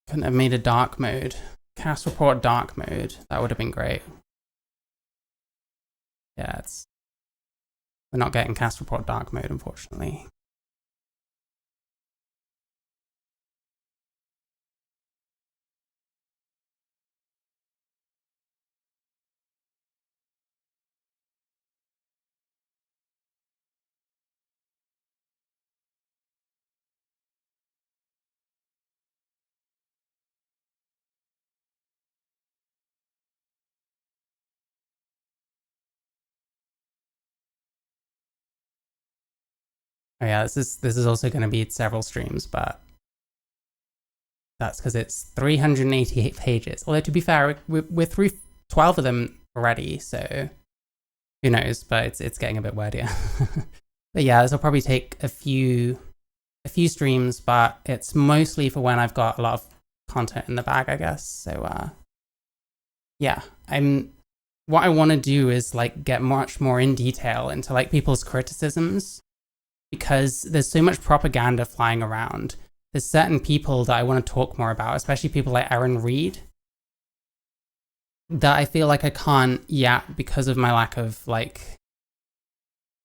Couldn't have made a dark mode. Cast report dark mode. That would have been great. Yeah, we're not getting cast report dark mode, unfortunately. Oh yeah, this is also going to be several streams, but that's because it's 388 pages. Although to be fair, we're through 12 of them already, so who knows? But it's getting a bit wordier. But yeah, this will probably take a few streams, but it's mostly for when I've got a lot of content in the bag, I guess. So yeah, what I want to do is like get much more in detail into like people's criticisms, because there's so much propaganda flying around. There's certain people that I want to talk more about, especially people like Aaron Reed, that I feel like I can't yet because of my lack of like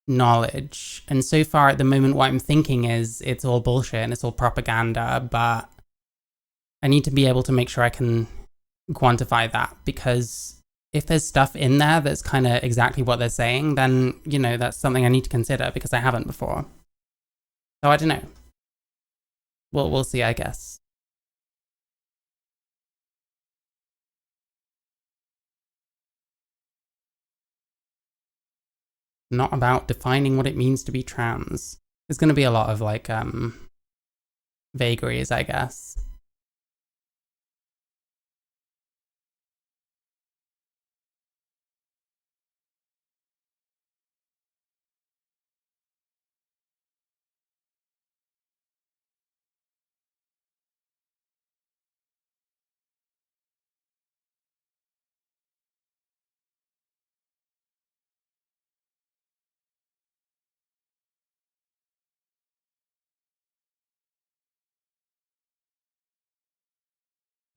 knowledge. And so far at the moment, what I'm thinking is it's all bullshit and it's all propaganda, but I need to be able to make sure I can quantify that, because if there's stuff in there that's kind of exactly what they're saying, then, you know, that's something I need to consider because I haven't before. So I don't know. We'll see, I guess. Not about defining what it means to be trans. There's going to be a lot of like vagaries, I guess.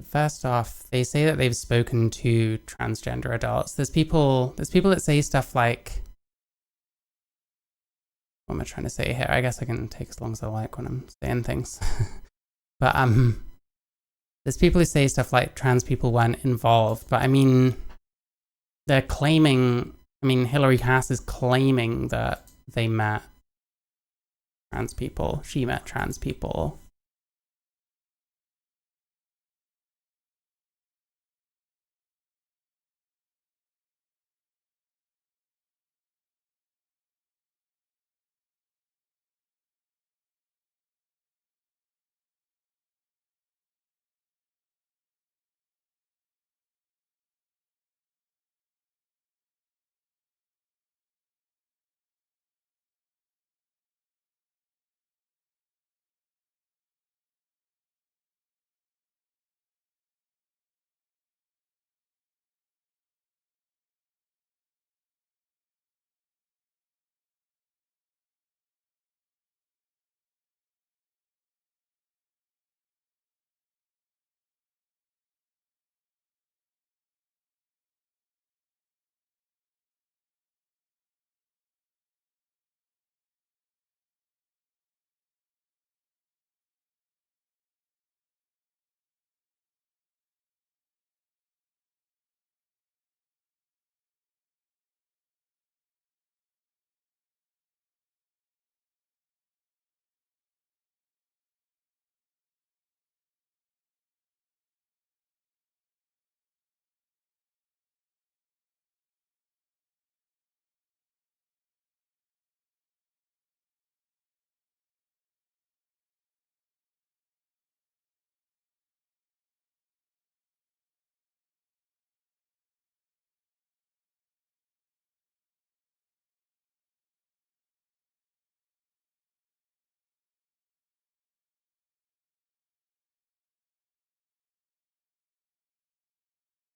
First off, they say that they've spoken to transgender adults. There's people that say stuff like, what am I trying to say here? I guess I can take as long as I like when I'm saying things. But there's people who say stuff like trans people weren't involved, but I mean, they're claiming, I mean, Hillary Cass is claiming that they met trans people. She met trans people.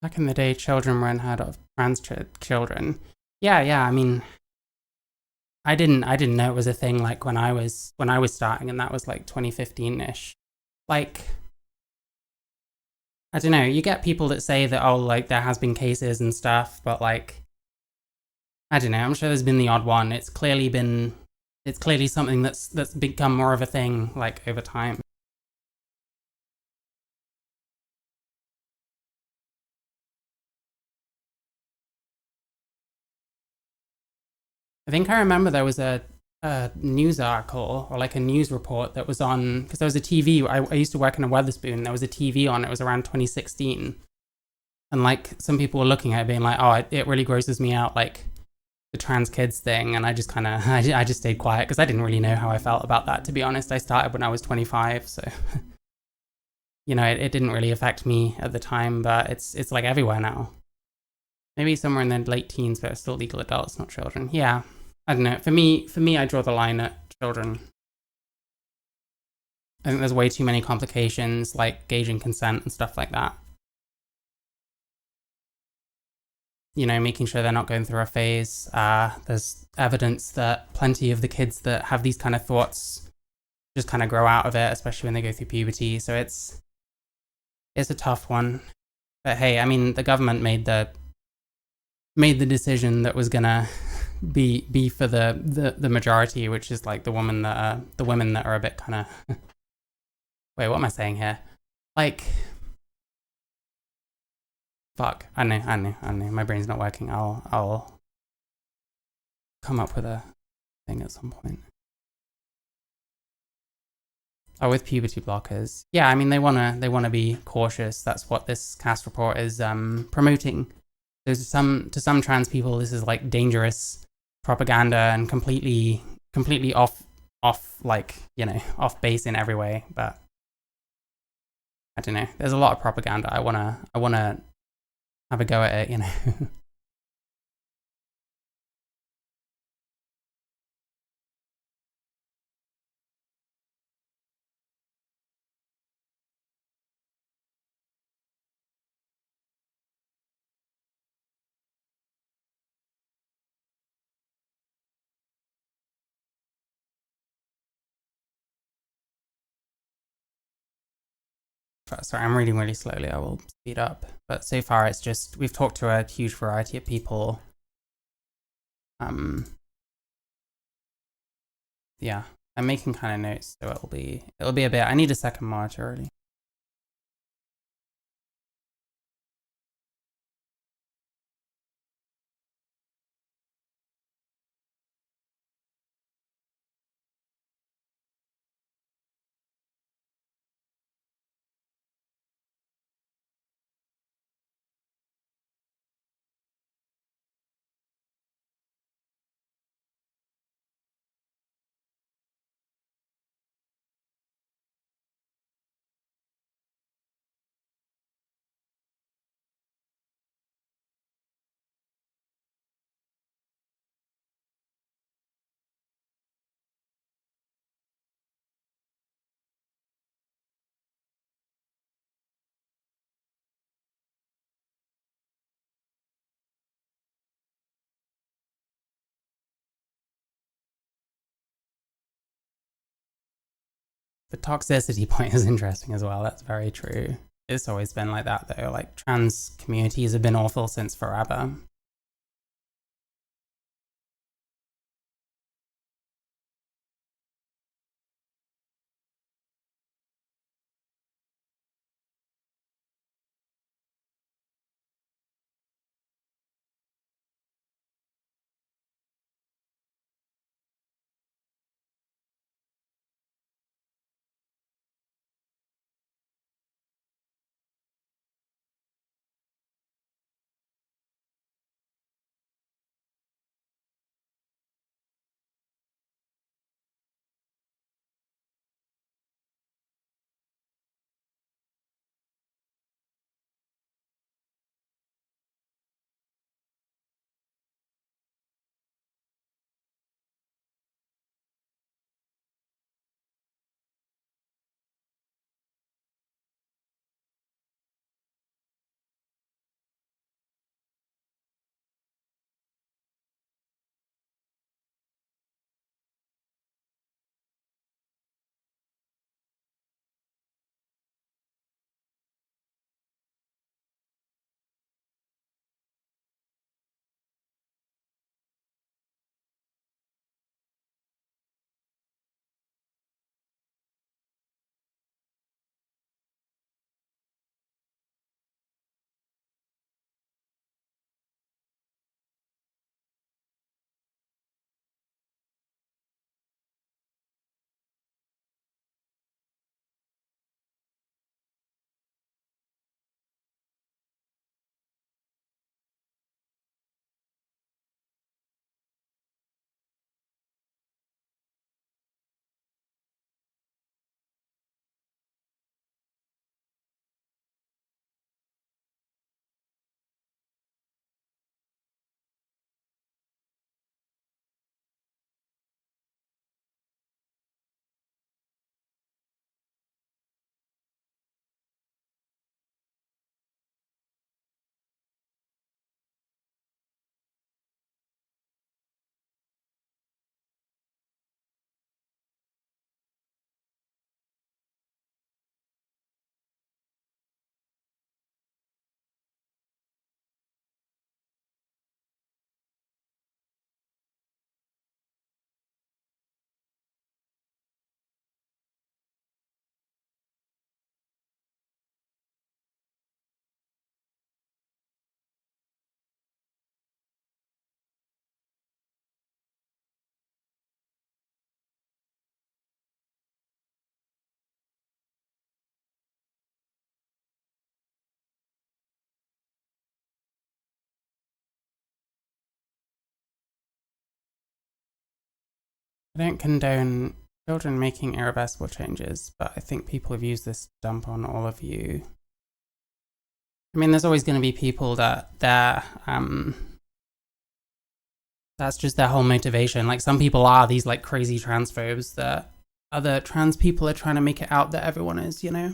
Back in the day, children were unheard of. Trans children. Yeah. I mean, I didn't know it was a thing like when I was starting, and that was like 2015-ish. Like, I don't know, you get people that say that, oh, like, there has been cases and stuff, but, like, I don't know, I'm sure there's been the odd one. It's clearly something that's become more of a thing, like, over time. I think I remember there was a news article or like a news report that was on, because there was a TV. I used to work in a Weatherspoon. There was a TV on. It was around 2016, and like some people were looking at it, being like, "Oh, it really grosses me out, like the trans kids thing." And I just kind of, I just stayed quiet because I didn't really know how I felt about that. To be honest, I started when I was 25, so it didn't really affect me at the time. But it's like everywhere now. Maybe somewhere in the late teens, but it's still legal adults, not children. Yeah, I don't know. For me, I draw the line at children. I think there's way too many complications, like gauging consent and stuff like that. Making sure they're not going through a phase. There's evidence that plenty of the kids that have these kind of thoughts just kind of grow out of it, especially when they go through puberty. So it's a tough one. But hey, I mean, the government made the decision that was gonna be for the majority, which is like the women that are a bit kind of wait, what am I saying here? Like, fuck. I know. My brain's not working. I'll come up with a thing at some point. Oh, with puberty blockers. Yeah, I mean they wanna be cautious. That's what this cast report is promoting. There's to some trans people this is like dangerous propaganda and completely off like, off base in every way, but I don't know. There's a lot of propaganda. I wanna have a go at it. Sorry, I'm reading really slowly. I will speed up. But so far, it's just we've talked to a huge variety of people. Yeah, I'm making kind of notes, so it'll be a bit. I need a second monitor really. The toxicity point is interesting as well. That's very true. It's always been like that though. Like trans communities have been awful since forever. I don't condone children making irreversible changes, but I think people have used this to dump on all of you. I mean, there's always going to be people that that's just their whole motivation. Like, some people are these like crazy transphobes that other trans people are trying to make it out that everyone is, you know?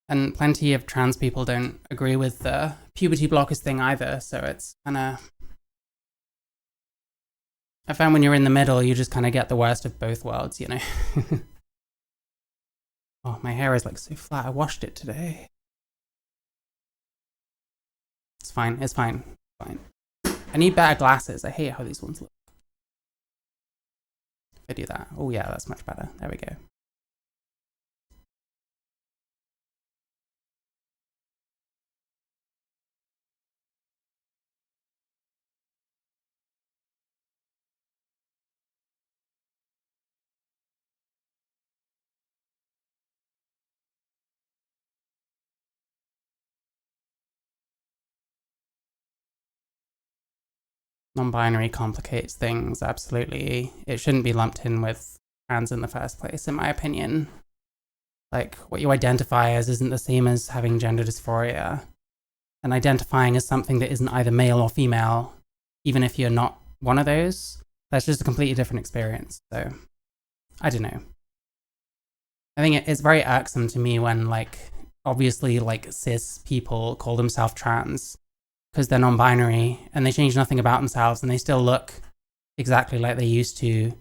And plenty of trans people don't agree with the puberty blockers thing either, so it's kind of... I found when you're in the middle, you just kind of get the worst of both worlds, you know? Oh, my hair is like so flat. I washed it today. It's fine. It's fine. It's fine. I need better glasses. I hate how these ones look. If I do that. Oh yeah, that's much better. There we go. Non-binary complicates things, absolutely. It shouldn't be lumped in with trans in the first place, in my opinion. Like, what you identify as isn't the same as having gender dysphoria. And identifying as something that isn't either male or female, even if you're not one of those, that's just a completely different experience. So, I don't know. I think it's very irksome to me when, like, obviously, like, cis people call themselves trans because they're non-binary and they change nothing about themselves and they still look exactly like they used to.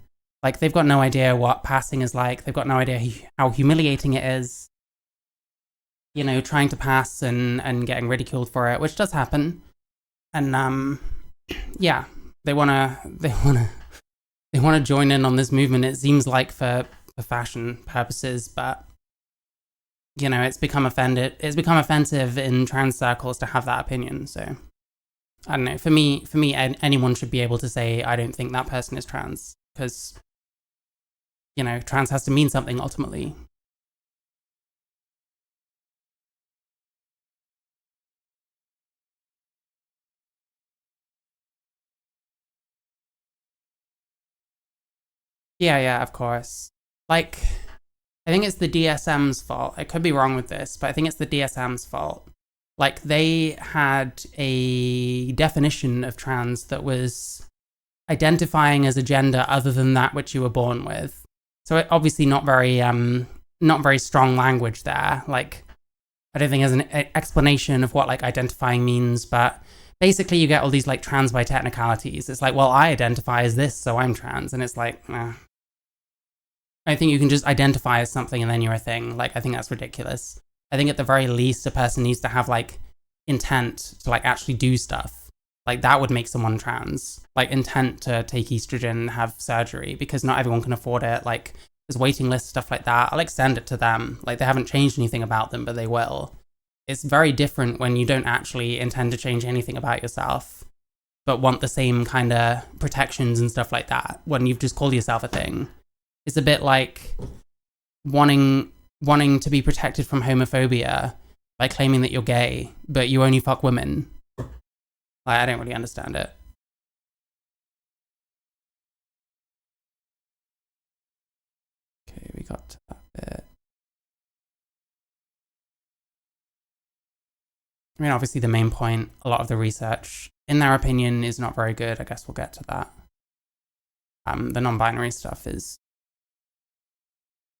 Like, they've got no idea what passing is like. They've got no idea how humiliating it is, you know, trying to pass and getting ridiculed for it, which does happen. And yeah, they wanna join in on this movement. It seems like for fashion purposes, but you know, it's become offensive in trans circles to have that opinion. So I don't know. For me, anyone should be able to say, I don't think that person is trans, because, you know, trans has to mean something ultimately. Yeah, of course. Like, I think it's the DSM's fault. I could be wrong with this, but I think it's the DSM's fault. Like, they had a definition of trans that was identifying as a gender other than that which you were born with. So it obviously not very strong language there. Like, I don't think there's an explanation of what like identifying means, but basically you get all these like trans by technicalities. It's like, well, I identify as this, so I'm trans, and it's like, I think you can just identify as something and then you're a thing. Like, I think that's ridiculous. I think at the very least, a person needs to have like intent to like actually do stuff. Like, that would make someone trans. Like, intent to take estrogen, have surgery, because not everyone can afford it. Like, there's waiting lists, stuff like that. I'll extend it to them. Like, they haven't changed anything about them, but they will. It's very different when you don't actually intend to change anything about yourself, but want the same kind of protections and stuff like that when you've just called yourself a thing. It's a bit like wanting to be protected from homophobia by claiming that you're gay, but you only fuck women. Like, I don't really understand it. Okay, we got to that bit. I mean, obviously the main point, a lot of the research, in their opinion, is not very good. I guess we'll get to that. The non-binary stuff is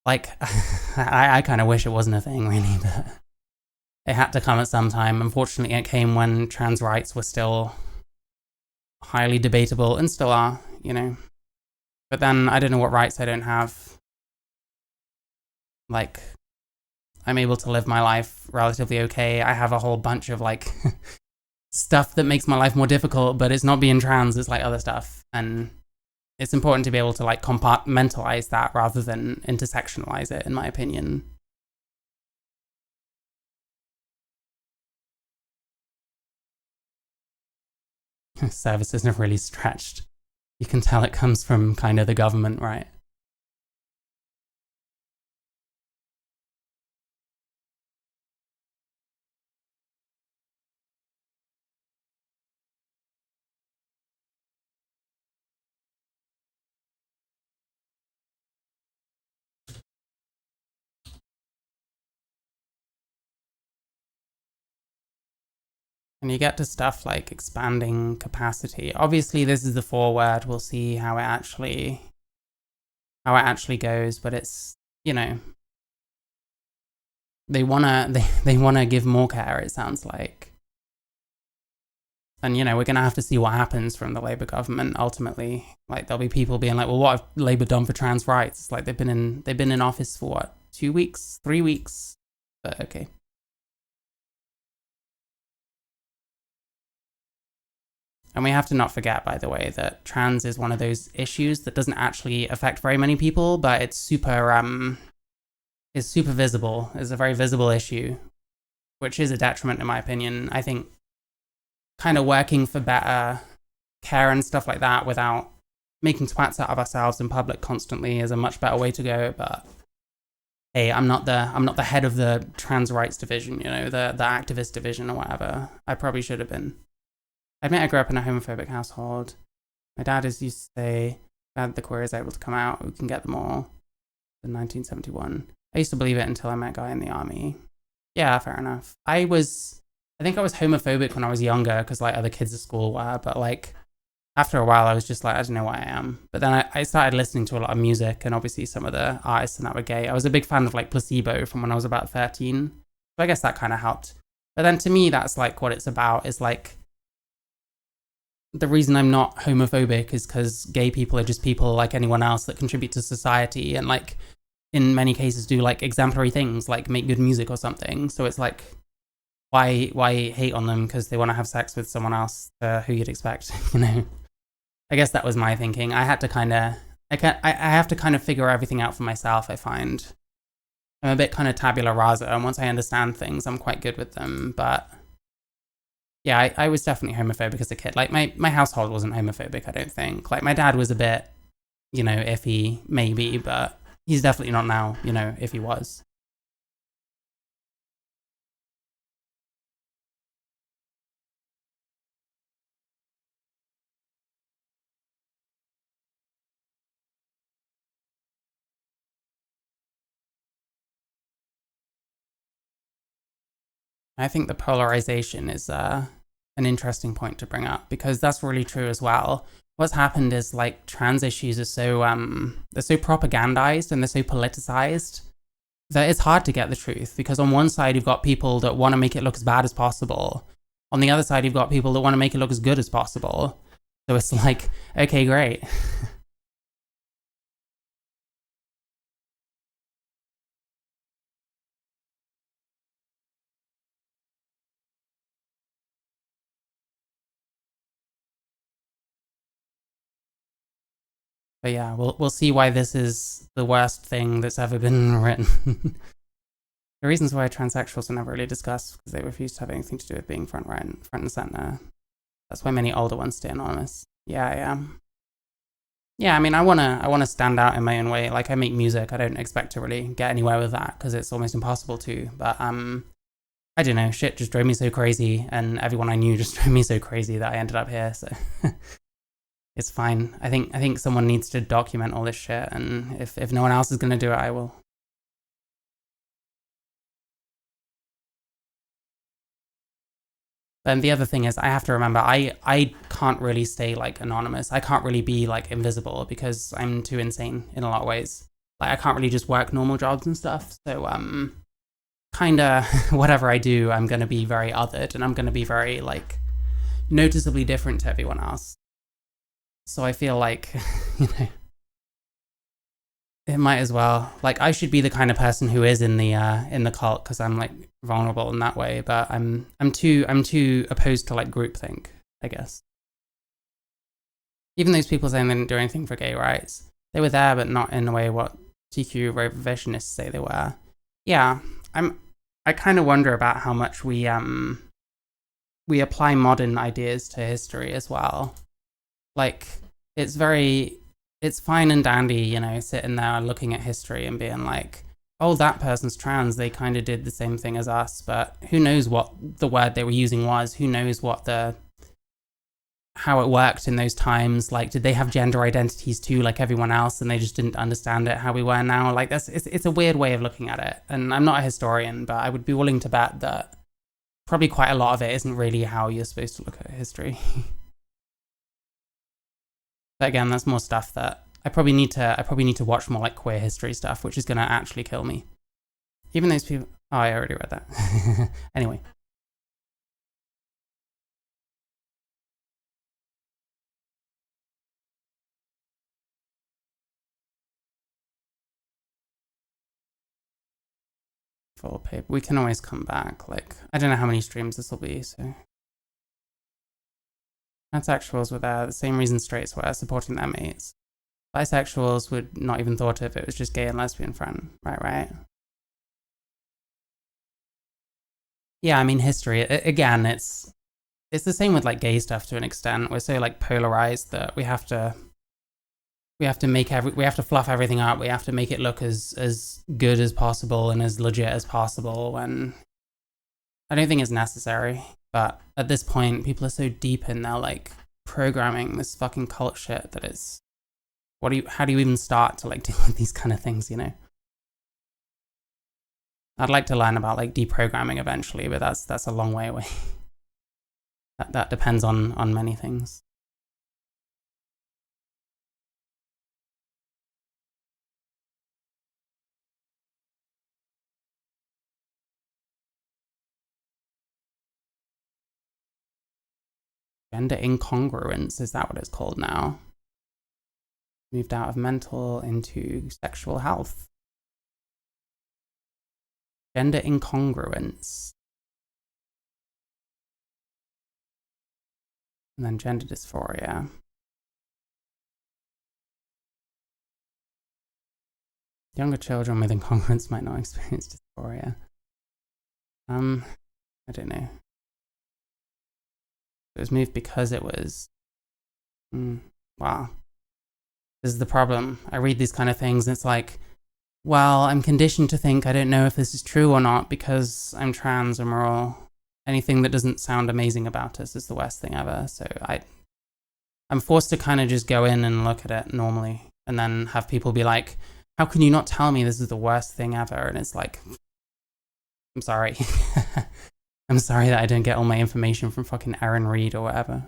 like, I kind of wish it wasn't a thing, really, but it had to come at some time. Unfortunately, it came when trans rights were still highly debatable, and still are, you know. But then I don't know what rights I don't have. Like, I'm able to live my life relatively okay. I have a whole bunch of like stuff that makes my life more difficult, but it's not being trans, it's like other stuff. And it's important to be able to like compartmentalize that rather than intersectionalize it, in my opinion. Services have really stretched. You can tell it comes from kind of the government, right? And you get to stuff like expanding capacity. Obviously, this is the foreword. We'll see how it actually goes, but it's, you know, they wanna give more care, it sounds like. And, you know, we're gonna have to see what happens from the Labour government ultimately. Like, there'll be people being like, well, what have Labour done for trans rights? It's like they've been in office for what, 2 weeks, 3 weeks? But okay. And we have to not forget, by the way, that trans is one of those issues that doesn't actually affect very many people, but it's super visible. It's a very visible issue, which is a detriment in my opinion. I think kind of working for better care and stuff like that without making twats out of ourselves in public constantly is a much better way to go. But hey, I'm not the head of the trans rights division, you know, the activist division or whatever. I probably should have been. I admit I grew up in a homophobic household. My dad used to say, glad the queer is able to come out, we can get them all. In 1971. I used to believe it until I met a guy in the army. Yeah, fair enough. I think I was homophobic when I was younger because like other kids at school were, but like after a while I was just like, I don't know what I am. But then I started listening to a lot of music and obviously some of the artists and that were gay. I was a big fan of like Placebo from when I was about 13. So I guess that kind of helped. But then to me, that's like what it's about is like, the reason I'm not homophobic is because gay people are just people like anyone else that contribute to society and like in many cases do like exemplary things like make good music or something. So it's like, why hate on them because they want to have sex with someone else who you'd expect, you know? I guess that was my thinking. I have to kind of figure everything out for myself, I find. I'm a bit kind of tabula rasa, and once I understand things, I'm quite good with them, but yeah, I was definitely homophobic as a kid. Like, my household wasn't homophobic, I don't think. Like, my dad was a bit, you know, iffy, maybe, but he's definitely not now, you know, if he was. I think the polarization is an interesting point to bring up because that's really true as well. What's happened is like trans issues are so they're so propagandized and they're so politicized that it's hard to get the truth because on one side you've got people that want to make it look as bad as possible. On the other side you've got people that want to make it look as good as possible. So it's like, okay, great. But yeah, we'll see why this is the worst thing that's ever been written. The reasons why transsexuals are never really discussed because they refuse to have anything to do with being front and center. That's why many older ones stay anonymous. Yeah. Yeah, I mean, I wanna stand out in my own way. Like, I make music. I don't expect to really get anywhere with that because it's almost impossible to. But I don't know. Shit just drove me so crazy, and everyone I knew just drove me so crazy that I ended up here. So it's fine. I think someone needs to document all this shit, and if no one else is gonna do it, I will. And the other thing is, I have to remember, I can't really stay like anonymous. I can't really be like invisible because I'm too insane in a lot of ways. Like I can't really just work normal jobs and stuff. So kind of whatever I do, I'm gonna be very othered, and I'm gonna be very like noticeably different to everyone else. So I feel like, you know, it might as well. Like I should be the kind of person who is in the cult because I'm like vulnerable in that way. But I'm too opposed to like groupthink, I guess. Even those people saying they didn't do anything for gay rights, they were there, but not in the way what TQ revisionists say they were. Yeah, I kind of wonder about how much we apply modern ideas to history as well. Like it's fine and dandy, you know, sitting there looking at history and being like, oh, that person's trans, they kind of did the same thing as us, but who knows what the word they were using was, who knows how it worked in those times, like did they have gender identities too like everyone else and they just didn't understand it how we were now? Like it's a weird way of looking at it, and I'm not a historian, but I would be willing to bet that probably quite a lot of it isn't really how you're supposed to look at history. But again, that's more stuff that I probably need to watch more like queer history stuff, which is gonna actually kill me. Even those people. Oh, I already read that. Anyway. Full paper. We can always come back. Like, I don't know how many streams this will be, so. Transsexuals were there, the same reason straights were, supporting their mates. Bisexuals would not even thought of it was just gay and lesbian friend. Right. Yeah, I mean, history, again, it's the same with like gay stuff to an extent. We're so like polarized that we have to fluff everything up. We have to make it look as good as possible and as legit as possible, when I don't think it's necessary. But at this point, people are so deep in their like programming, this fucking cult shit, that it's how do you even start to like deal with these kind of things, you know? I'd like to learn about like deprogramming eventually, but that's a long way away. that depends on many things. Gender incongruence, is that what it's called now? Moved out of mental into sexual health. Gender incongruence. And then gender dysphoria. Younger children with incongruence might not experience dysphoria. I don't know. It was moved because it was... wow. This is the problem. I read these kind of things and it's like, well, I'm conditioned to think I don't know if this is true or not because I'm trans or moral. Anything that doesn't sound amazing about us is the worst thing ever. So I'm forced to kind of just go in and look at it normally and then have people be like, how can you not tell me this is the worst thing ever? And it's like, I'm sorry. I'm sorry that I don't get all my information from fucking Aaron Reed or whatever.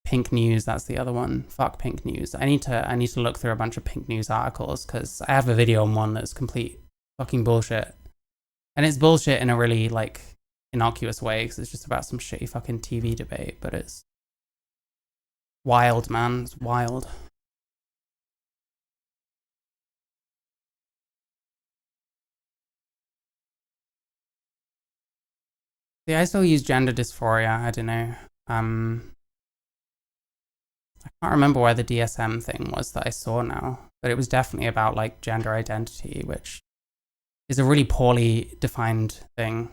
Pink News, that's the other one. Fuck Pink News. I need to look through a bunch of Pink News articles because I have a video on one that's complete fucking bullshit. And it's bullshit in a really like innocuous way because it's just about some shitty fucking TV debate, but it's wild, man. It's wild. Yeah, I still use gender dysphoria. I don't know. I can't remember where the DSM thing was that I saw now, but it was definitely about like gender identity, which is a really poorly defined thing.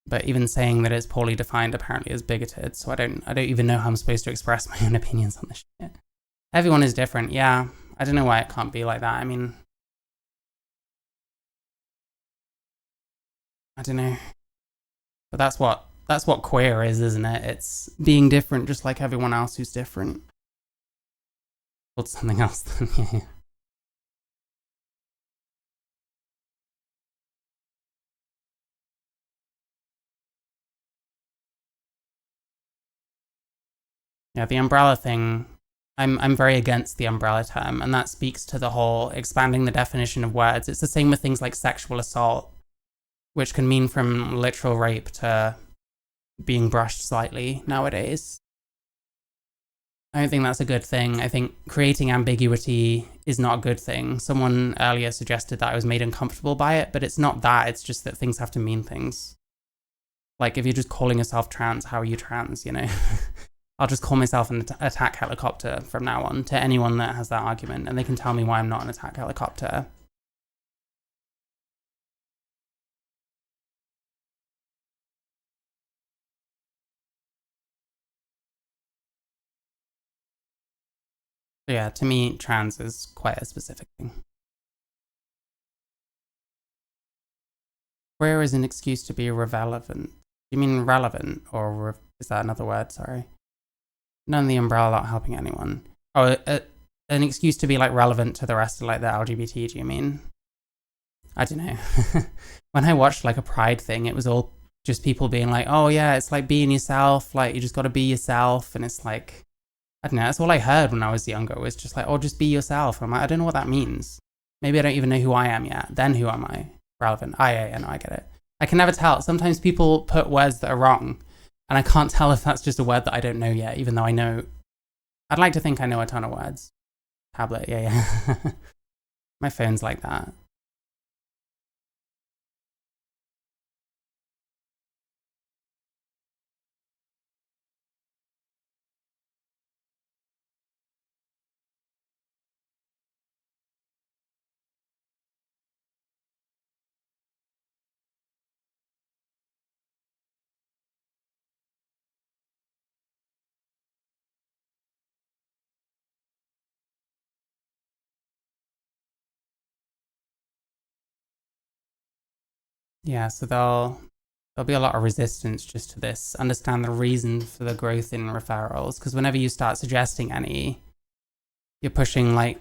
But even saying that it's poorly defined apparently is bigoted, so I don't even know how I'm supposed to express my own opinions on this shit. Everyone is different, yeah. I don't know why it can't be like that. I mean, I don't know. But that's what queer is, isn't it? It's being different just like everyone else who's different. Or something else then, yeah. Yeah, the umbrella thing, I'm very against the umbrella term, and that speaks to the whole expanding the definition of words. It's the same with things like sexual assault, which can mean from literal rape to being brushed slightly nowadays. I don't think that's a good thing. I think creating ambiguity is not a good thing. Someone earlier suggested that I was made uncomfortable by it, but it's not that. It's just that things have to mean things. Like, if you're just calling yourself trans, how are you trans, you know? I'll just call myself an attack helicopter from now on to anyone that has that argument, and they can tell me why I'm not an attack helicopter. So yeah, to me, trans is quite a specific thing. Queer is an excuse to be irrelevant. You mean relevant, or is that another word? Sorry. None of the umbrella not helping anyone. Oh, an excuse to be like relevant to the rest of like the LGBT, do you mean? I don't know. When I watched like a Pride thing, it was all just people being like, oh yeah, it's like being yourself, like you just got to be yourself. And it's like, I don't know, that's all I heard when I was younger, was just like, oh, just be yourself. I'm like, I don't know what that means. Maybe I don't even know who I am yet. Then who am I? Relevant. Yeah, no, I get it. I can never tell. Sometimes people put words that are wrong, and I can't tell if that's just a word that I don't know yet, even though I know. I'd like to think I know a ton of words. Tablet, yeah. My phone's like that. Yeah, so there'll be a lot of resistance just to this. Understand the reason for the growth in referrals, because whenever you start suggesting any, you're pushing like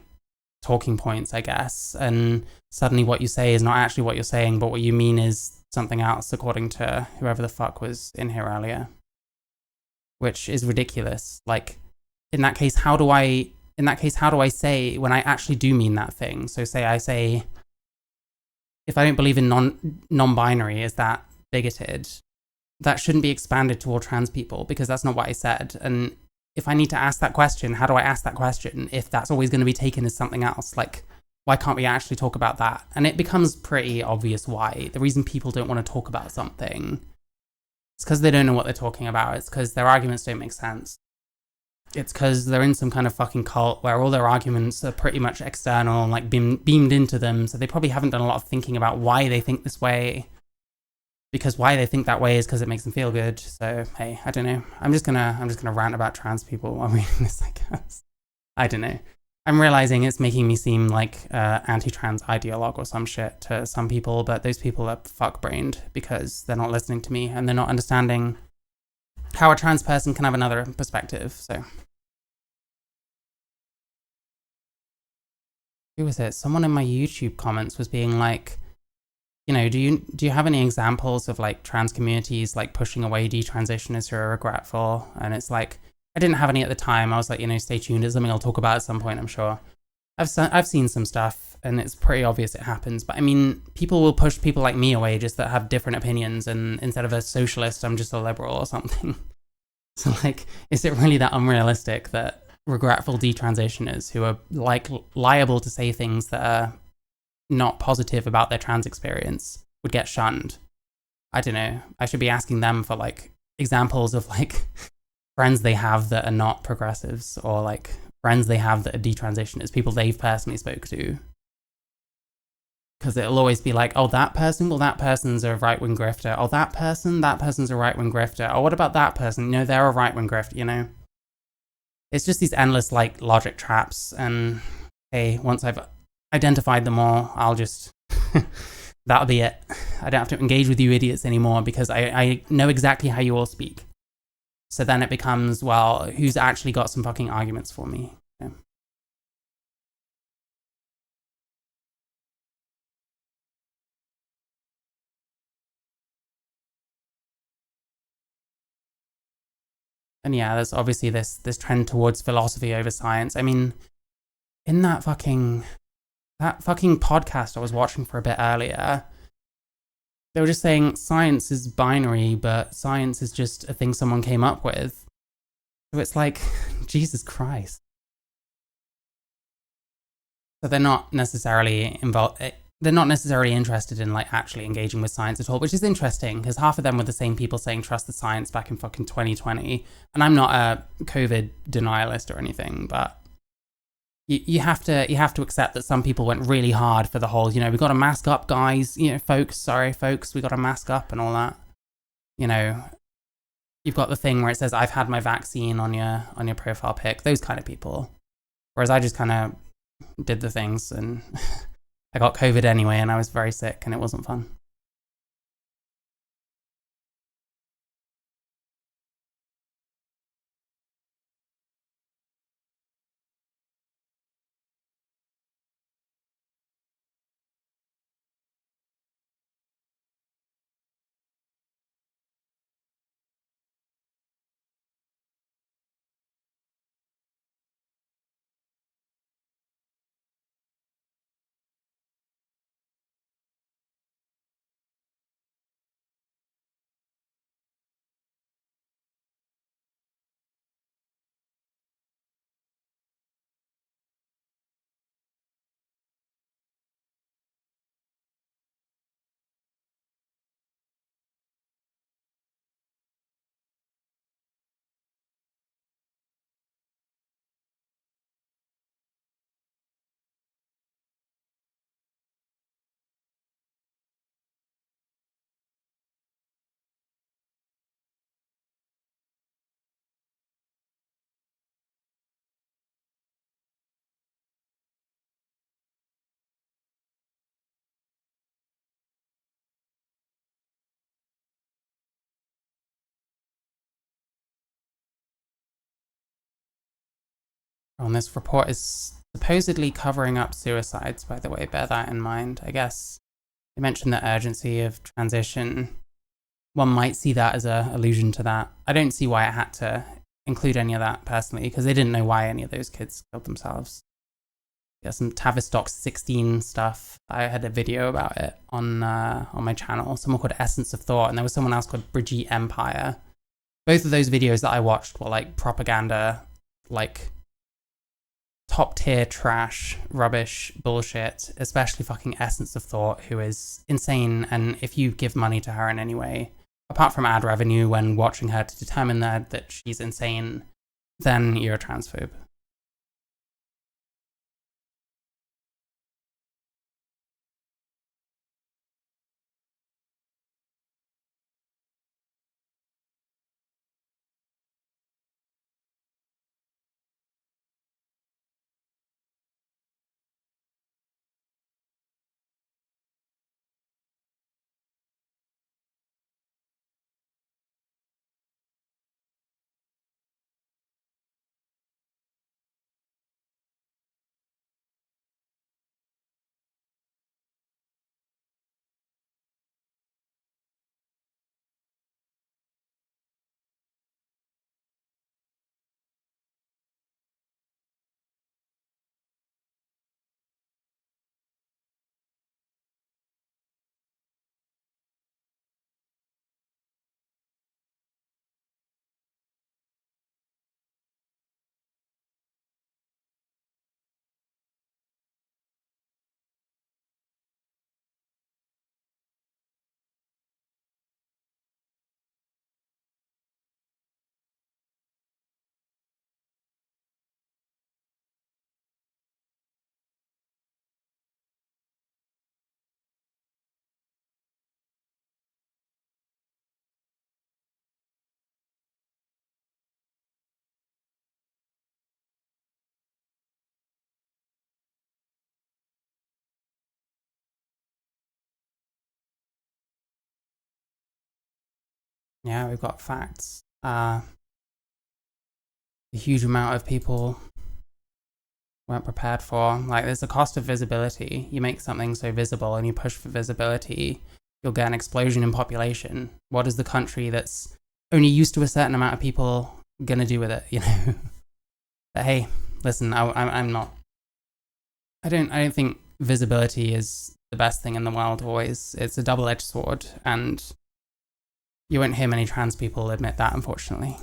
talking points, I guess, and suddenly what you say is not actually what you're saying, but what you mean is something else, according to whoever the fuck was in here earlier, which is ridiculous. Like, in that case, how do I say when I actually do mean that thing? So I say, if I don't believe in non-binary, is that bigoted? That shouldn't be expanded to all trans people, because that's not what I said. And if I need to ask that question, how do I ask that question if that's always going to be taken as something else? Like, why can't we actually talk about that? And it becomes pretty obvious why. The reason people don't want to talk about something, it's because they don't know what they're talking about. It's because their arguments don't make sense. It's because they're in some kind of fucking cult where all their arguments are pretty much external and like beamed into them. So they probably haven't done a lot of thinking about why they think this way. Because why they think that way is because it makes them feel good. So hey, I don't know. I'm just gonna rant about trans people while reading this, I guess. I don't know. I'm realizing it's making me seem like anti-trans ideologue or some shit to some people, but those people are fuck-brained because they're not listening to me and they're not understanding how a trans person can have another perspective. So who was it? Someone in my YouTube comments was being like, you know, do you have any examples of like trans communities like pushing away detransitioners who are regretful? And it's like, I didn't have any at the time. I was like, you know, stay tuned. It's something I'll talk about at some point, I'm sure. I've seen some stuff and it's pretty obvious it happens. But I mean, people will push people like me away just that have different opinions. And instead of a socialist, I'm just a liberal or something. So like, is it really that unrealistic that regretful detransitioners who are like liable to say things that are not positive about their trans experience would get shunned? I don't know. I should be asking them for like examples of like friends they have that are not progressives, or like friends they have that are detransitioners, people they've personally spoke to. Because it'll always be like, oh, that person, well, that person's a right-wing grifter. Oh, that person's a right-wing grifter. Oh, what about that person? No, they're a right-wing grifter, you know? It's just these endless like logic traps. And hey, once I've identified them all, I'll just that'll be it. I don't have to engage with you idiots anymore because I know exactly how you all speak. So then it becomes, well, who's actually got some fucking arguments for me? Yeah. And yeah, there's obviously this trend towards philosophy over science. I mean, in that fucking podcast I was watching for a bit earlier, they were just saying science is binary, but science is just a thing someone came up with. So it's like, Jesus Christ. So they're not necessarily involved. They're not necessarily interested in like actually engaging with science at all, which is interesting because half of them were the same people saying trust the science back in fucking 2020. And I'm not a COVID denialist or anything, but you have to accept that some people went really hard for the whole, you know, we got to mask up, guys, you know, folks, we got to mask up and all that. You know, you've got the thing where it says I've had my vaccine on your profile pic, those kind of people. Whereas I just kind of did the things and I got COVID anyway and I was very sick and it wasn't fun. And this report is supposedly covering up suicides, by the way, bear that in mind. I guess they mentioned the urgency of transition. One might see that as an allusion to that. I don't see why it had to include any of that personally, because they didn't know why any of those kids killed themselves. There's some Tavistock 16 stuff. I had a video about it on my channel. Someone called Essence of Thought, and there was someone else called Brigitte Empire. Both of those videos that I watched were like propaganda, like top tier trash, rubbish, bullshit, especially fucking Essence of Thought, who is insane. And if you give money to her in any way, apart from ad revenue when watching her to determine that she's insane, then you're a transphobe. Yeah, we've got facts. A huge amount of people weren't prepared for. Like, there's a cost of visibility. You make something so visible and you push for visibility, you'll get an explosion in population. What is the country that's only used to a certain amount of people gonna do with it, you know? But hey, listen, I'm not. I don't think visibility is the best thing in the world always. It's a double-edged sword, and you won't hear many trans people admit that, unfortunately.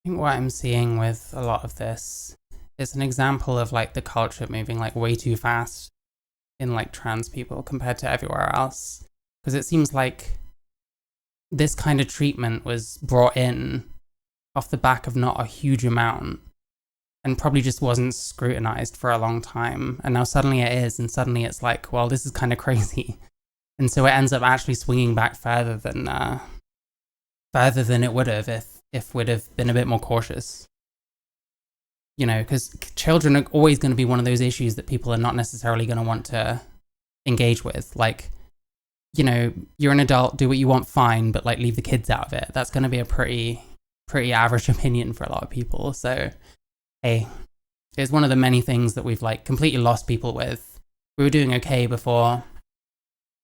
I think what I'm seeing with a lot of this is an example of like the culture moving like way too fast in like trans people compared to everywhere else. Because it seems like this kind of treatment was brought in off the back of not a huge amount and probably just wasn't scrutinized for a long time. And now suddenly it is, and suddenly it's like, well, this is kind of crazy. And so it ends up actually swinging back further than it would have if we'd have been a bit more cautious. You know, because children are always going to be one of those issues that people are not necessarily going to want to engage with. Like, you know, you're an adult, do what you want, fine, but like leave the kids out of it. That's going to be a pretty average opinion for a lot of people. So, hey, it's one of the many things that we've like completely lost people with. We were doing okay before.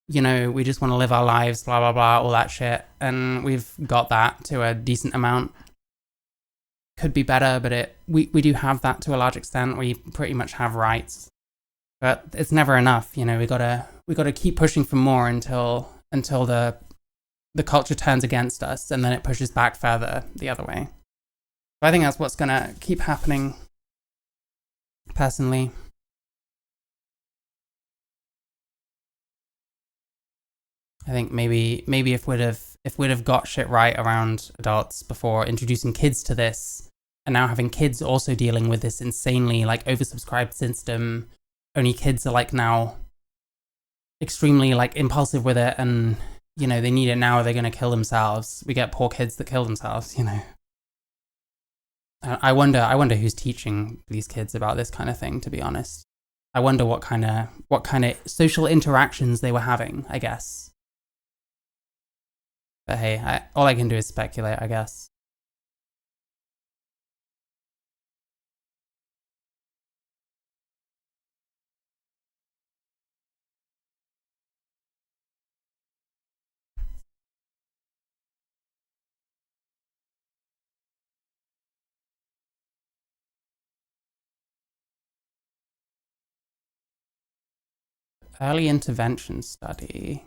You know, we just want to live our lives, blah, blah, blah, all that shit. And we've got that to a decent amount. Could be better, but we do have that to a large extent. We pretty much have rights. But it's never enough, you know, we gotta keep pushing for more until the culture turns against us, and then it pushes back further the other way. But I think that's what's gonna keep happening, personally. I think maybe if we'd have got shit right around adults before introducing kids to this, and now having kids also dealing with this insanely like oversubscribed system, only kids are like now extremely like impulsive with it, and you know they need it now or they're gonna kill themselves. We get poor kids that kill themselves, you know. I wonder who's teaching these kids about this kind of thing, to be honest. I wonder what kind of social interactions they were having, I guess. But hey, all I can do is speculate, I guess. Early intervention study.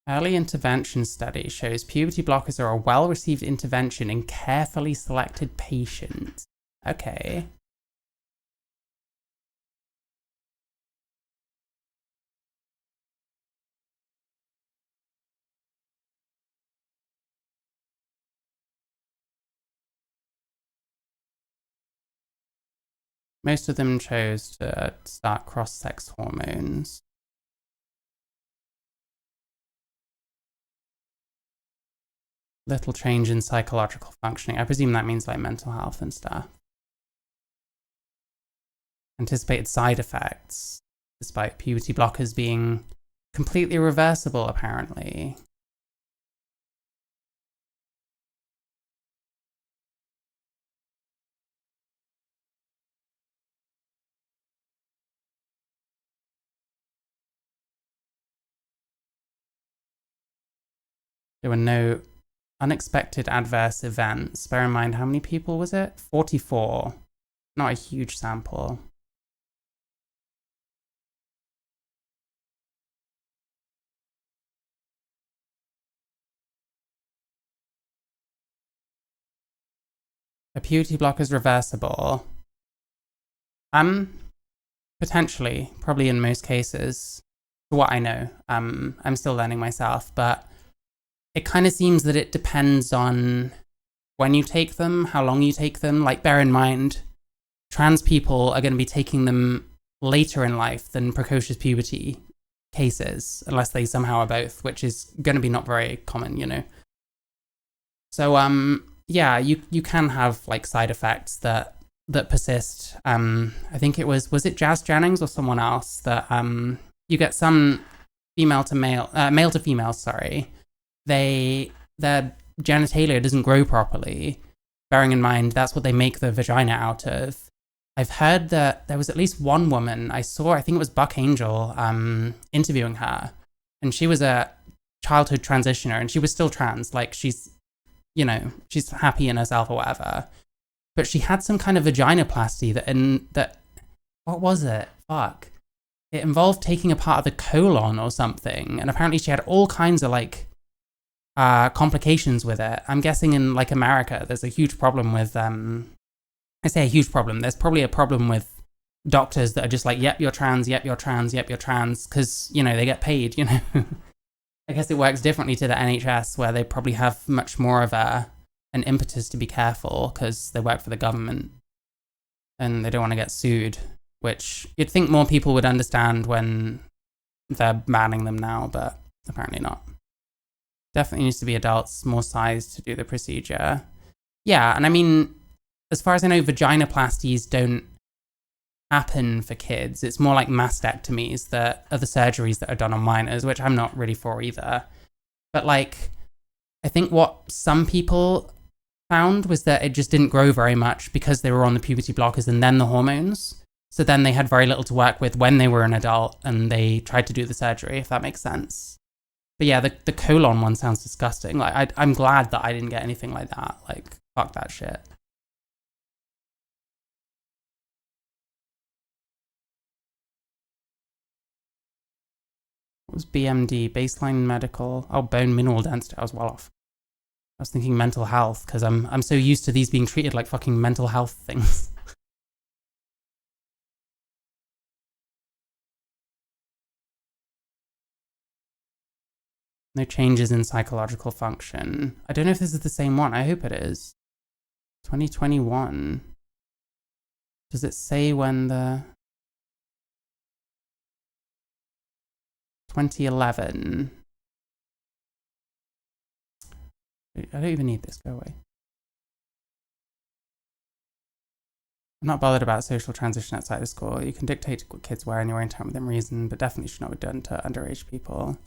Early intervention study shows puberty blockers are a well-received intervention in carefully selected patients. Okay. Most of them chose to start cross-sex hormones. Little change in psychological functioning. I presume that means like mental health and stuff. Anticipated side effects, despite puberty blockers being completely reversible, apparently. There were no unexpected adverse events. Bear in mind, how many people was it? 44. Not a huge sample. A puberty blocker is reversible. Potentially, probably in most cases, for what I know. I'm still learning myself, but it kind of seems that it depends on when you take them, how long you take them. Like, bear in mind, trans people are going to be taking them later in life than precocious puberty cases, unless they somehow are both, which is going to be not very common, you know. So, yeah, you can have like side effects that persist. I think it was it Jazz Jennings or someone else that you get some male to female, sorry. Their genitalia doesn't grow properly, bearing in mind that's what they make the vagina out of. I've heard that there was at least one woman I saw, I think it was Buck Angel, interviewing her, and she was a childhood transitioner, and she was still trans, like she's happy in herself or whatever, but she had some kind of vaginoplasty that what was it? Fuck. It involved taking a part of the colon or something, and apparently she had all kinds of like complications with it. I'm guessing in like America, there's a huge problem with I say a huge problem. There's probably a problem with doctors that are just like, yep, you're trans, yep, you're trans, yep, you're trans, because, you know, they get paid, you know. I guess it works differently to the NHS, where they probably have much more of an impetus to be careful because they work for the government and they don't want to get sued, which you'd think more people would understand when they're banning them now, but apparently not. Definitely needs to be adults, more size to do the procedure. Yeah, and I mean, as far as I know, vaginoplasties don't happen for kids. It's more like mastectomies that are the surgeries that are done on minors, which I'm not really for either. But like, I think what some people found was that it just didn't grow very much because they were on the puberty blockers and then the hormones. So then they had very little to work with when they were an adult and they tried to do the surgery, if that makes sense. But yeah, the colon one sounds disgusting. Like, I'm glad that I didn't get anything like that. Like, fuck that shit. What was BMD? Baseline medical. Oh, bone mineral density. I was well off. I was thinking mental health because I'm so used to these being treated like fucking mental health things. No changes in psychological function. I don't know if this is the same one. I hope it is. 2021. Does it say when the 2011? I don't even need this. Go away. I'm not bothered about social transition outside of school. You can dictate what kids wear in your own time within reason, but definitely should not be done to underage people.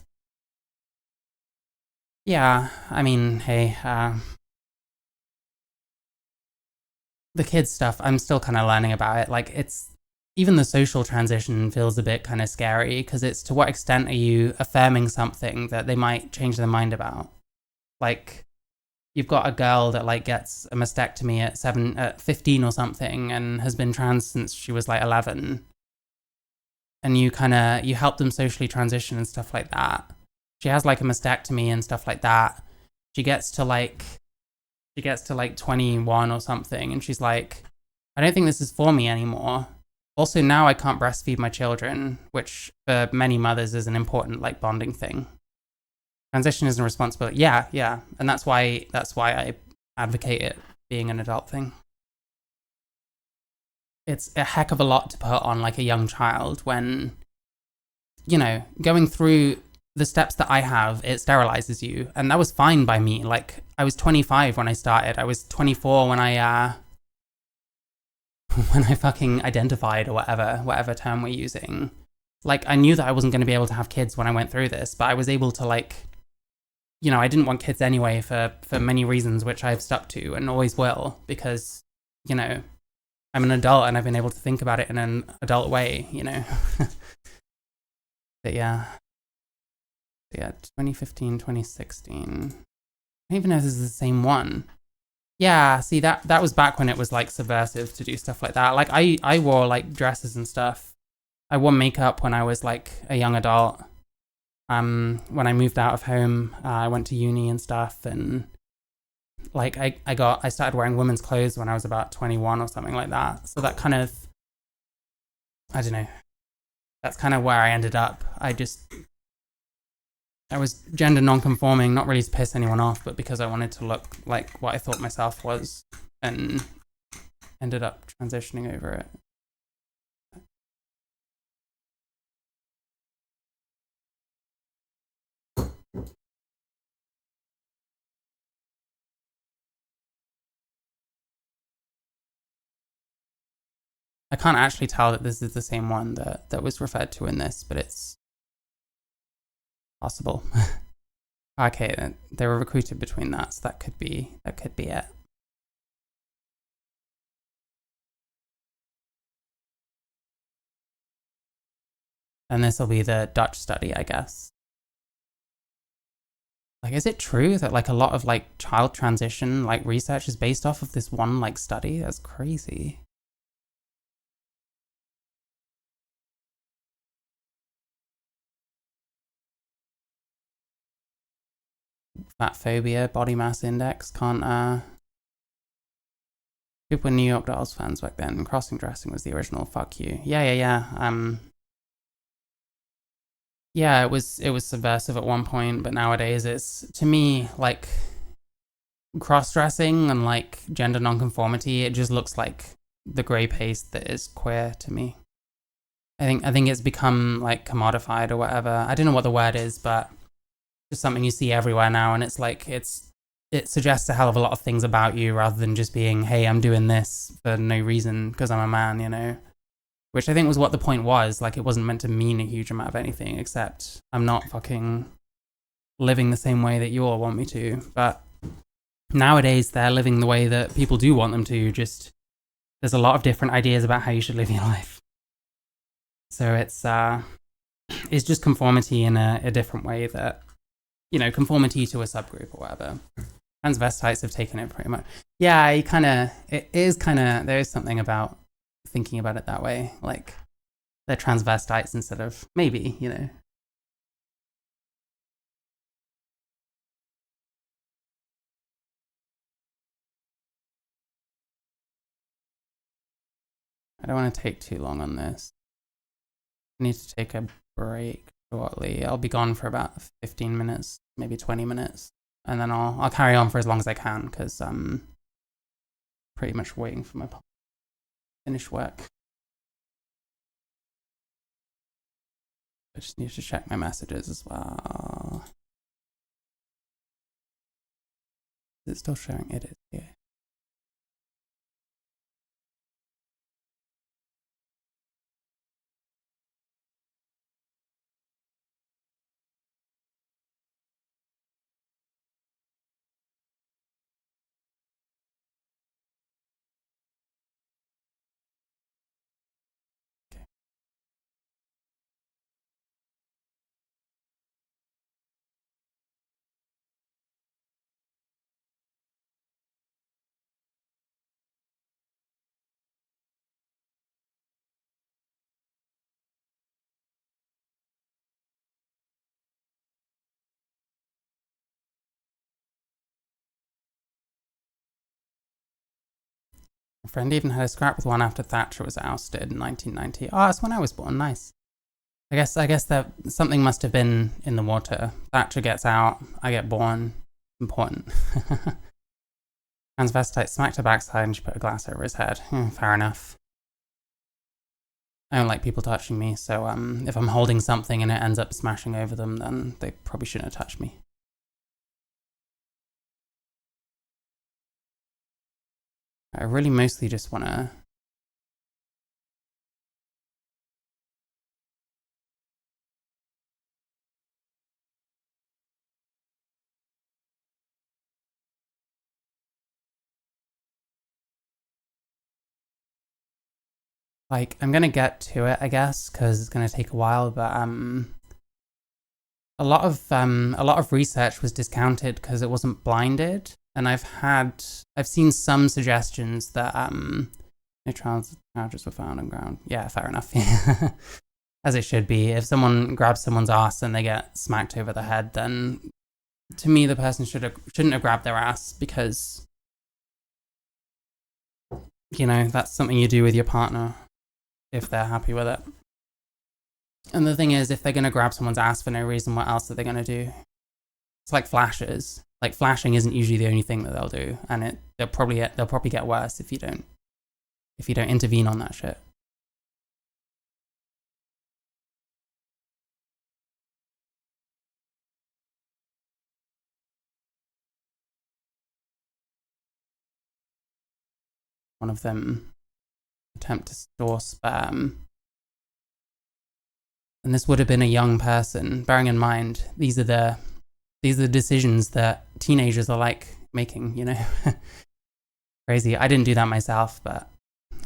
Yeah, I mean, hey, the kids stuff, I'm still kind of learning about it. Like, it's even the social transition feels a bit kind of scary because it's to what extent are you affirming something that they might change their mind about? Like, you've got a girl that like gets a mastectomy at 15 or something and has been trans since she was like 11, and you help them socially transition and stuff like that. She has like a mastectomy and stuff like that. She gets to like 21 or something, and she's like, I don't think this is for me anymore. Also, now I can't breastfeed my children, which for many mothers is an important like bonding thing. Transition is a responsibility. Yeah, and that's why I advocate it being an adult thing. It's a heck of a lot to put on like a young child when, you know, going through the steps that I have, it sterilizes you, and that was fine by me. Like, I was 25 when I started. I was 24 when I when I fucking identified, or whatever term we're using. Like, I knew that I wasn't going to be able to have kids when I went through this, but I was able to like, you know, I didn't want kids anyway for many reasons, which I've stuck to and always will, because, you know, I'm an adult and I've been able to think about it in an adult way, you know. But yeah. 2015, 2016. I don't even know if this is the same one. Yeah, see, that was back when it was like subversive to do stuff like that. Like, I wore like dresses and stuff. I wore makeup when I was like a young adult. When I moved out of home, I went to uni and stuff, and like I started wearing women's clothes when I was about 21 or something like that. So that kind of, I don't know, that's kind of where I ended up. I was gender non-conforming, not really to piss anyone off, but because I wanted to look like what I thought myself was, and ended up transitioning over it. I can't actually tell that this is the same one that was referred to in this, but it's possible. Okay, they were recruited between that, so that could be it. And this will be the Dutch study, I guess. Like, is it true that like a lot of like child transition like research is based off of this one like study? That's crazy. fat phobia, body mass index, can't, people were New York Dolls fans back then. Crossing dressing was the original fuck you. Yeah. Yeah, it was subversive at one point, but nowadays it's, to me, like, cross-dressing and like gender nonconformity, it just looks like the grey paste that is queer to me. I think it's become like commodified or whatever. I don't know what the word is, but just something you see everywhere now, and it's like it suggests a hell of a lot of things about you rather than just being, hey, I'm doing this for no reason because I'm a man, you know? Which I think was what the point was. Like, it wasn't meant to mean a huge amount of anything, except I'm not fucking living the same way that you all want me to. But nowadays, they're living the way that people do want them to. Just, there's a lot of different ideas about how you should live your life. So it's just conformity in a different way that, you know, conformity to a subgroup or whatever. Transvestites have taken it pretty much. Yeah, there is something about thinking about it that way. Like, they're transvestites instead of, maybe, you know. I don't want to take too long on this. I need to take a break shortly. I'll be gone for about 15 minutes, maybe 20 minutes. And then I'll carry on for as long as I can, because I'm pretty much waiting for my finished work. I just need to check my messages as well. Is it still showing? It is, yeah. My friend even had a scrap with one after Thatcher was ousted in 1990. Oh, that's when I was born. Nice. I guess that something must have been in the water. Thatcher gets out, I get born. Important. Transvestite smacked her backside and she put a glass over his head. Fair enough. I don't like people touching me, so if I'm holding something and it ends up smashing over them, then they probably shouldn't have touched me. I really mostly just want to... Like, I'm gonna get to it, I guess, because it's gonna take a while, but a lot of research was discounted because it wasn't blinded, and I've seen some suggestions that no charges were found on ground. Yeah, fair enough. As it should be. If someone grabs someone's ass and they get smacked over the head, then to me the person shouldn't have grabbed their ass, because, you know, that's something you do with your partner if they're happy with it. And the thing is, if they're going to grab someone's ass for no reason, what else are they going to do? It's like flashes. Like, flashing isn't usually the only thing that they'll do, and they'll probably get worse if you don't intervene on that shit. One of them attempt to store spam. And this would have been a young person, bearing in mind these are the decisions that teenagers are like making, you know. Crazy. I didn't do that myself, but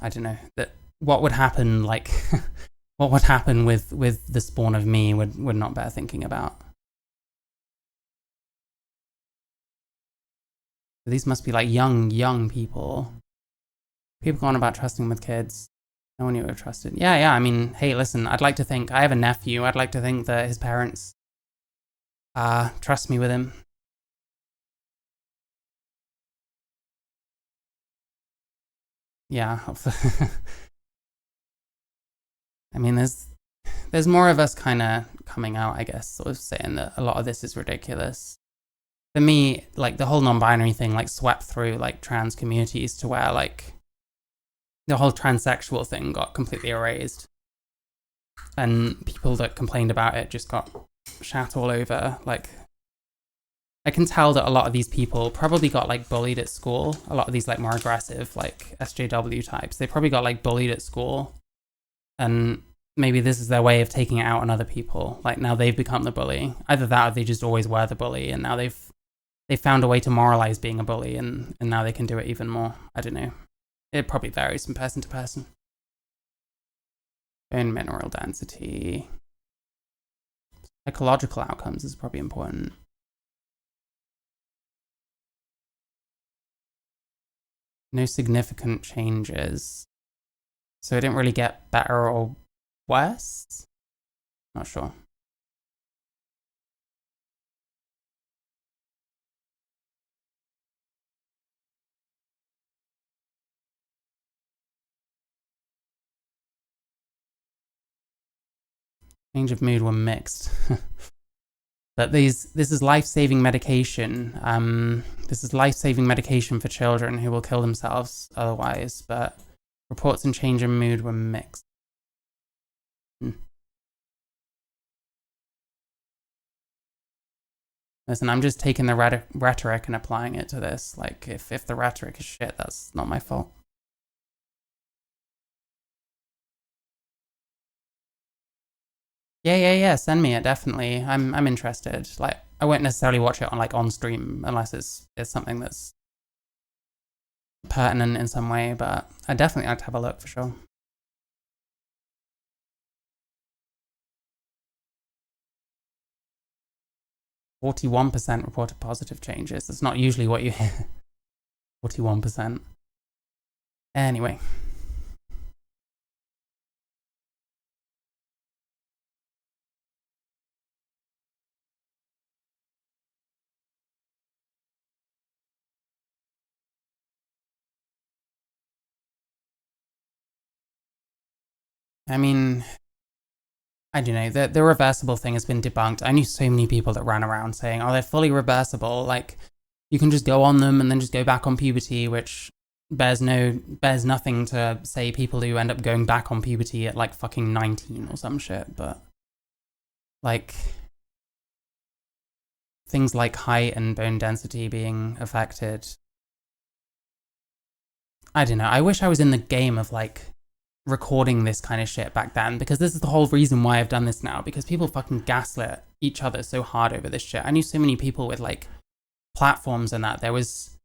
I don't know that what would happen, like what would happen with the spawn of me would not bear thinking about. These must be like young people. People go on about trusting with kids. No one you would have trusted. Yeah. I mean, hey, listen, I'd like to think, I have a nephew. I'd like to think that his parents trust me with him. yeah. I mean, there's more of us kind of coming out, I guess, sort of saying that a lot of this is ridiculous. For me, like the whole non-binary thing, like swept through like trans communities to where like the whole transsexual thing got completely erased, and people that complained about it just got shat all over. Like, I can tell that a lot of these people probably got like bullied at school. A lot of these like more aggressive, like SJW types, they probably got like bullied at school, and maybe this is their way of taking it out on other people. Like now they've become the bully. Either that or they just always were the bully, and now they've found a way to moralize being a bully, and now they can do it even more. I don't know. It probably varies from person to person. Bone mineral density. Ecological outcomes is probably important. No significant changes. So it didn't really get better or worse? Not sure. Change of mood were mixed. But this is life-saving medication. This is life-saving medication for children who will kill themselves otherwise, but reports and change in mood were mixed. Listen, I'm just taking the rhetoric and applying it to this. Like, if the rhetoric is shit, that's not my fault. Yeah. Send me it, definitely. I'm interested. Like, I won't necessarily watch it on stream unless it's something that's pertinent in some way, but I definitely like to have a look for sure. 41% reported positive changes. That's not usually what you hear. 41%. Anyway. I mean, I don't know. The reversible thing has been debunked. I knew so many people that ran around saying, oh, they're fully reversible. Like, you can just go on them and then just go back on puberty, which bears nothing to say people who end up going back on puberty at like fucking 19 or some shit. But like, things like height and bone density being affected. I don't know. I wish I was in the game of like recording this kind of shit back then, because this is the whole reason why I've done this now, because people fucking gaslit each other so hard over this shit. I knew so many people with like platforms and that. There was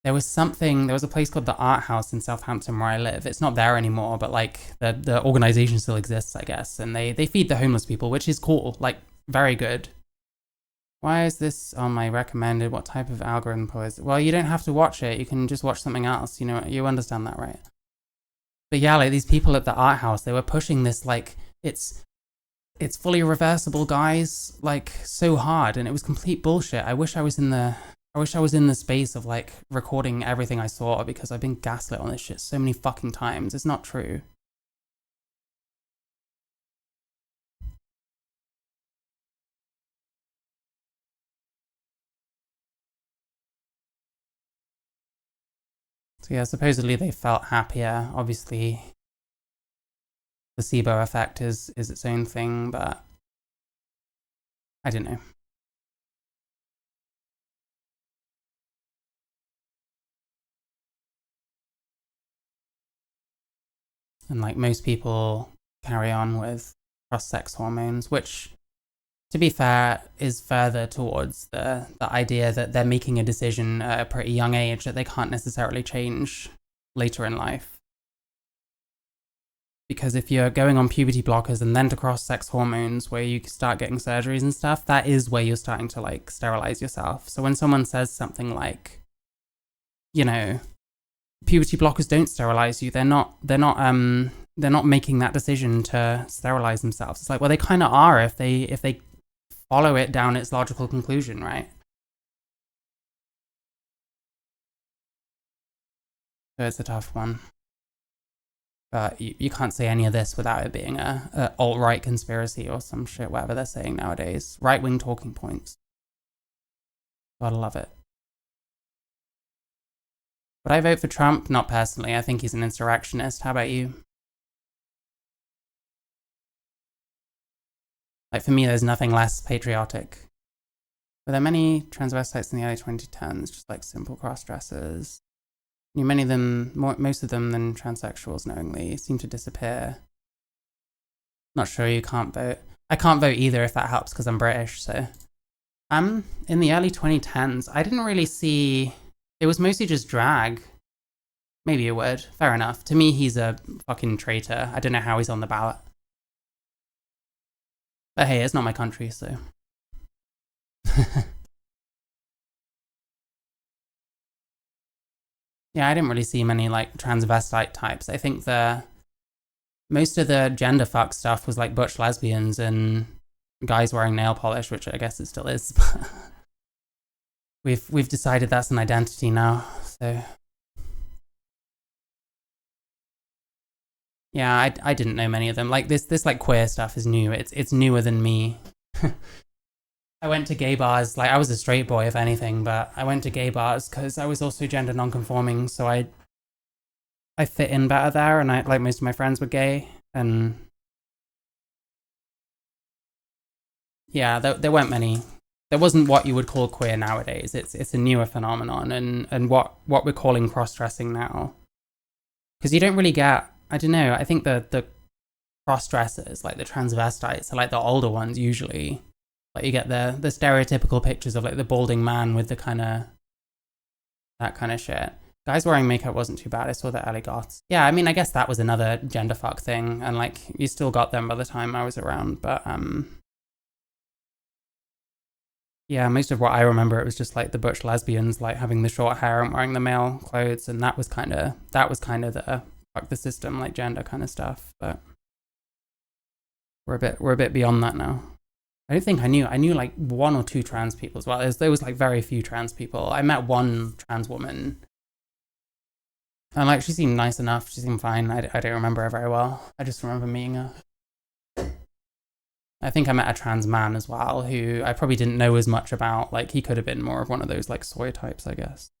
a place called the Art House in Southampton where I live. It's not there anymore, but like the organization still exists, I guess, and they feed the homeless people, which is cool, like very good. Why is this on my recommended? What type of algorithm is it? Well, you don't have to watch it. You can just watch something else. You know, you understand that, right? But yeah, like these people at the Art House, they were pushing this like it's fully reversible, guys, like so hard, and it was complete bullshit. I wish I was in the space of like recording everything I saw, because I've been gaslit on this shit so many fucking times. It's not true. So yeah, supposedly they felt happier. Obviously, the placebo effect is its own thing, but I don't know. And like most people carry on with cross-sex hormones, which, to be fair, is further towards the idea that they're making a decision at a pretty young age that they can't necessarily change later in life. Because if you're going on puberty blockers and then to cross-sex hormones where you start getting surgeries and stuff, that is where you're starting to like sterilize yourself. So when someone says something like, you know, puberty blockers don't sterilize you, they're not making that decision to sterilize themselves. It's like, well, they kind of are if they follow it down its logical conclusion, right? So it's a tough one. But you can't say any of this without it being a alt-right conspiracy or some shit, whatever they're saying nowadays. Right-wing talking points. Gotta love it. Would I vote for Trump? Not personally. I think he's an insurrectionist. How about you? Like, for me, there's nothing less patriotic. Were there many transvestites in the early 2010s? Just like simple cross-dressers. Many of them, most of them than transsexuals knowingly, seem to disappear. Not sure, you can't vote. I can't vote either if that helps because I'm British, so. In the early 2010s, I didn't really see, it was mostly just drag. Maybe a word, fair enough. To me, he's a fucking traitor. I don't know how he's on the ballot. But hey, it's not my country, so. Yeah, I didn't really see many like transvestite types. I think most of the gender fuck stuff was like butch lesbians and guys wearing nail polish, which I guess it still is. we've decided that's an identity now, so. Yeah, I didn't know many of them. Like this like queer stuff is new. It's newer than me. I went to gay bars, like I was a straight boy if anything, but I went to gay bars because I was also gender non-conforming, so I fit in better there, and I like most of my friends were gay, and yeah, there weren't many. There wasn't what you would call queer nowadays. It's a newer phenomenon, and what we're calling cross-dressing now, because you don't really get. I don't know. I think the cross-dressers, like the transvestites, are like the older ones usually. Like you get the stereotypical pictures of like the balding man with the that kind of shit. Guys wearing makeup wasn't too bad. I saw the LA Goths. Yeah, I mean, I guess that was another gender fuck thing, and like you still got them by the time I was around. But yeah, most of what I remember, it was just like the butch lesbians, like having the short hair and wearing the male clothes, and that was kind of the fuck the system, like gender kind of stuff. But we're a bit beyond that now. I don't think I knew like one or two trans people as well. There was like very few trans people. I met one trans woman, and like she seemed nice enough. She seemed fine. I don't remember her very well. I just remember meeting her. I think I met a trans man as well, who I probably didn't know as much about. Like he could have been more of one of those like soy types, I guess.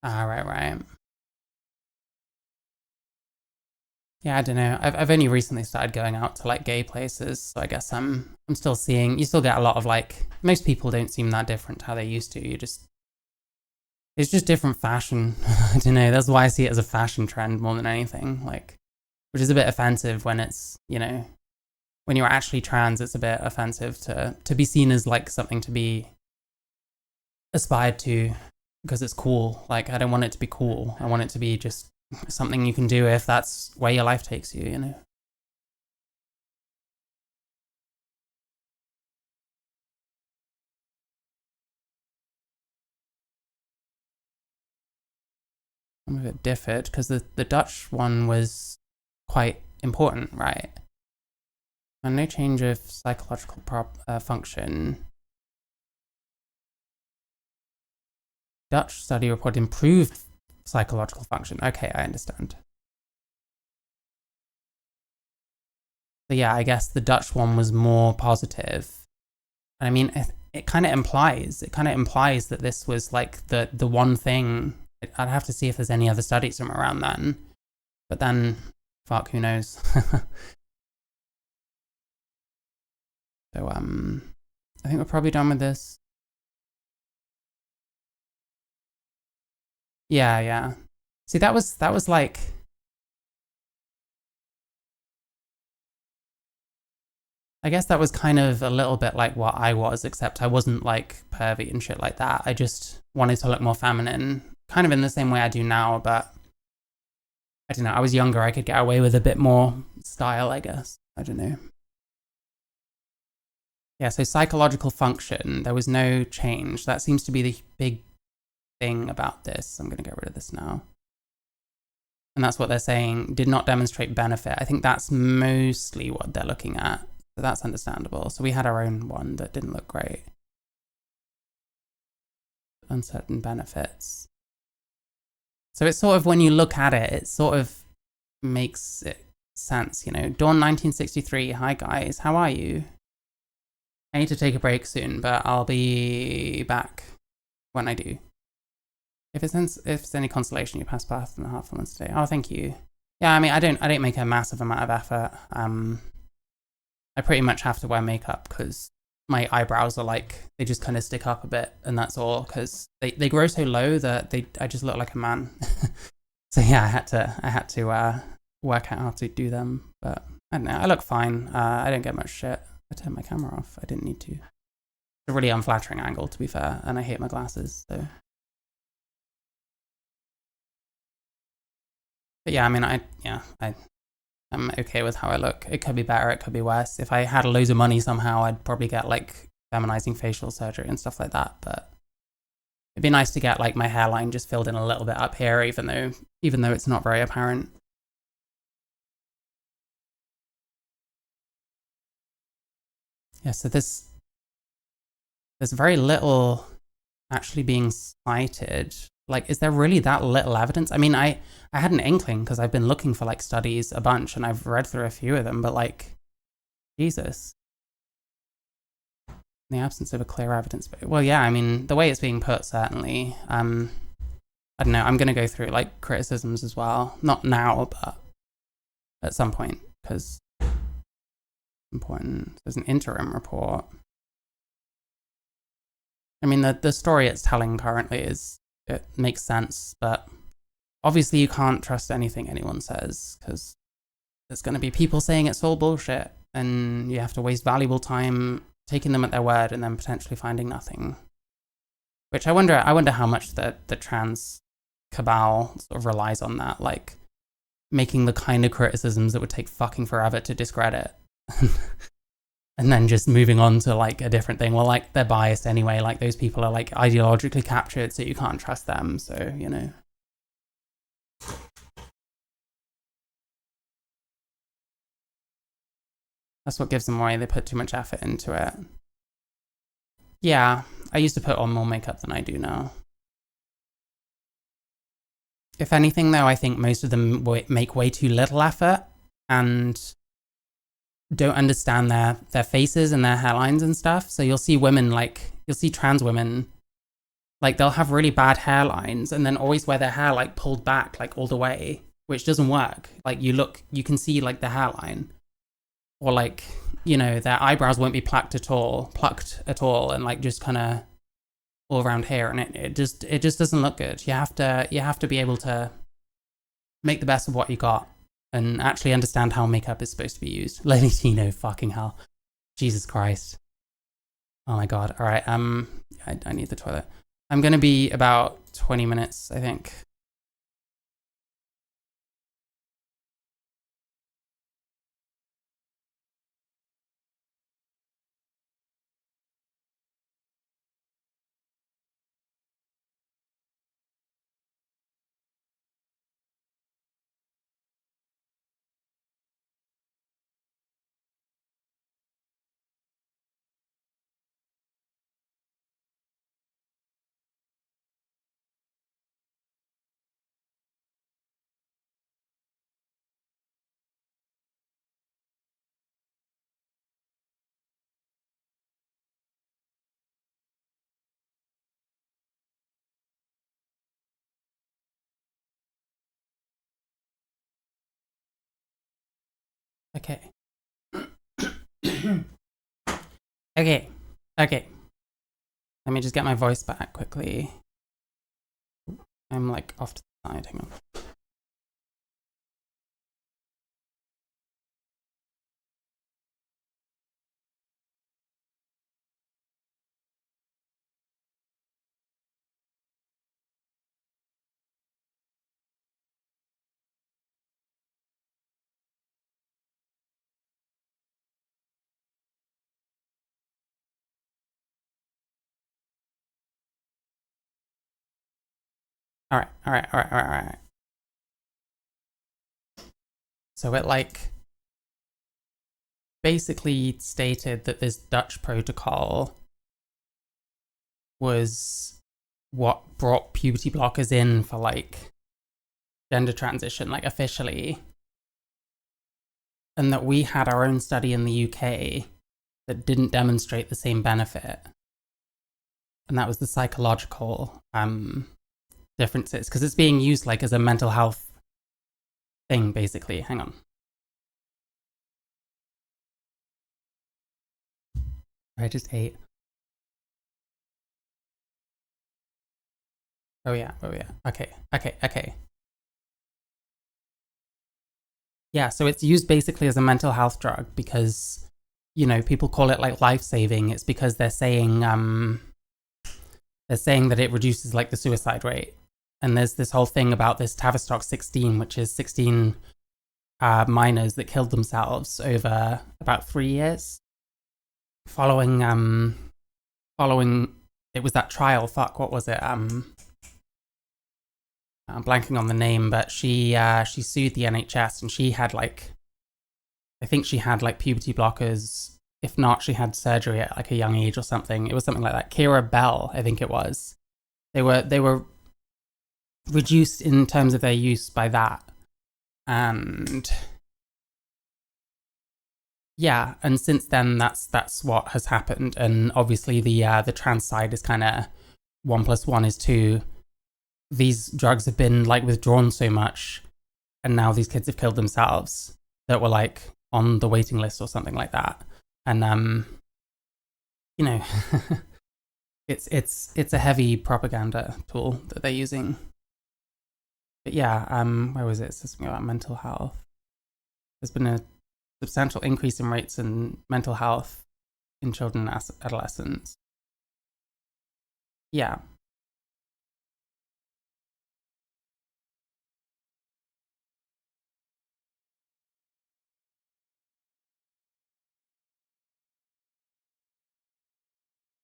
Ah, right. Yeah, I don't know. I've only recently started going out to like gay places, so I guess I'm still seeing. You still get a lot of like most people don't seem that different to how they used to. It's just different fashion. I don't know. That's why I see it as a fashion trend more than anything. Like, which is a bit offensive when it's when you're actually trans. It's a bit offensive to be seen as like something to be aspired to because it's cool. Like, I don't want it to be cool. I want it to be just something you can do if that's where your life takes you, you know? Some of it differed because the Dutch one was quite important, right? And no change of psychological function. Dutch study report improved psychological function. Okay, I understand. So yeah, I guess the Dutch one was more positive. I mean, it kind of implies that this was like the one thing. I'd have to see if there's any other studies from around then. But then, fuck, who knows? So I think we're probably done with this. Yeah. See, that was like I guess that was kind of a little bit like what I was, except I wasn't like pervy and shit like that. I just wanted to look more feminine, kind of in the same way I do now, but I don't know. I was younger. I could get away with a bit more style, I guess. I don't know. Yeah, so psychological function, there was no change. That seems to be the big thing about this. I'm going to get rid of this now. And that's what they're saying, did not demonstrate benefit. I think that's mostly what they're looking at. So that's understandable. So we had our own one that didn't look great. Uncertain benefits. So it's sort of, when you look at it, it sort of makes it sense, you know. Dawn 1963, hi guys, how are you? I need to take a break soon, but I'll be back when I do. If it's any consolation, you passed past and a half months today. Oh, thank you. Yeah, I mean, I don't make a massive amount of effort. I pretty much have to wear makeup because my eyebrows are like, they just kind of stick up a bit, and that's all, because they grow so low that I just look like a man. So yeah, I had to work out how to do them, but I don't know. I look fine. I don't get much shit. I turned my camera off. I didn't need to. It's a really unflattering angle, to be fair, and I hate my glasses, so. But yeah, I mean, I'm okay with how I look. It could be better, it could be worse. If I had loads of money somehow, I'd probably get like feminizing facial surgery and stuff like that. But it'd be nice to get like my hairline just filled in a little bit up here, even though it's not very apparent. Yeah, so there's very little actually being cited. Like, is there really that little evidence? I mean, I had an inkling because I've been looking for like studies a bunch and I've read through a few of them, but like, Jesus. In the absence of a clear evidence. Well, yeah, I mean, the way it's being put, certainly. I don't know, I'm going to go through like criticisms as well. Not now, but at some point, because it's important. There's an interim report. I mean, the story it's telling currently it makes sense, but obviously you can't trust anything anyone says, because there's going to be people saying it's all bullshit, and you have to waste valuable time taking them at their word and then potentially finding nothing. Which I wonder how much the trans cabal sort of relies on that, like making the kind of criticisms that would take fucking forever to discredit. And then just moving on to like a different thing. Well, like, they're biased anyway. Like, those people are like ideologically captured, so you can't trust them. So, you know. That's what gives them away. They put too much effort into it. Yeah, I used to put on more makeup than I do now. If anything, though, I think most of them make way too little effort and don't understand their faces and their hairlines and stuff. So you'll see women, like, you'll see trans women, like, they'll have really bad hairlines and then always wear their hair like pulled back like all the way, which doesn't work. Like, you can see like the hairline, or like, you know, their eyebrows won't be plucked at all, and like just kind of all around here, and it just doesn't look good. You have to be able to make the best of what you got and actually understand how makeup is supposed to be used. Lady Tino, fucking hell. Jesus Christ. Oh my god. All right. I need the toilet. I'm going to be about 20 minutes, I think. Okay. Okay. Let me just get my voice back quickly. I'm like off to the side. Hang on. All right. So it like basically stated that this Dutch protocol was what brought puberty blockers in for like gender transition, like officially, and that we had our own study in the UK that didn't demonstrate the same benefit, and that was the psychological differences, because it's being used like as a mental health thing, basically. Hang on. I just ate. Oh yeah. Okay. Yeah, so it's used basically as a mental health drug because, you know, people call it like life-saving. It's because they're saying that it reduces like the suicide rate. And there's this whole thing about this Tavistock 16, which is 16 minors that killed themselves over about 3 years. Following it was that trial, what was it? I'm blanking on the name, but she sued the NHS, and she had like, I think she had like puberty blockers. If not, she had surgery at like a young age or something. It was something like that. Kira Bell, I think it was. They were reduced in terms of their use by that. And yeah, and since then that's what has happened. And obviously the trans side is kind of 1 + 1 is 2. These drugs have been like withdrawn so much, and now these kids have killed themselves that were like on the waiting list or something like that. And you know, it's a heavy propaganda tool that they're using. But yeah, where was it? Something about mental health. There's been a substantial increase in rates in mental health in children and adolescents. Yeah.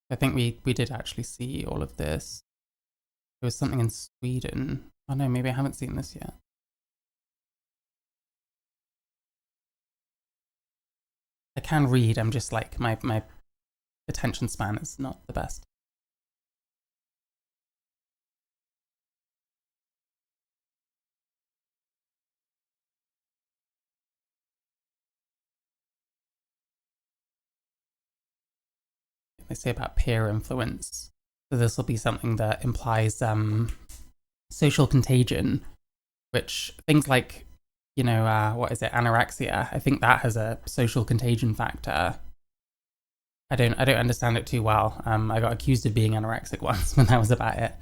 I think we did actually see all of this. There was something in Sweden. Oh no, maybe I haven't seen this yet. I can read, I'm just like, my attention span is not the best. They say about peer influence. So this will be something that implies social contagion, which things like, you know, what is it, anorexia? I think that has a social contagion factor. I don't understand it too well. I got accused of being anorexic once when that was about it.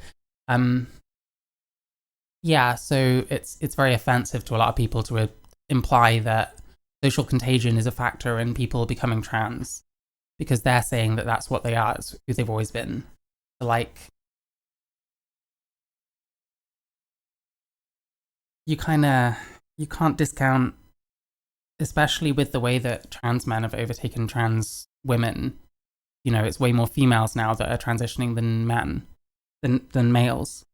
Yeah, so it's very offensive to a lot of people to imply that social contagion is a factor in people becoming trans, because they're saying that that's what they are, it's who they've always been. So like, you can't discount, especially with the way that trans men have overtaken trans women. You know, it's way more females now that are transitioning than men, than males.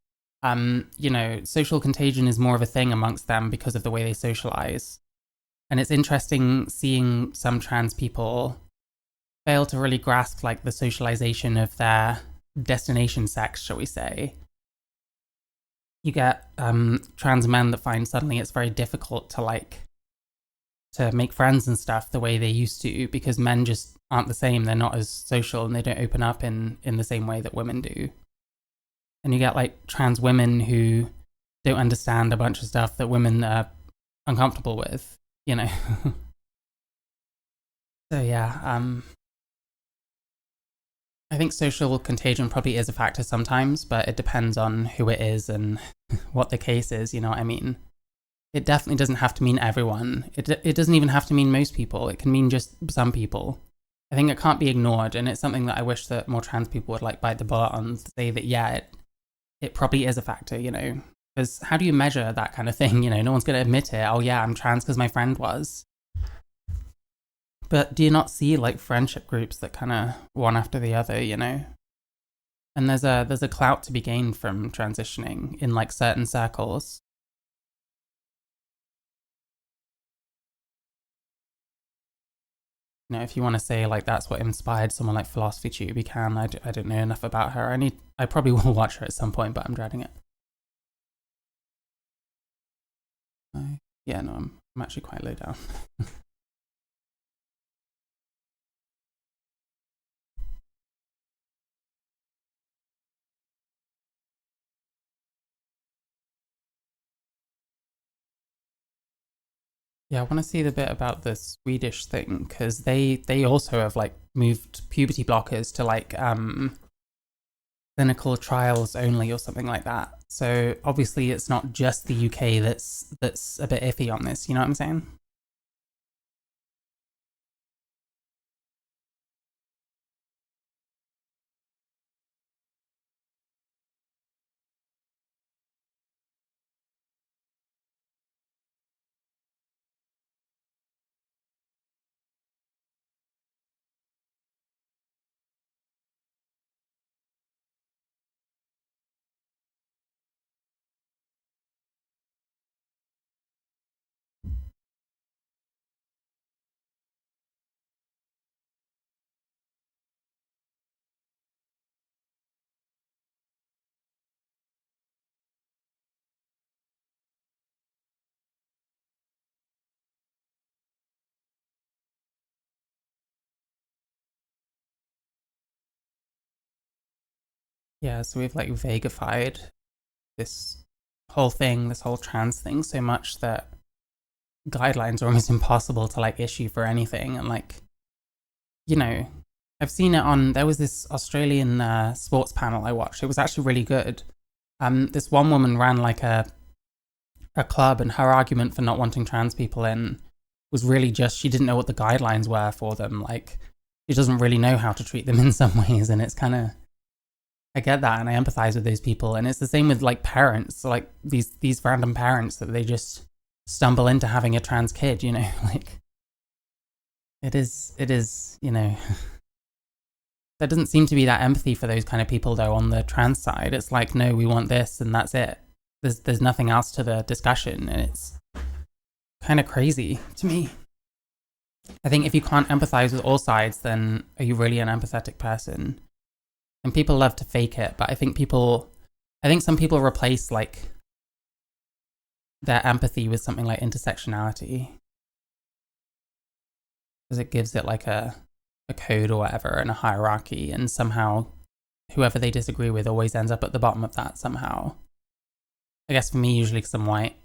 You know, social contagion is more of a thing amongst them because of the way they socialize. And it's interesting seeing some trans people fail to really grasp like the socialization of their destination sex, shall we say. You get trans men that find suddenly it's very difficult to like to make friends and stuff the way they used to, because men just aren't the same. They're not as social, and they don't open up in the same way that women do. And you get like trans women who don't understand a bunch of stuff that women are uncomfortable with, you know. So yeah, I think social contagion probably is a factor sometimes, but it depends on who it is and what the case is, you know what I mean? It definitely doesn't have to mean everyone. It doesn't even have to mean most people. It can mean just some people. I think it can't be ignored, and it's something that I wish that more trans people would like bite the bullet on, to say that yeah, it probably is a factor, you know? Because how do you measure that kind of thing, you know? No one's going to admit it. Oh yeah, I'm trans because my friend was. But do you not see like friendship groups that kind of one after the other, you know? And there's a clout to be gained from transitioning in like certain circles. You know, if you want to say like that's what inspired someone like Philosophy Tube, you can. I don't know enough about her. I probably will watch her at some point, but I'm dreading it. Yeah, no, I'm actually quite low down. Yeah, I want to see the bit about the Swedish thing because they also have like moved puberty blockers to like clinical trials only or something like that. So obviously it's not just the UK that's a bit iffy on this. You know what I'm saying? Yeah, so we've like vagified this whole thing, this whole trans thing so much that guidelines are almost impossible to like issue for anything. And like, you know, I've seen it on, there was this Australian sports panel I watched. It was actually really good. This one woman ran like a club, and her argument for not wanting trans people in was really just she didn't know what the guidelines were for them. Like, she doesn't really know how to treat them in some ways. And it's kind of, I get that, and I empathize with those people. And it's the same with like parents, like these random parents that they just stumble into having a trans kid. You know, like it is. You know, there doesn't seem to be that empathy for those kind of people though on the trans side. It's like, no, we want this, and that's it. There's nothing else to the discussion, and it's kind of crazy to me. I think if you can't empathize with all sides, then are you really an empathetic person? And people love to fake it, but I think some people replace like their empathy with something like intersectionality because it gives it like a code or whatever and a hierarchy, and somehow whoever they disagree with always ends up at the bottom of that somehow. I guess for me, usually because I'm white.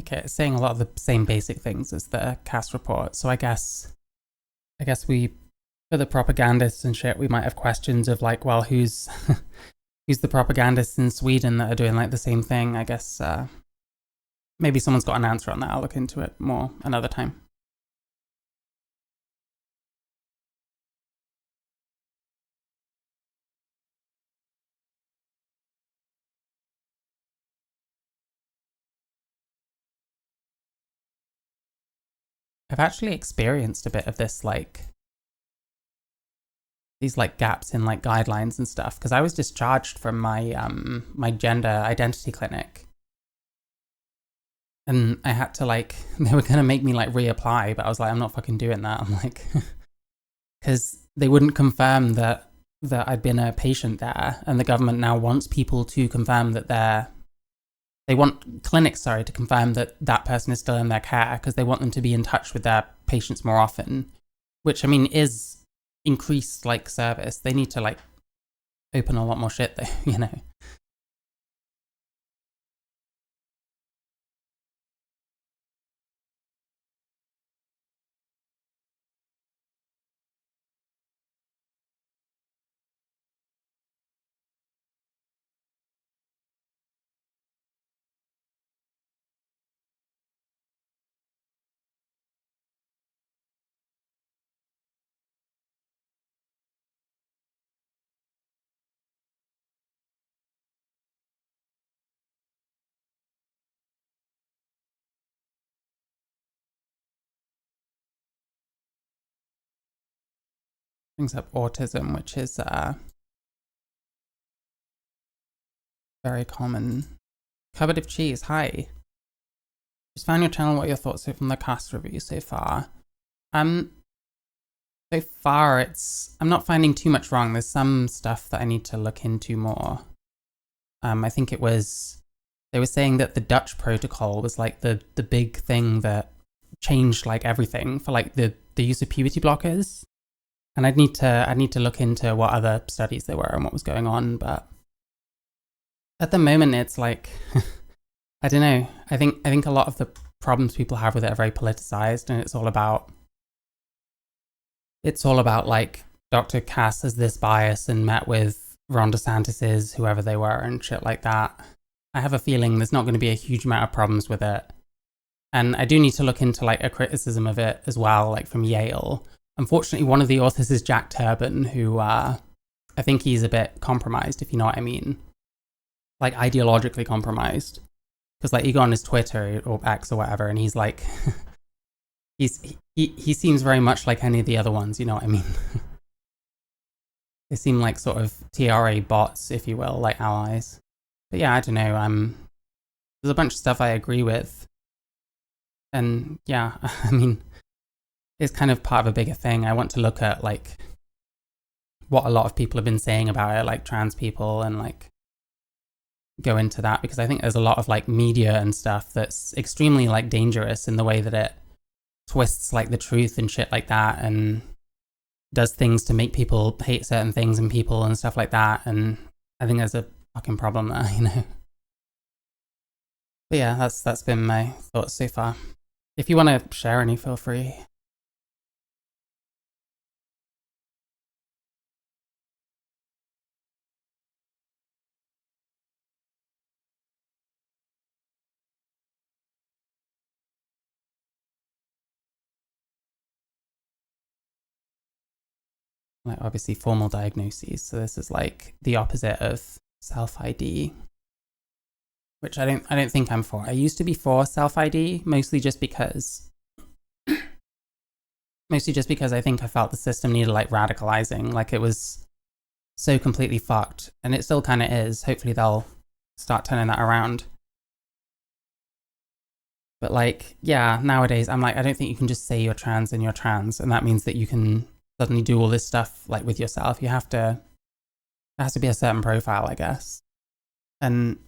Okay, it's saying a lot of the same basic things as the cast report. So I guess we for the propagandists and shit, we might have questions of like, well, who's who's the propagandists in Sweden that are doing like the same thing? I guess maybe someone's got an answer on that. I'll look into it more another time. I've actually experienced a bit of this, like these like gaps in like guidelines and stuff, because I was discharged from my my gender identity clinic, and I had to like they were gonna make me like reapply, but I was like, I'm not fucking doing that. I'm like, because they wouldn't confirm that I'd been a patient there, and the government now wants people to confirm that they want clinics, sorry, to confirm that that person is still in their care, because they want them to be in touch with their patients more often, which I mean is increased like service. They need to like open a lot more shit though, you know. Brings up autism, which is very common. Cupboard of cheese, hi. Just found your channel. What are your thoughts from the cast review so far? Um, so far I'm not finding too much wrong. There's some stuff that I need to look into more. I think it was they were saying that the Dutch protocol was like the big thing that changed like everything for like the use of puberty blockers. And I'd need to look into what other studies there were and what was going on, but at the moment it's like I don't know. I think a lot of the problems people have with it are very politicized, and it's all about like Dr. Cass has this bias and met with Ron DeSantis's whoever they were and shit like that. I have a feeling there's not going to be a huge amount of problems with it. And I do need to look into like a criticism of it as well, like from Yale. Unfortunately, one of the authors is Jack Turban, who I think he's a bit compromised, if you know what I mean. Like ideologically compromised. Because like you go on his Twitter or X or whatever, and he's like, he seems very much like any of the other ones, you know what I mean? They seem like sort of TRA bots, if you will, like allies. But yeah, I don't know. There's a bunch of stuff I agree with, and yeah, I mean, it's kind of part of a bigger thing. I want to look at like what a lot of people have been saying about it, like trans people, and like go into that, because I think there's a lot of like media and stuff that's extremely like dangerous in the way that it twists like the truth and shit like that, and does things to make people hate certain things and people and stuff like that. And I think there's a fucking problem there, you know. But yeah, that's been my thoughts so far. If you want to share any, feel free. Like obviously formal diagnoses. So this is like the opposite of self-ID, which I don't think I'm for. I used to be for self-ID, mostly just because I think I felt the system needed like radicalizing. Like it was so completely fucked, and it still kind of is. Hopefully they'll start turning that around. But like, yeah, nowadays I'm like, I don't think you can just say you're trans and you're trans, and that means that you can suddenly do all this stuff like with yourself. You have to, there has to be a certain profile, I guess. And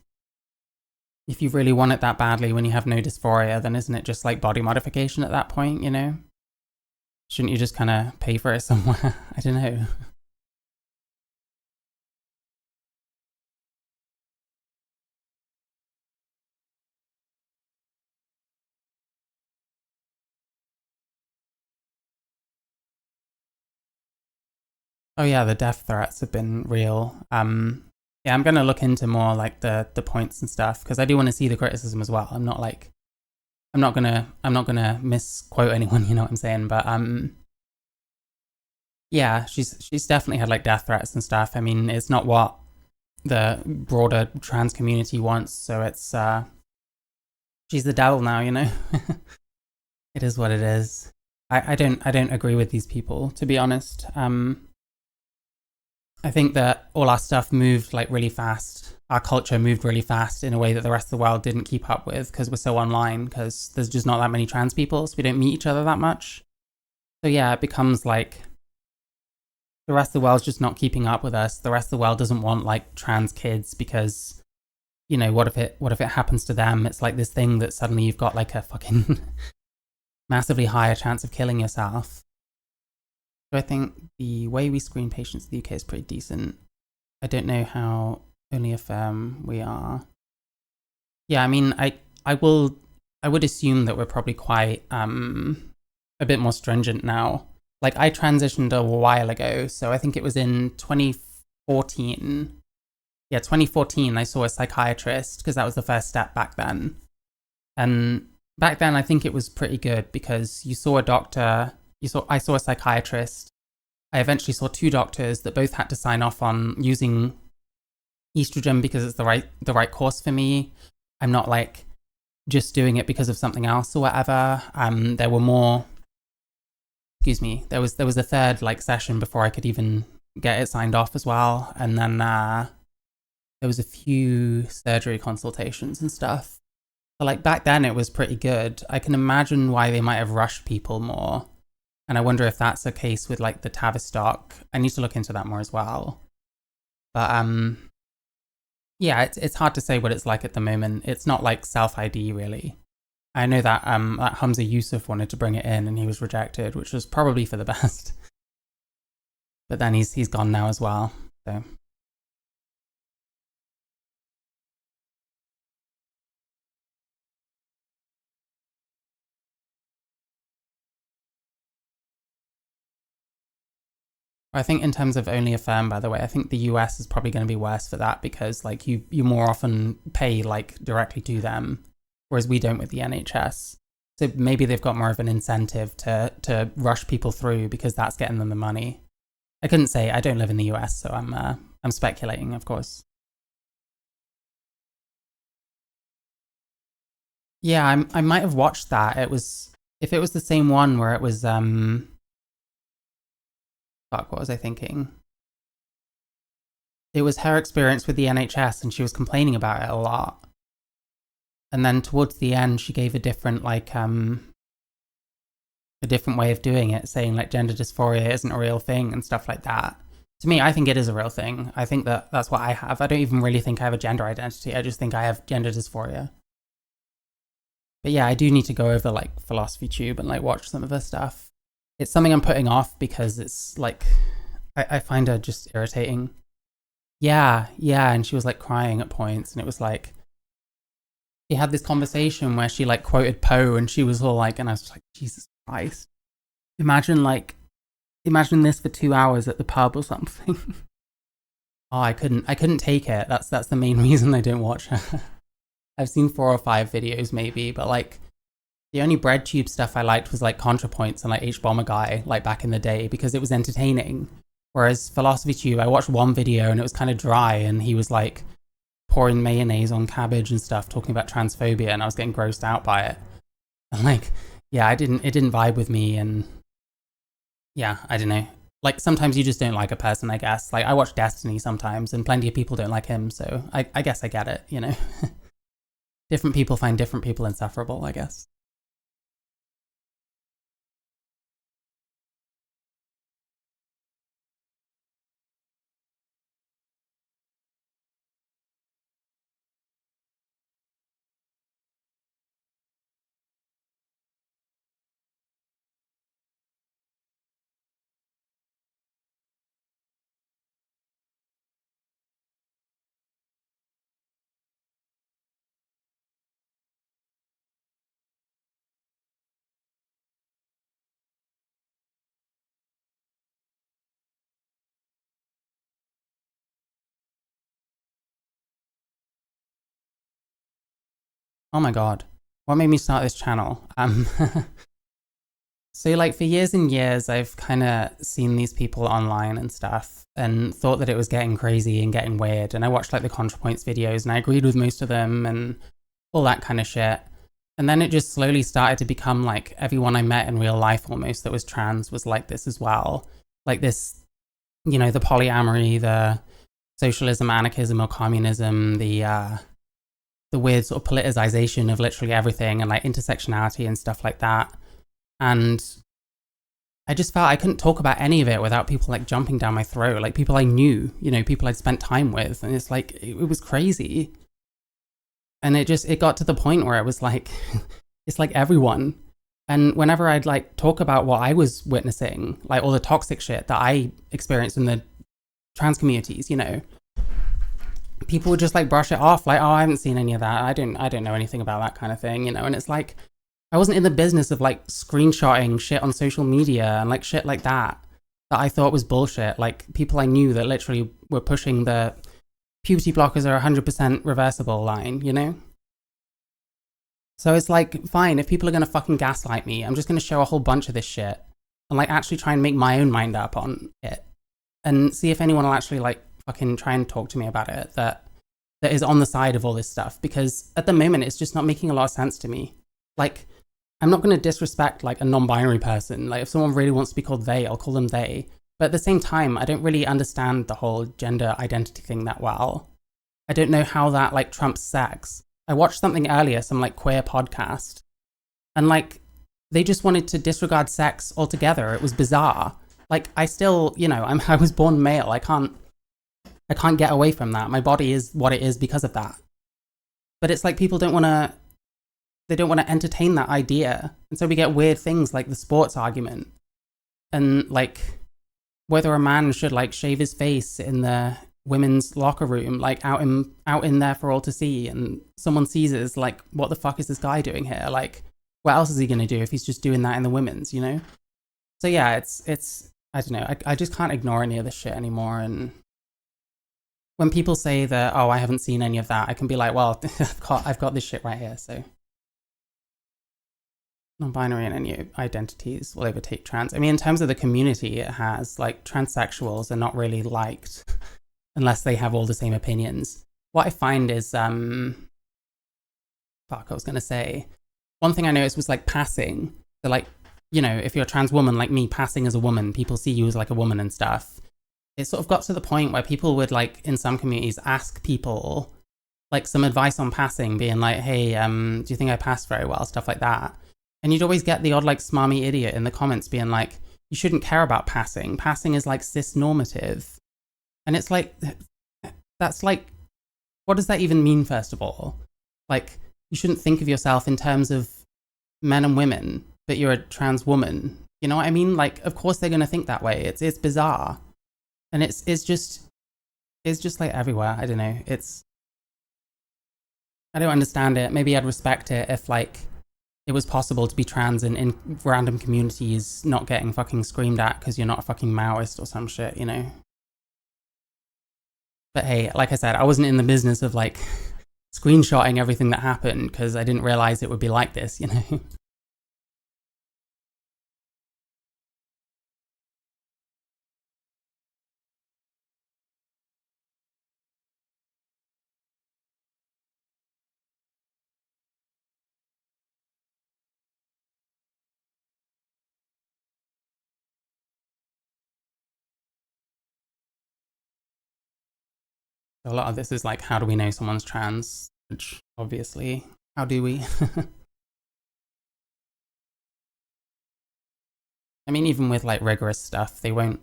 if you really want it that badly when you have no dysphoria, then isn't it just like body modification at that point, you know? Shouldn't you just kind of pay for it somewhere? I don't know. Oh yeah, the death threats have been real. Yeah, I'm gonna look into more like the points and stuff because I do want to see the criticism as well. I'm not gonna misquote anyone. You know what I'm saying? But yeah, she's definitely had like death threats and stuff. I mean, it's not what the broader trans community wants, so it's she's the devil now. You know, it is what it is. I don't agree with these people, to be honest. I think that all our stuff moved like really fast. Our culture moved really fast in a way that the rest of the world didn't keep up with because we're so online, because there's just not that many trans people, so we don't meet each other that much. So yeah, it becomes like the rest of the world's just not keeping up with us. The rest of the world doesn't want like trans kids because, you know, what if it happens to them? It's like this thing that suddenly you've got like a fucking massively higher chance of killing yourself. So I think the way we screen patients in the UK is pretty decent. I don't know how only affirm we are. Yeah, I mean, I would assume that we're probably quite a bit more stringent now. Like I transitioned a while ago, so I think it was in 2014. Yeah, 2014 I saw a psychiatrist because that was the first step back then. And back then I think it was pretty good because you saw a doctor, I saw a psychiatrist. I eventually saw two doctors that both had to sign off on using estrogen because it's the right course for me. I'm not like just doing it because of something else or whatever. There were more. Excuse me. There was a third like session before I could even get it signed off as well, and then there was a few surgery consultations and stuff. So like back then it was pretty good. I can imagine why they might have rushed people more, and I wonder if that's the case with like the Tavistock. I need to look into that more as well. But yeah, it's hard to say what it's like at the moment. It's not like self ID really. I know that Hamza Yusuf wanted to bring it in and he was rejected, which was probably for the best. But then he's gone now as well. So I think in terms of only affirm, by the way, I think the US is probably going to be worse for that because like you more often pay like directly to them, whereas we don't with the NHS. So maybe they've got more of an incentive to rush people through because that's getting them the money. I couldn't say. I don't live in the US, so I'm speculating, of course. Yeah, I might have watched that. It was, if it was the same one where it was fuck, what was I thinking? It was her experience with the NHS and she was complaining about it a lot. And then towards the end she gave a different like a different way of doing it, saying like gender dysphoria isn't a real thing and stuff like that. To me, I think it is a real thing. I think that that's what I have. I don't even really think I have a gender identity. I just think I have gender dysphoria. But yeah, I do need to go over like Philosophy Tube and like watch some of her stuff. It's something I'm putting off because it's like I find her just irritating. Yeah, yeah, and she was like crying at points, and it was like he had this conversation where she like quoted Poe, and she was all like, and I was like, Jesus Christ, imagine like imagine this for 2 hours at the pub or something. Oh, I couldn't take it. That's the main reason I don't watch her. I've seen 4 or 5 videos maybe, but like the only breadtube stuff I liked was like ContraPoints and like H Bomber Guy, like back in the day, because it was entertaining. Whereas Philosophy Tube, I watched one video and it was kind of dry, and he was like pouring mayonnaise on cabbage and stuff, talking about transphobia, and I was getting grossed out by it. And like, yeah, it didn't vibe with me, and yeah, I don't know. Like sometimes you just don't like a person, I guess. Like I watch Destiny sometimes, and plenty of people don't like him, so I guess I get it, you know. Different people find different people insufferable, I guess. Oh my god, what made me start this channel? So like for years and years, I've kind of seen these people online and stuff and thought that it was getting crazy and getting weird. And I watched like the ContraPoints videos and I agreed with most of them and all that kind of shit. And then it just slowly started to become like everyone I met in real life almost that was trans was like this as well. Like this, you know, the polyamory, the socialism, anarchism or communism, the weird sort of politicization of literally everything and like intersectionality and stuff like that. And I just felt I couldn't talk about any of it without people like jumping down my throat, like people I knew, you know, people I'd spent time with. And it's like, it was crazy. And it got to the point where it was like, it's like everyone. And whenever I'd like talk about what I was witnessing, like all the toxic shit that I experienced in the trans communities, you know, people would just like brush it off. Like, oh, I haven't seen any of that. I don't know anything about that kind of thing, you know? And it's like, I wasn't in the business of like screenshotting shit on social media and like shit like that I thought was bullshit. Like people I knew that literally were pushing the puberty blockers are 100% reversible line, you know? So it's like, fine, if people are going to fucking gaslight me, I'm just going to show a whole bunch of this shit and like actually try and make my own mind up on it and see if anyone will actually like fucking try and talk to me about it that is on the side of all this stuff. Because at the moment, it's just not making a lot of sense to me. Like, I'm not going to disrespect like a non-binary person. Like if someone really wants to be called they, I'll call them they. But at the same time, I don't really understand the whole gender identity thing that well. I don't know how that like trumps sex. I watched something earlier, some like queer podcast, and like they just wanted to disregard sex altogether. It was bizarre. Like I still, you know, I was born male. I can't get away from that. My body is what it is because of that. But it's like people don't want to entertain that idea. And so we get weird things like the sports argument and like whether a man should like shave his face in the women's locker room, like out in there for all to see. And someone sees it as like, what the fuck is this guy doing here? Like, what else is he going to do if he's just doing that in the women's, you know? So yeah, it's I don't know. I just can't ignore any of this shit anymore. And when people say that, oh, I haven't seen any of that, I can be like, well, I've got this shit right here. So non-binary and any identities will overtake trans. I mean, in terms of the community, it has like transsexuals are not really liked unless they have all the same opinions. What I find is, I was going to say, one thing I noticed was like passing. So like, you know, if you're a trans woman like me, passing as a woman, people see you as like a woman and stuff. It sort of got to the point where people would like, in some communities, ask people like some advice on passing, being like, hey, do you think I passed very well? Stuff like that. And you'd always get the odd like smarmy idiot in the comments being like, you shouldn't care about passing. Passing is like cis-normative. And it's like, that's like, what does that even mean, first of all? Like, you shouldn't think of yourself in terms of men and women, but you're a trans woman. You know what I mean? Like, of course they're going to think that way. It's bizarre. And it's just like everywhere. I don't know. I don't understand it. Maybe I'd respect it if like it was possible to be trans in random communities not getting fucking screamed at because you're not a fucking Maoist or some shit, you know? But hey, like I said, I wasn't in the business of like screenshotting everything that happened because I didn't realize it would be like this, you know? A lot of this is like, how do we know someone's trans? Which obviously, how do we? I mean, even with like rigorous stuff, they won't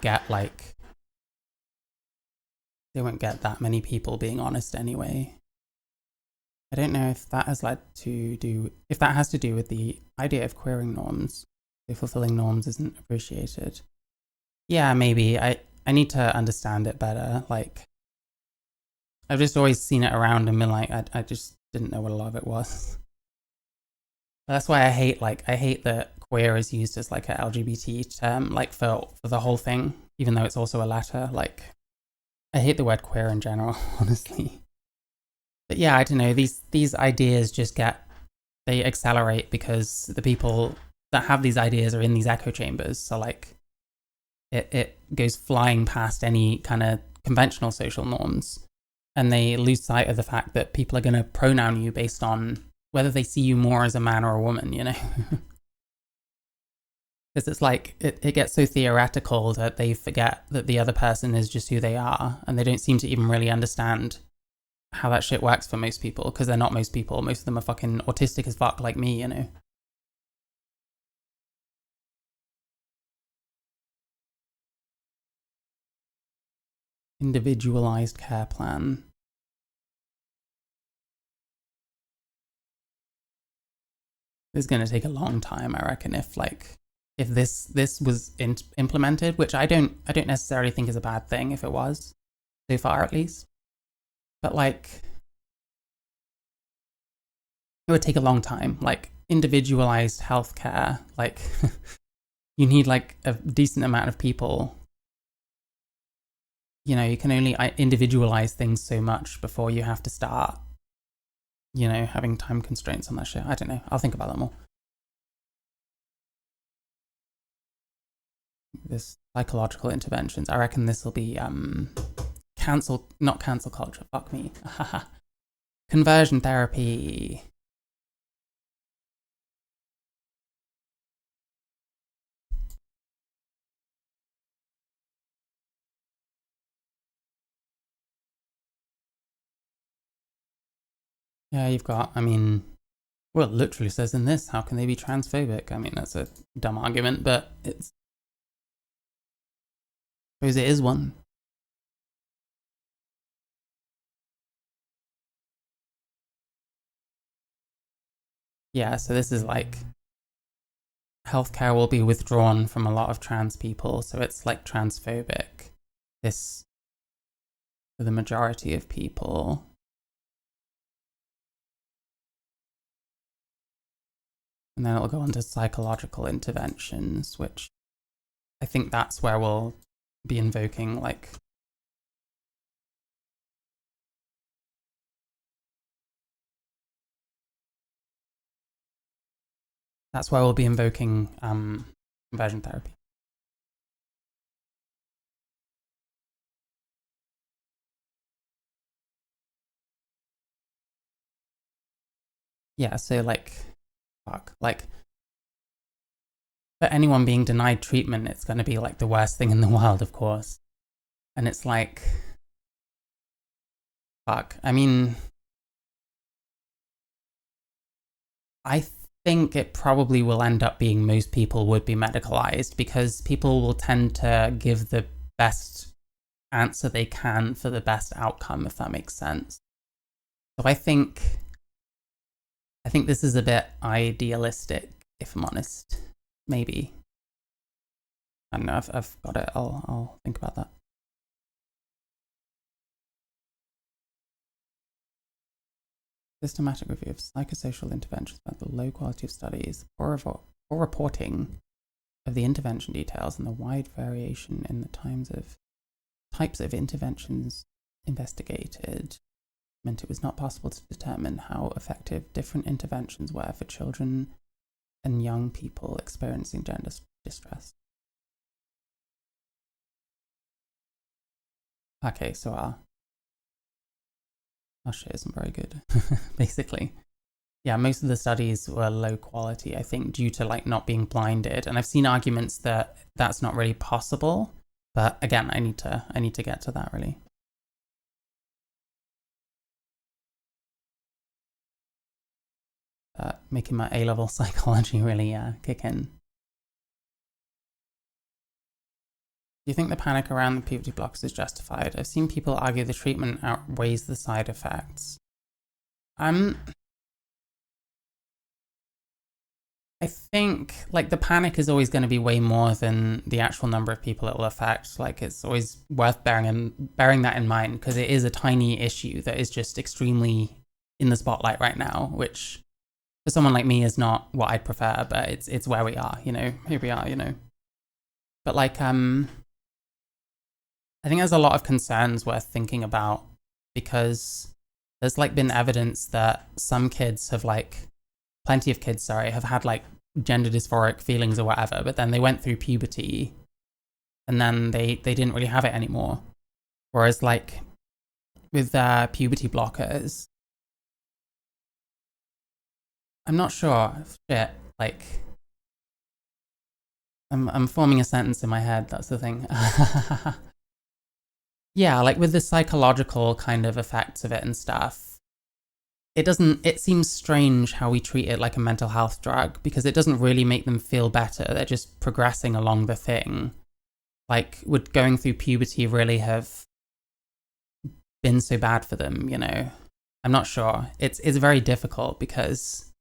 get that many people being honest anyway. I don't know if that has to do with the idea of queering norms. If fulfilling norms isn't appreciated. Yeah, maybe. I need to understand it better. Like, I've just always seen it around and been like, I just didn't know what a lot of it was. That's why I hate that queer is used as like a LGBT term, like for the whole thing, even though it's also a letter. Like, I hate the word queer in general, honestly. But yeah, I don't know. These ideas just they accelerate because the people that have these ideas are in these echo chambers. So like it goes flying past any kind of conventional social norms, and they lose sight of the fact that people are going to pronoun you based on whether they see you more as a man or a woman, you know? Because it's like it gets so theoretical that they forget that the other person is just who they are, and they don't seem to even really understand how that shit works for most people, because they're not most people. Most of them are fucking autistic as fuck like me, you know? Individualized care plan. It's going to take a long time, I reckon, if this was implemented, which I don't necessarily think is a bad thing if it was, so far at least. But like, it would take a long time. Like individualized healthcare, like you need like a decent amount of people. You know, you can only individualize things so much before you have to start, you know, having time constraints on that shit. I don't know. I'll think about that more. This psychological interventions. I reckon this will be not cancel culture. Fuck me. Conversion therapy. Yeah, you've got, I mean, well, it literally says in this, how can they be transphobic? I mean, that's a dumb argument, but I suppose it is one. Yeah, so this is like, healthcare will be withdrawn from a lot of trans people, so it's like transphobic. This, for the majority of people. And then it'll go on to psychological interventions, which I think that's where we'll be invoking like conversion therapy. Yeah, so like fuck. Like for anyone being denied treatment, it's gonna be like the worst thing in the world, of course. And it's like fuck. I mean, I think it probably will end up being most people would be medicalized because people will tend to give the best answer they can for the best outcome, if that makes sense. So I think this is a bit idealistic, if I'm honest. Maybe. I don't know, I've got it. I'll think about that. Systematic review of psychosocial interventions about the low quality of studies, poor reporting of the intervention details, and the wide variation in the types of interventions investigated meant it was not possible to determine how effective different interventions were for children and young people experiencing gender distress. Okay, so our shit isn't very good, basically. Yeah, most of the studies were low quality, I think, due to like not being blinded. And I've seen arguments that that's not really possible. But again, I need to get to that really. Making my A-level psychology really kick in. Do you think the panic around the puberty blocks is justified? I've seen people argue the treatment outweighs the side effects. I think like the panic is always going to be way more than the actual number of people it will affect. Like it's always worth bearing that in mind because it is a tiny issue that is just extremely in the spotlight right now, which for someone like me is not what I'd prefer, but it's where we are, you know. Here we are, you know. But like I think there's a lot of concerns worth thinking about because there's like been evidence that some kids have like, plenty of kids, sorry, have had like gender dysphoric feelings or whatever, but then they went through puberty and then they didn't really have it anymore. Whereas like with puberty blockers, I'm not sure. Shit, like I'm forming a sentence in my head. That's the thing. Yeah, like with the psychological kind of effects of it and stuff, it seems strange how we treat it like a mental health drug because it doesn't really make them feel better. They're just progressing along the thing. Like, would going through puberty really have been so bad for them, you know? I'm not sure. It's very difficult because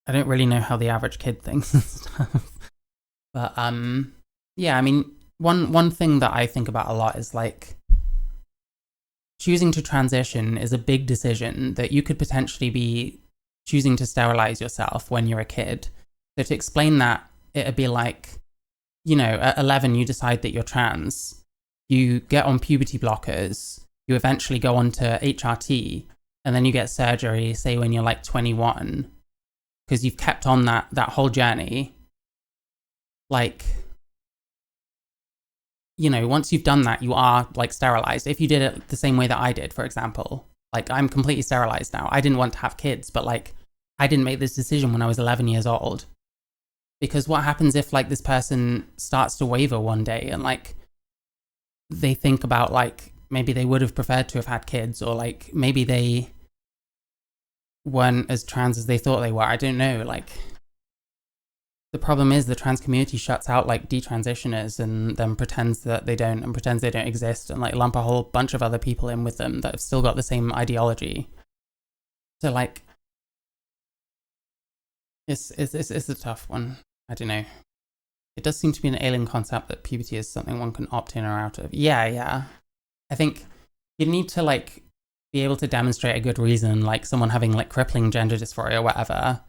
I don't really know how the average kid thinks and stuff. But yeah, I mean, one thing that I think about a lot is like choosing to transition is a big decision that you could potentially be choosing to sterilize yourself when you're a kid. So to explain that, it'd be like, you know, at 11 you decide that you're trans, you get on puberty blockers, you eventually go on to HRT, and then you get surgery, say when you're like 21, because you've kept on that whole journey. Like, you know, once you've done that, you are like sterilized. If you did it the same way that I did, for example, like I'm completely sterilized now. I didn't want to have kids, but like I didn't make this decision when I was 11 years old. Because what happens if like this person starts to waver one day and like they think about like maybe they would have preferred to have had kids, or like maybe they weren't as trans as they thought they were. I don't know. Like the problem is the trans community shuts out like detransitioners and then pretends that they don't, and pretends they don't exist, and like lump a whole bunch of other people in with them that have still got the same ideology. So like it's a tough one. I don't know. It does seem to be an alien concept that puberty is something one can opt in or out of. Yeah. I think you need to like be able to demonstrate a good reason, like someone having like crippling gender dysphoria or whatever.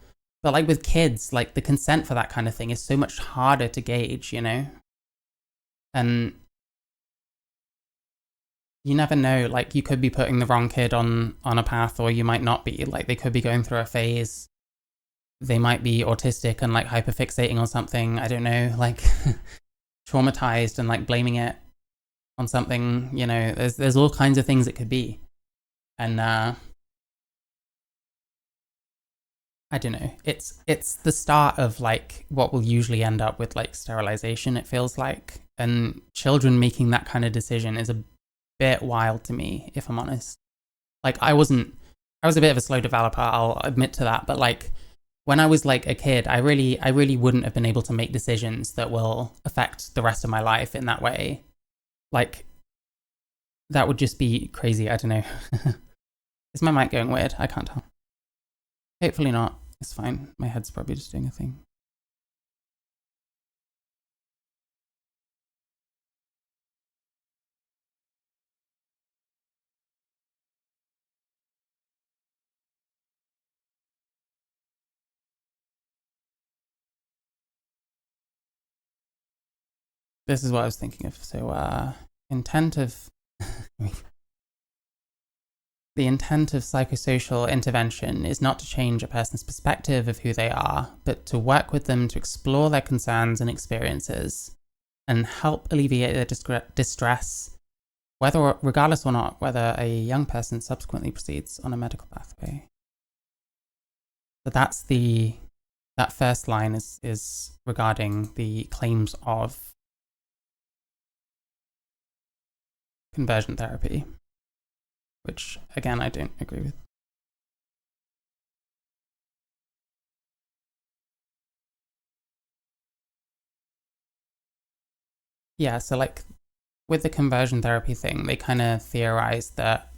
But like with kids, like the consent for that kind of thing is so much harder to gauge, you know? And you never know, like you could be putting the wrong kid on a path, or you might not be. Like they could be going through a phase. They might be autistic and like hyperfixating on something, I don't know, like traumatized and like blaming it on something, you know, there's all kinds of things it could be. And I don't know. It's the start of like what will usually end up with like sterilization, it feels like. And children making that kind of decision is a bit wild to me, if I'm honest. Like I was a bit of a slow developer, I'll admit to that, but like when I was like a kid, I really wouldn't have been able to make decisions that will affect the rest of my life in that way. Like that would just be crazy. I don't know. Is my mic going weird? I can't tell. Hopefully not. It's fine. My head's probably just doing a thing. This is what I was thinking of. So, intent of the intent of psychosocial intervention is not to change a person's perspective of who they are, but to work with them to explore their concerns and experiences and help alleviate their distress, regardless or not whether a young person subsequently proceeds on a medical pathway. So that first line is regarding the claims of conversion therapy, which again I don't agree with. Yeah, so like with the conversion therapy thing, they kind of theorized that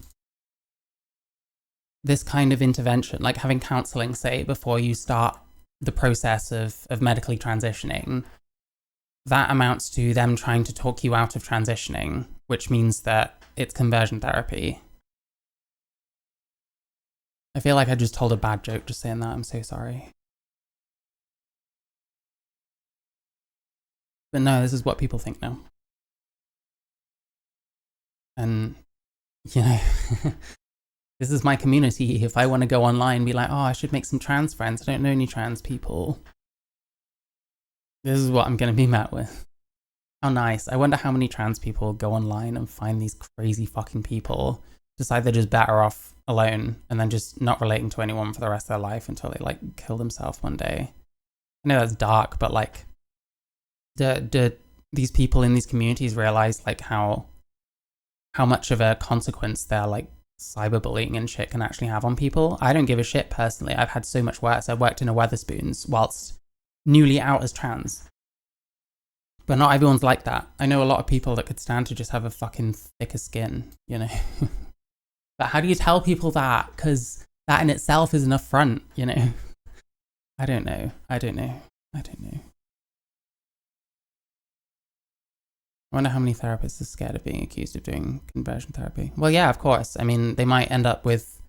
this kind of intervention, like having counseling, say, before you start the process of medically transitioning, that amounts to them trying to talk you out of transitioning, which means that it's conversion therapy. I feel like I just told a bad joke just saying that. I'm so sorry. But no, this is what people think now. And you know, this is my community. If I want to go online, be like, oh, I should make some trans friends. I don't know any trans people. This is what I'm going to be met with. How nice. I wonder how many trans people go online and find these crazy fucking people, decide they're just better off alone, and then just not relating to anyone for the rest of their life until they like kill themselves one day. I know that's dark, but like, do these people in these communities realize like how much of a consequence their like cyberbullying and shit can actually have on people? I don't give a shit personally. I've had so much worse. I've worked in a Weatherspoons whilst newly out as trans. But not everyone's like that. I know a lot of people that could stand to just have a fucking thicker skin, you know? But how do you tell people that? Because that in itself is an affront, you know? I don't know. I wonder how many therapists are scared of being accused of doing conversion therapy. Well, yeah, of course. I mean, they might end up with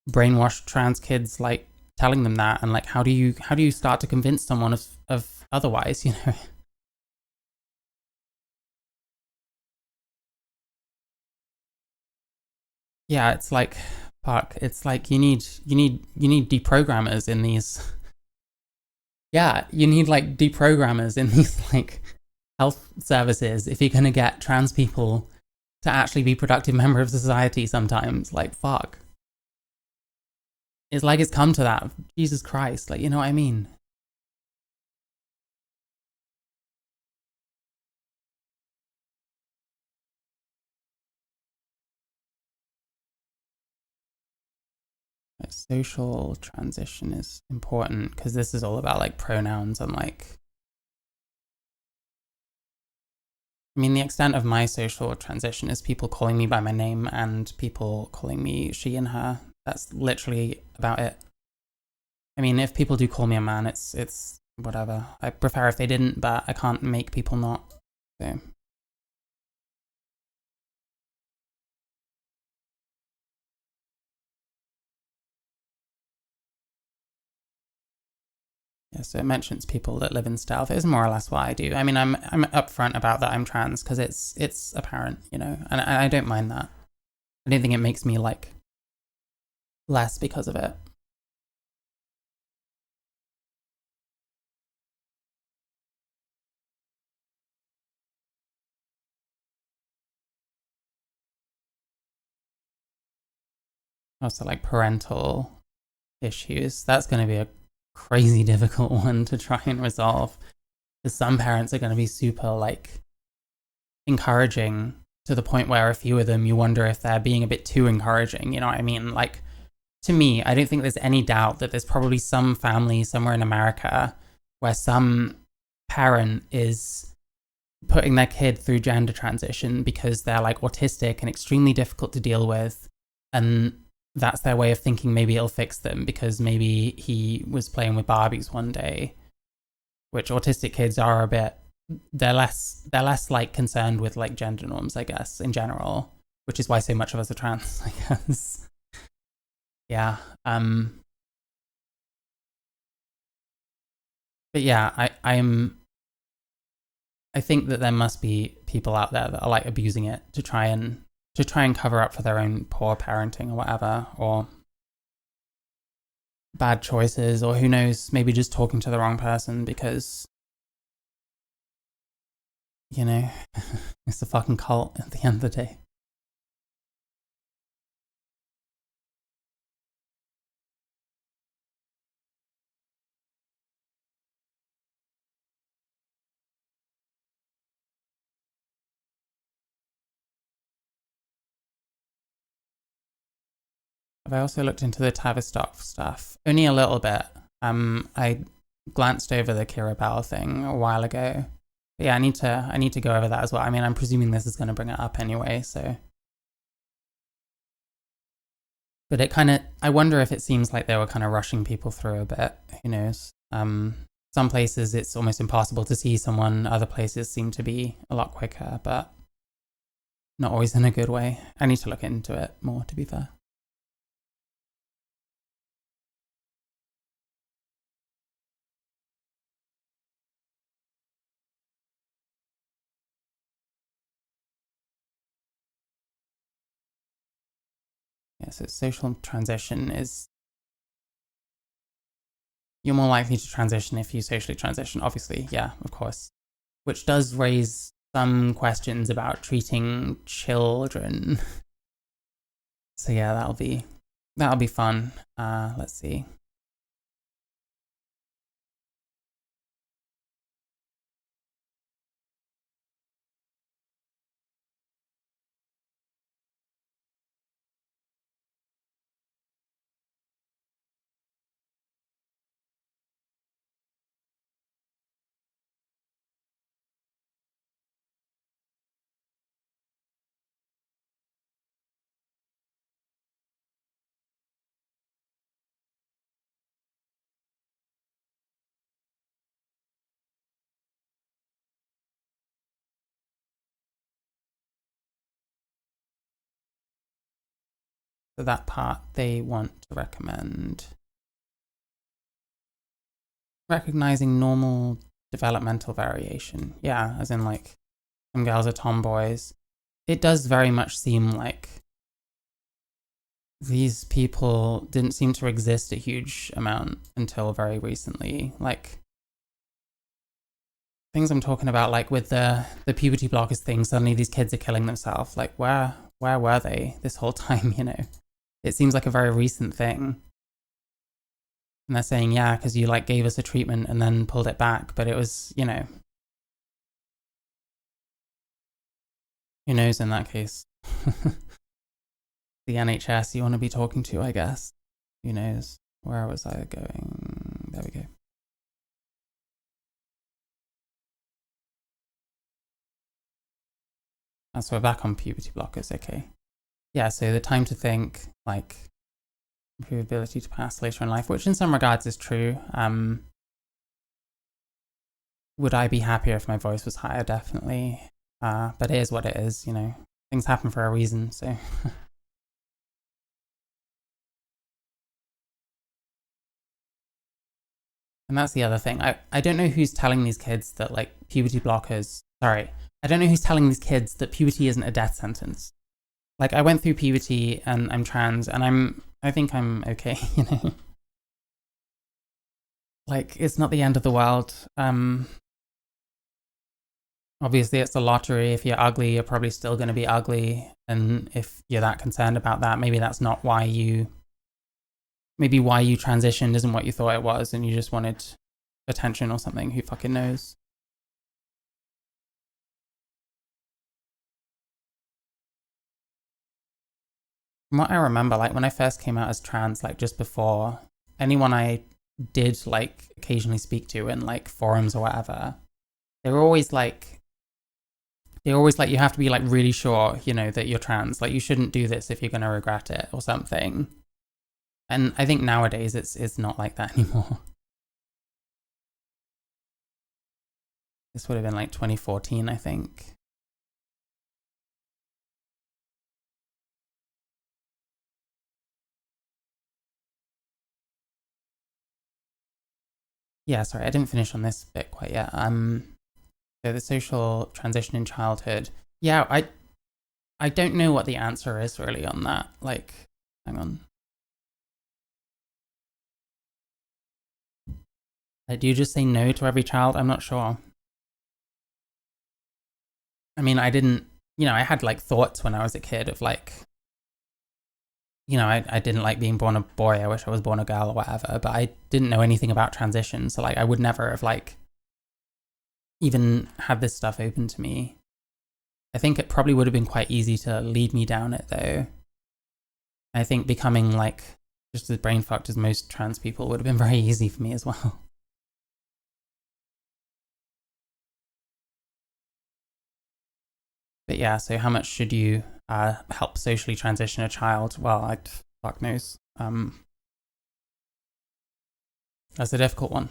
brainwashed trans kids like telling them that, and like, how do you start to convince someone of otherwise, you know? Yeah, it's like, fuck. It's like you need deprogrammers in these. Yeah, you need like deprogrammers in these like health services if you're gonna get trans people to actually be productive member of society. Sometimes, like, fuck. It's like it's come to that. Jesus Christ, like, you know what I mean? Like, social transition is important because this is all about like pronouns and like, I mean, the extent of my social transition is people calling me by my name and people calling me she and her. That's literally about it. I mean, if people do call me a man, it's whatever. I prefer if they didn't, but I can't make people not. So yeah, so it mentions people that live in stealth. It's more or less what I do. I mean, I'm upfront about that I'm trans because it's apparent, you know, and I don't mind that. I don't think it makes me like less because of it. Also, like parental issues. That's going to be a crazy difficult one to try and resolve. Because some parents are going to be super like encouraging to the point where a few of them you wonder if they're being a bit too encouraging. You know what I mean? Like, to me, I don't think there's any doubt that there's probably some family somewhere in America where some parent is putting their kid through gender transition because they're like autistic and extremely difficult to deal with, and that's their way of thinking maybe it'll fix them because maybe he was playing with Barbies one day, which autistic kids are a bit, they're less like concerned with like gender norms, I guess, in general, which is why so much of us are trans, I guess. Yeah. But yeah, I think that there must be people out there that are like abusing it to try and cover up for their own poor parenting or whatever, or bad choices, or who knows, maybe just talking to the wrong person because, you know, it's a fucking cult at the end of the day. Have I also looked into the Tavistock stuff? Only a little bit. I glanced over the Kira Bell thing a while ago. But yeah, I need to go over that as well. I mean, I'm presuming this is going to bring it up anyway, so. But it kind of, I wonder if it seems like they were kind of rushing people through a bit. Who knows? Some places it's almost impossible to see someone. Other places seem to be a lot quicker, but not always in a good way. I need to look into it more, to be fair. So social transition is, you're more likely to transition if you socially transition, obviously, yeah, of course. Which does raise some questions about treating children. So yeah, that'll be fun. Let's see. So that part they want to recommend. Recognizing normal developmental variation. Yeah, as in like some girls are tomboys. It does very much seem like these people didn't seem to exist a huge amount until very recently. Like things I'm talking about, like with the puberty blockers thing, suddenly these kids are killing themselves. Like where were they this whole time, you know? It seems like a very recent thing. And they're saying, yeah, because you like gave us a treatment and then pulled it back, but it was, you know, who knows in that case? The NHS you want to be talking to, I guess. Who knows? Where was I going? There we go. So we're back on puberty blockers, okay. Yeah, so the time to think, like, improve ability to pass later in life, which in some regards is true. Would I be happier if my voice was higher? Definitely. But it is what it is, you know. Things happen for a reason, so. And that's the other thing. I don't know who's telling these kids that, like, puberty blockers... Sorry. I don't know who's telling these kids that puberty isn't a death sentence. Like, I went through puberty and I'm trans and I think I'm okay, you know? Like, it's not the end of the world. Obviously, it's a lottery. If you're ugly, you're probably still going to be ugly. And if you're that concerned about that, maybe that's not why you... Maybe why you transitioned isn't what you thought it was and you just wanted attention or something. Who fucking knows? From what I remember, like, when I first came out as trans, like, just before, anyone I did, like, occasionally speak to in, like, forums or whatever, they were always like, you have to be, like, really sure, you know, that you're trans. Like, you shouldn't do this if you're going to regret it or something. And I think nowadays it's not like that anymore. This would have been, like, 2014, I think. Yeah, sorry, I didn't finish on this bit quite yet. So the social transition in childhood. Yeah, I don't know what the answer is really on that. Like, hang on. Like, do you just say no to every child? I'm not sure. I mean, I didn't, you know, I had like thoughts when I was a kid of like, you know, I didn't like being born a boy. I wish I was born a girl or whatever, but I didn't know anything about transition. So like, I would never have like even had this stuff open to me. I think it probably would have been quite easy to lead me down it though. I think becoming like just as brain fucked as most trans people would have been very easy for me as well. But yeah, so how much should you help socially transition a child? Well, fuck knows. That's a difficult one.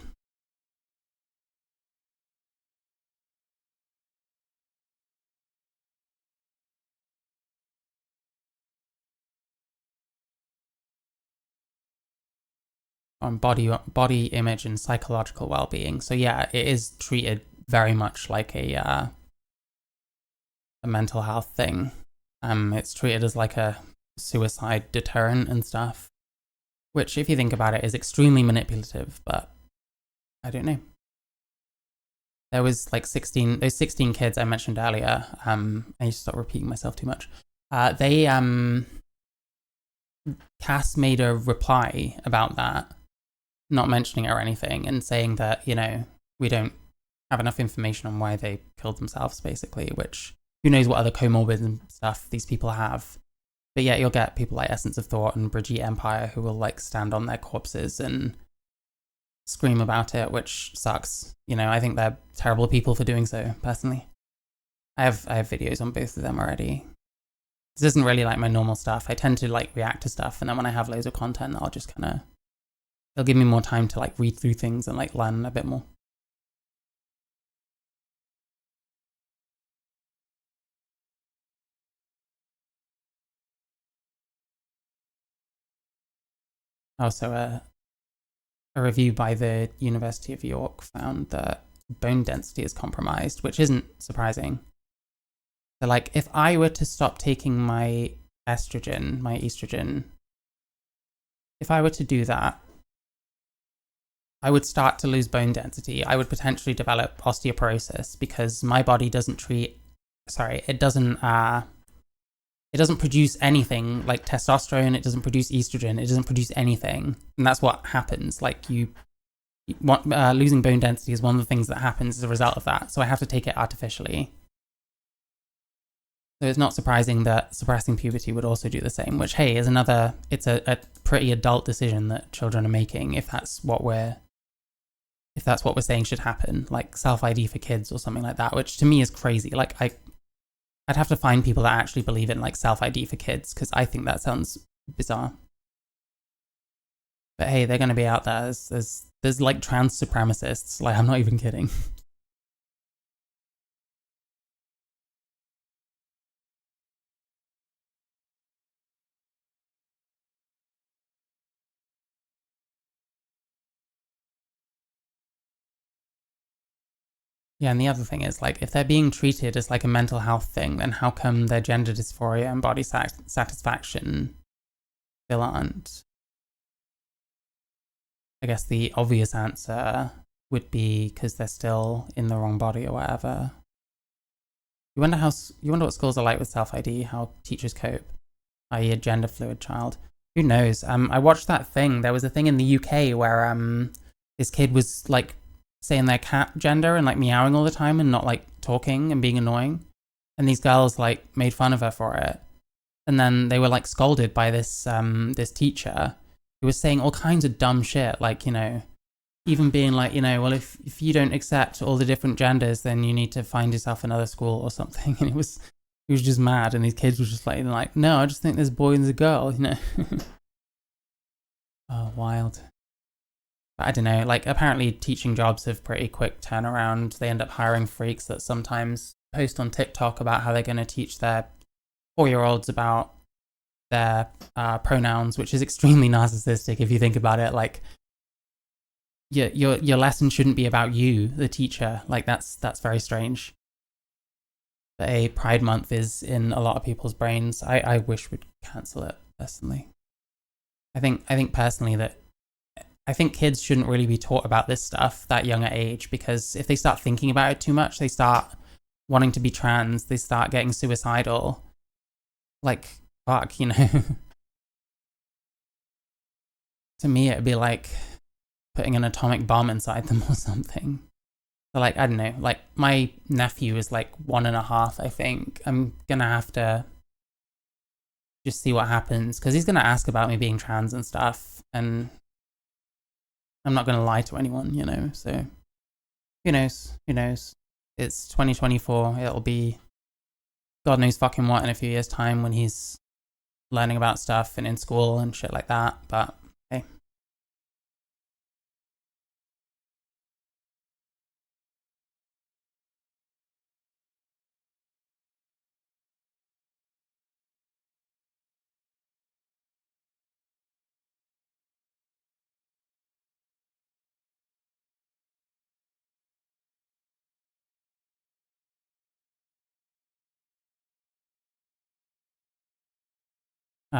On body image and psychological well-being. So yeah, it is treated very much like a mental health thing. It's treated as like a suicide deterrent and stuff, which, if you think about it, is extremely manipulative, but I don't know. There was like those 16 kids I mentioned earlier. I need to stop repeating myself too much. Cass made a reply about that, not mentioning it or anything, and saying that, we don't have enough information on why they killed themselves, basically, which who knows what other comorbid and stuff these people have. But yeah, you'll get people like Essence of Thought and Brigitte Empire who will like stand on their corpses and scream about it, which sucks. I think they're terrible people for doing so, personally. I have videos on both of them already. This isn't really like my normal stuff. I tend to like react to stuff, and then when I have loads of content, I'll just it'll give me more time to like read through things and like learn a bit more. Also, a review by the University of York found that bone density is compromised, which isn't surprising. So, like, if I were to stop taking my estrogen, if I were to do that, I would start to lose bone density. I would potentially develop osteoporosis because my body doesn't it doesn't produce anything like testosterone. It doesn't produce estrogen. It doesn't produce anything. And that's what happens. Like losing bone density is one of the things that happens as a result of that. So I have to take it artificially. So it's not surprising that suppressing puberty would also do the same, which, hey, it's a pretty adult decision that children are making if that's what we're saying should happen, like self-ID for kids or something like that, which to me is crazy. Like I'd have to find people that actually believe in like self-ID for kids, because I think that sounds bizarre. But hey, they're going to be out there. There's like trans supremacists. Like, I'm not even kidding. Yeah, and the other thing is, like, if they're being treated as like a mental health thing, then how come their gender dysphoria and body satisfaction still aren't? I guess the obvious answer would be because they're still in the wrong body or whatever. You wonder what schools are like with self-ID, how teachers cope, i.e. a gender fluid child. Who knows? I watched that thing. There was a thing in the UK where this kid was like saying their cat gender and like meowing all the time and not like talking and being annoying. And these girls like made fun of her for it. And then they were like scolded by this teacher who was saying all kinds of dumb shit, like, even being like, well, if you don't accept all the different genders, then you need to find yourself another school or something. And he was just mad, and these kids were just like, no, I just think there's a boy and a girl, Oh, wild. But I don't know, like, apparently teaching jobs have pretty quick turnaround. They end up hiring freaks that sometimes post on TikTok about how they're going to teach their 4-year-olds about their pronouns, which is extremely narcissistic if you think about it. Like, your lesson shouldn't be about you, the teacher. Like, that's very strange. But a Pride Month is in a lot of people's brains. I wish we'd cancel it, personally. I think personally that I think kids shouldn't really be taught about this stuff that young at age, because if they start thinking about it too much, they start wanting to be trans, they start getting suicidal. Like, fuck, To me, it'd be like putting an atomic bomb inside them or something. So, like, I don't know, like, my nephew is like 1.5, I think. I'm gonna have to just see what happens, because he's gonna ask about me being trans and stuff, and I'm not gonna lie to anyone, so who knows? It's 2024, it'll be God knows fucking what in a few years' time when he's learning about stuff and in school and shit like that, but hey.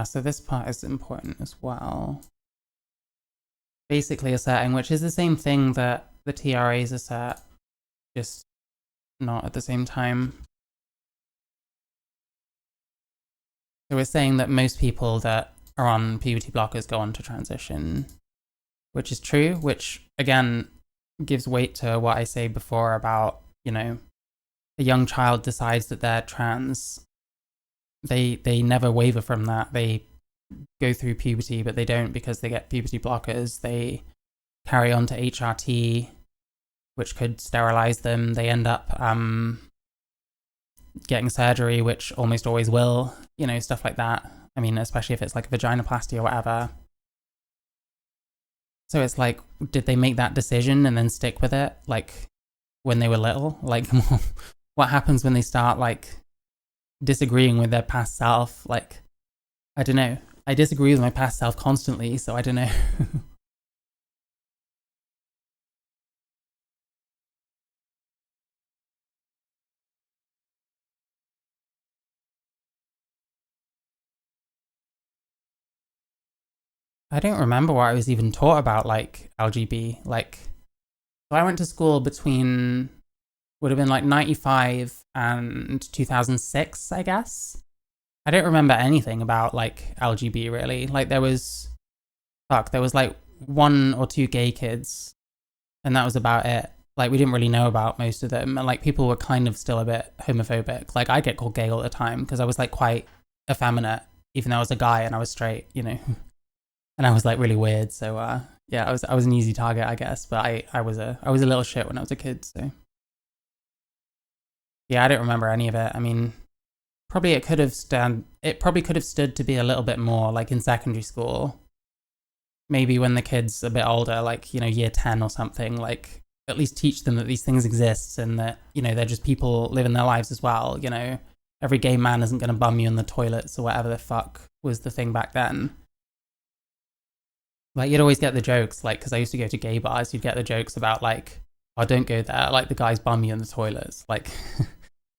So this part is important as well. Basically asserting, which is the same thing that the TRAs assert, just not at the same time. So we're saying that most people that are on puberty blockers go on to transition, which is true, which again gives weight to what I say before about, a young child decides that they're trans. They never waver from that. They go through puberty, but they don't because they get puberty blockers. They carry on to HRT, which could sterilize them. They end up getting surgery, which almost always will, stuff like that. I mean, especially if it's like a vaginoplasty or whatever. So it's like, did they make that decision and then stick with it, like when they were little? Like, what happens when they start like disagreeing with their past self? Like, I don't know. I disagree with my past self constantly, so I don't know. I don't remember what I was even taught about like LGB. Like, so I went to school between would have been like 95 and 2006, I guess. I don't remember anything about like LGB really. Like there was like one or two gay kids and that was about it. Like we didn't really know about most of them and like people were kind of still a bit homophobic. Like I get called gay all the time because I was like quite effeminate even though I was a guy and I was straight, and I was like really weird. So yeah, I was an easy target, I guess. But I was a little shit when I was a kid. So yeah, I don't remember any of it. I mean, it probably could have stood to be a little bit more like in secondary school. Maybe when the kid's a bit older, like year 10 or something, like at least teach them that these things exist and that they're just people living their lives as well. Every gay man isn't going to bum you in the toilets or whatever the fuck was the thing back then. Like you'd always get the jokes, like because I used to go to gay bars, you'd get the jokes about like, oh, don't go there. Like the guys bum you in the toilets. Like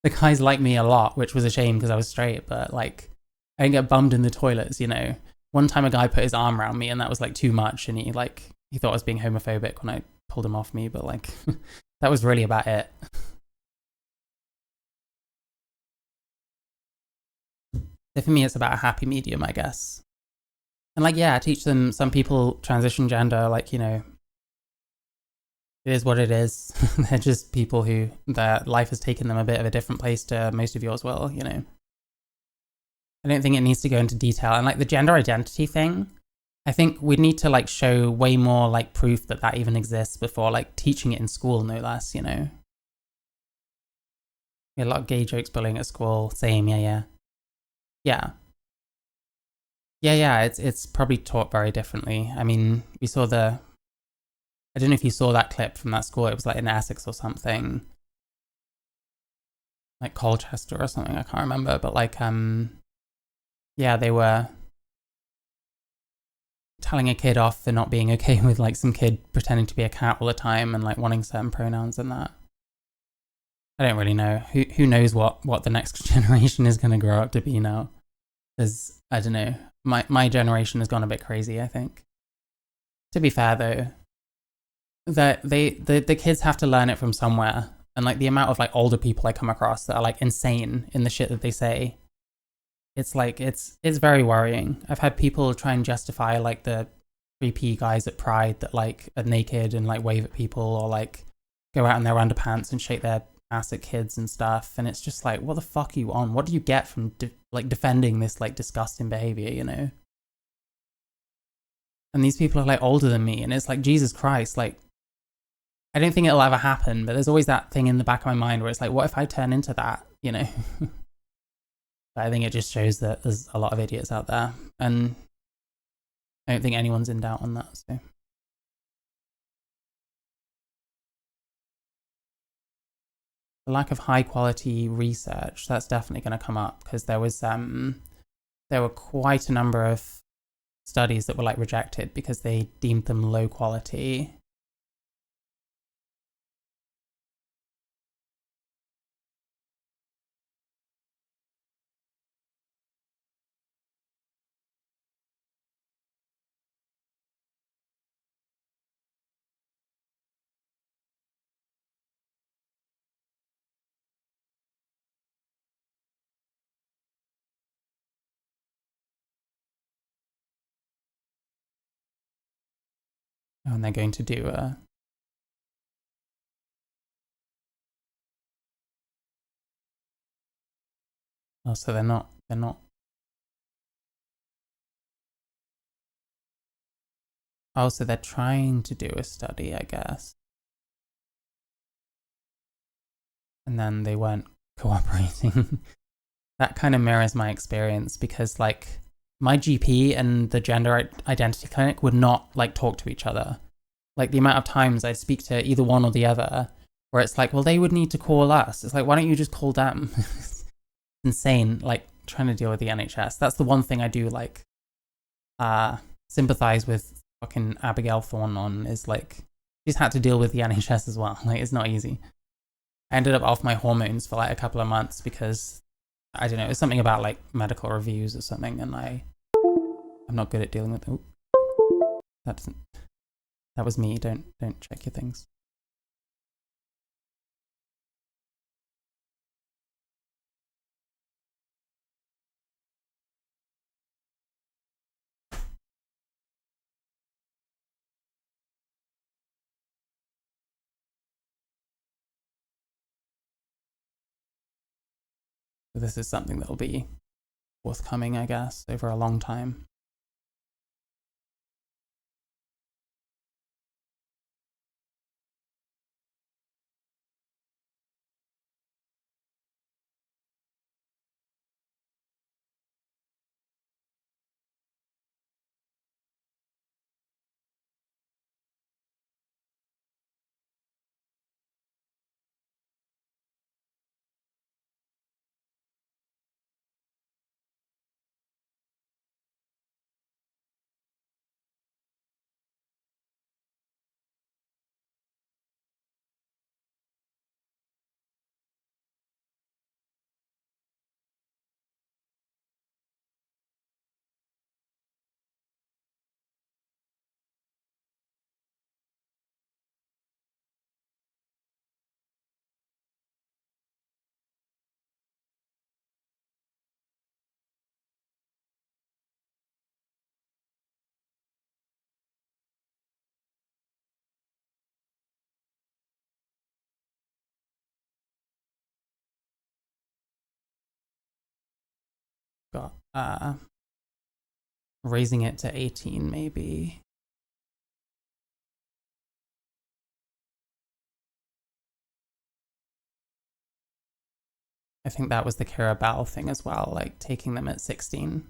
the guys like me a lot, which was a shame because I was straight, but like I didn't get bummed in the toilets. One time a guy put his arm around me and that was like too much, and he thought I was being homophobic when I pulled him off me, but like that was really about it. So for me, it's about a happy medium, I guess. And like, yeah, teach them. Some people transition gender, like it is what it is. They're just people who their life has taken them a bit of a different place to most of yours will. I don't think it needs to go into detail. And like the gender identity thing, I think we'd need to like show way more like proof that that even exists before like teaching it in school, no less. Yeah, a lot of gay jokes bullying at school. Same, yeah, yeah. Yeah. Yeah, yeah, it's probably taught very differently. I mean, we saw I don't know if you saw that clip from that school. It was like in Essex or something, like Colchester or something. I can't remember, but like, yeah, they were telling a kid off for not being okay with like some kid pretending to be a cat all the time and like wanting certain pronouns and that. I don't really know. Who knows what the next generation is going to grow up to be now? Because I don't know. My generation has gone a bit crazy, I think. To be fair though, that the kids have to learn it from somewhere, and like the amount of like older people I come across that are like insane in the shit that they say, it's like it's very worrying. I've had people try and justify like the 3P guys at Pride that like are naked and like wave at people or like go out in their underpants and shake their ass at kids and stuff, and it's just like, what the fuck are you on? What do you get from like defending this like disgusting behavior? And these people are like older than me, and it's like, Jesus Christ, like I don't think it'll ever happen, but there's always that thing in the back of my mind where it's like, what if I turn into that? But I think it just shows that there's a lot of idiots out there, and I don't think anyone's in doubt on that. So the lack of high quality research, that's definitely going to come up because there were quite a number of studies that were like rejected because they deemed them low quality. and they're going to do a... Oh, so they're not... Oh, so they're trying to do a study, I guess. And then they weren't cooperating. That kind of mirrors my experience because, like, my GP and the gender identity clinic would not, like, talk to each other. Like, the amount of times I'd speak to either one or the other, where it's like, well, they would need to call us. It's like, why don't you just call them? It's insane, like, trying to deal with the NHS. That's the one thing I do, like, sympathize with fucking Abigail Thorne on, is, like, she's had to deal with the NHS as well. Like, it's not easy. I ended up off my hormones for, like, a couple of months because, I don't know, it was something about, like, medical reviews or something, and I'm not good at dealing with... Oh, that was me. Don't check your things. So this is something that will be forthcoming, I guess, over a long time. Got raising it to 18 maybe. I think that was the Carabao thing as well, like taking them at 16.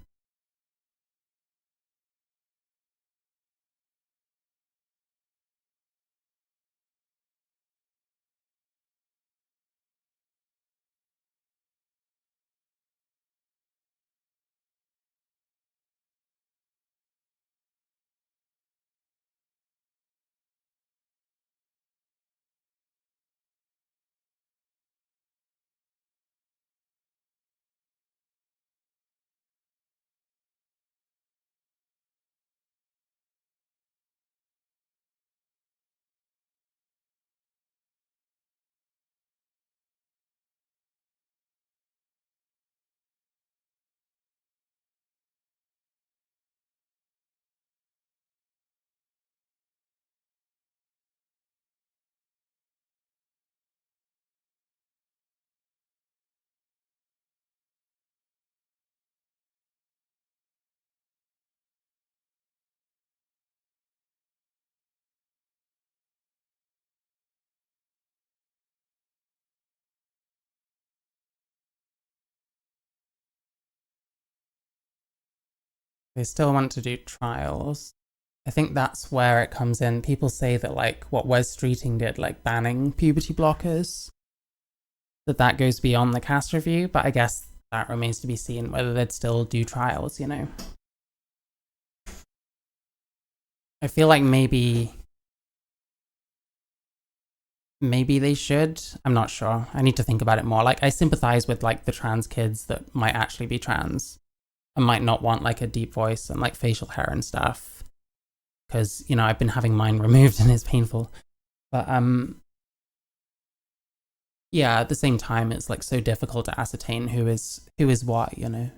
They still want to do trials. I think that's where it comes in. People say that, like, what Wes Streeting did, like banning puberty blockers, that goes beyond the cast review, but I guess that remains to be seen whether they'd still do trials, you know? I feel like maybe they should. I'm not sure. I need to think about it more. Like, I sympathize with, like, the trans kids that might actually be trans and might not want, like, a deep voice and, like, facial hair and stuff. Because, you know, I've been having mine removed and it's painful. But, yeah, at the same time, it's, like, so difficult to ascertain who is what, you know?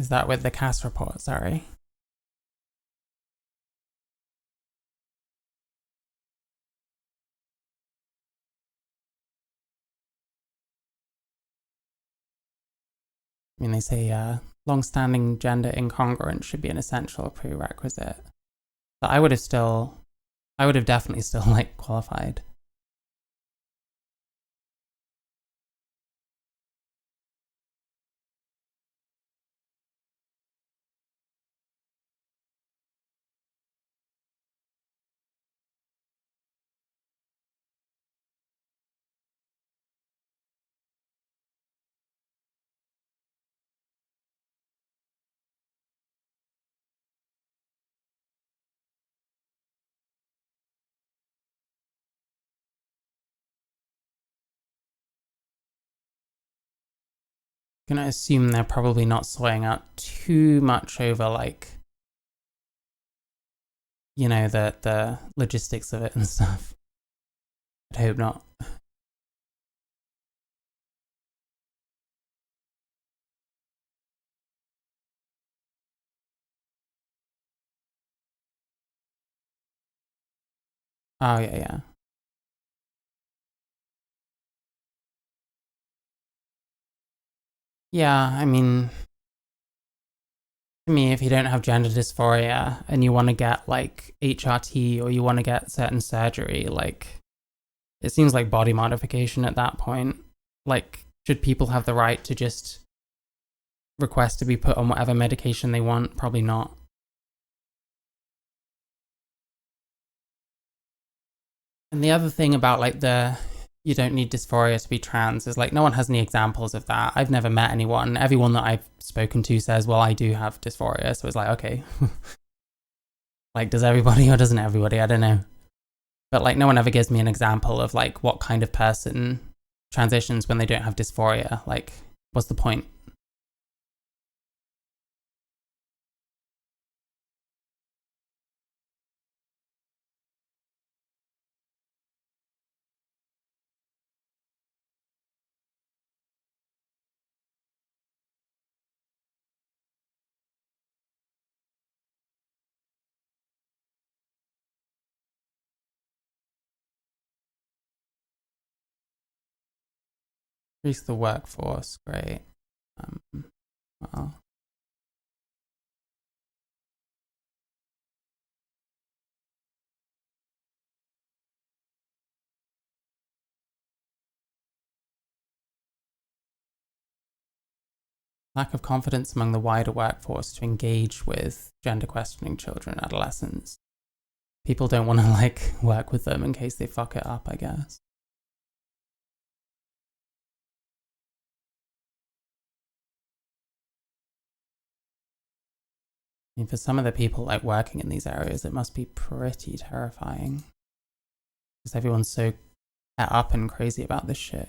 Is that with the CAS report? Sorry. I mean, they say long-standing gender incongruence should be an essential prerequisite. But I would have definitely still like qualified. Gonna assume they're probably not sorting out too much over like, you know, the logistics of it and stuff. I'd hope not. Oh yeah. Yeah, I mean, to me, if you don't have gender dysphoria and you want to get like HRT or you want to get certain surgery, like it seems like body modification at that point. Like, should people have the right to just request to be put on whatever medication they want? Probably not. And the other thing about like the you don't need dysphoria to be trans is like no one has any examples of that. I've never met anyone. Everyone that I've spoken to says, well, I do have dysphoria. So it's like, okay. Like, does everybody or doesn't everybody? I don't know. But like no one ever gives me an example of like what kind of person transitions when they don't have dysphoria. Like, what's the point? Increase the workforce, great. Well, lack of confidence among the wider workforce to engage with gender questioning children and adolescents. People don't want to like work with them in case they fuck it up, I guess. I mean, for some of the people like working in these areas, it must be pretty terrifying because everyone's so set up and crazy about this shit.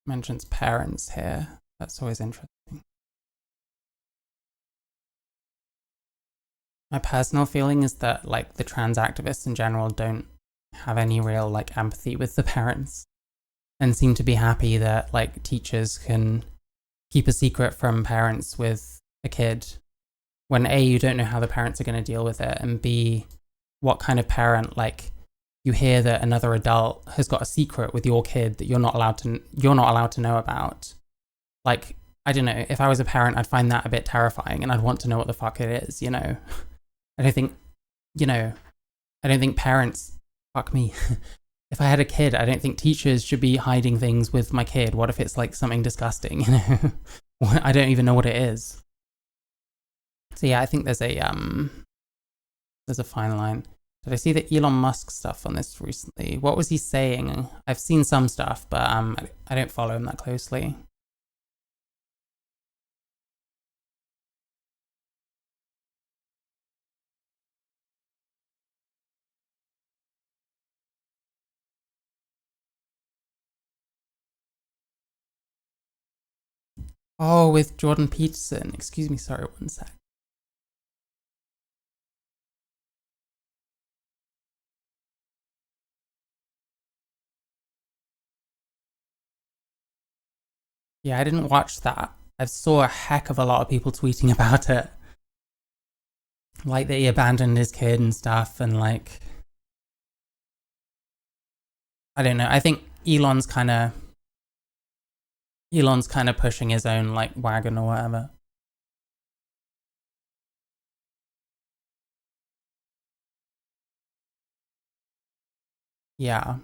Mentions parents here. That's always interesting. My personal feeling is that like the trans activists in general don't have any real like empathy with the parents and seem to be happy that like teachers can keep a secret from parents with a kid when A, you don't know how the parents are going to deal with it, and B, what kind of parent, like, you hear that another adult has got a secret with your kid that you're not allowed to know about. Like, I don't know, if I was a parent, I'd find that a bit terrifying, and I'd want to know what the fuck it is, you know? I don't think, I don't think parents, fuck me. If I had a kid, I don't think teachers should be hiding things with my kid. What if it's like something disgusting, you know? I don't even know what it is. So yeah, I think there's a fine line. Did I see the Elon Musk stuff on this recently? What was he saying? I've seen some stuff, but I don't follow him that closely. Oh, with Jordan Peterson. Excuse me, sorry, one sec. Yeah, I didn't watch that. I saw a heck of a lot of people tweeting about it. Like that he abandoned his kid and stuff, and like, I don't know. I think Elon's kind of pushing his own like wagon or whatever. Yeah.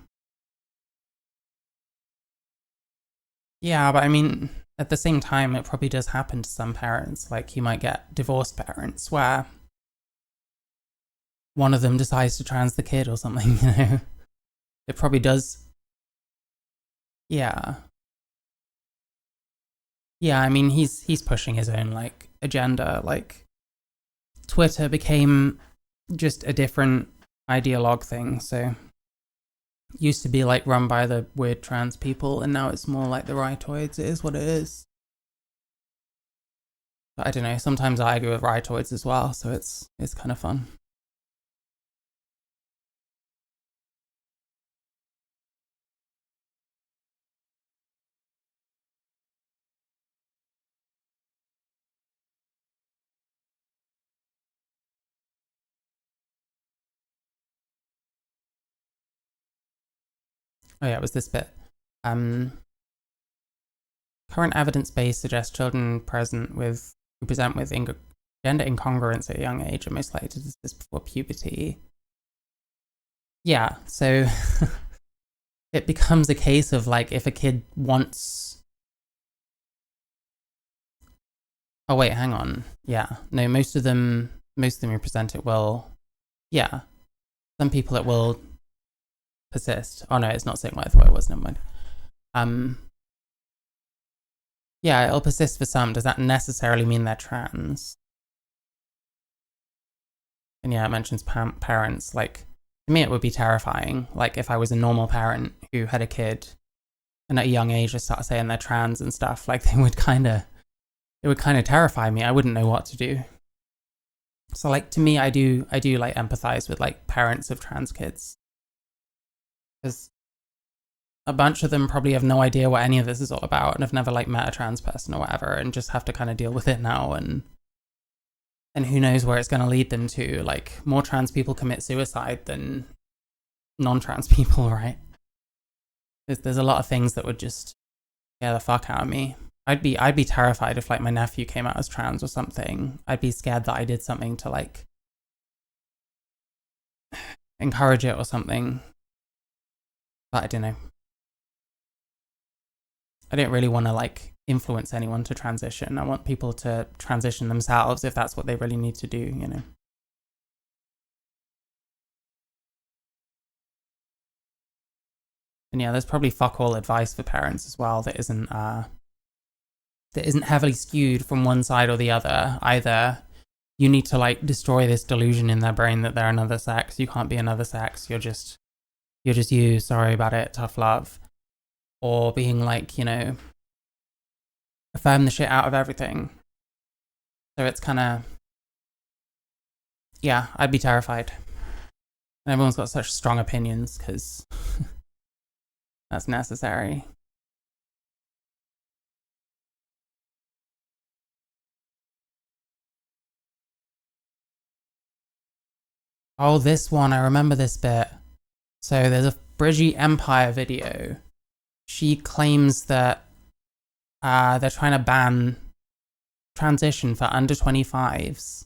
Yeah, but I mean, at the same time, it probably does happen to some parents. Like, you might get divorced parents where one of them decides to trans the kid or something, you know? It probably does. Yeah. Yeah, I mean, he's pushing his own, like, agenda. Like, Twitter became just a different ideologue thing, so used to be like run by the weird trans people, and now it's more like the rightoids. It is what it is. But I don't know. Sometimes I argue with rightoids as well, so it's kind of fun. Oh yeah, it was this bit. Um, Current evidence base suggests children who present with gender incongruence at a young age are most likely to desist before puberty. Yeah, so it becomes a case of like if a kid wants. Oh wait, hang on. Yeah, no, most of them who present it will. Yeah, some people it will persist. Oh no, it's not saying what I thought it was. Never mind. Um, yeah, it'll persist for some. Does that necessarily mean they're trans? And yeah, it mentions parents. Like, to me, it would be terrifying. Like, if I was a normal parent who had a kid and at a young age just start saying they're trans and stuff, like, it would kind of terrify me. I wouldn't know what to do. So, like, to me, I do like empathize with like parents of trans kids, because a bunch of them probably have no idea what any of this is all about and have never like met a trans person or whatever, and just have to kind of deal with it now, and who knows where it's going to lead them to. Like, more trans people commit suicide than non-trans people, right? There's a lot of things that would just scare the fuck out of me. I'd be terrified if like my nephew came out as trans or something. I'd be scared that I did something to like encourage it or something. But I don't know. I don't really want to like influence anyone to transition. I want people to transition themselves if that's what they really need to do, you know. And yeah, there's probably fuck all advice for parents as well that isn't heavily skewed from one side or the other. Either you need to like destroy this delusion in their brain that they're another sex. You can't be another sex. You're just you. Sorry about it. Tough love. Or being like, you know, affirm the shit out of everything. So it's kind of, yeah, I'd be terrified. And everyone's got such strong opinions because that's necessary. Oh, this one, I remember this bit. So there's a Brigitte Empire video. She claims that they're trying to ban transition for under 25s.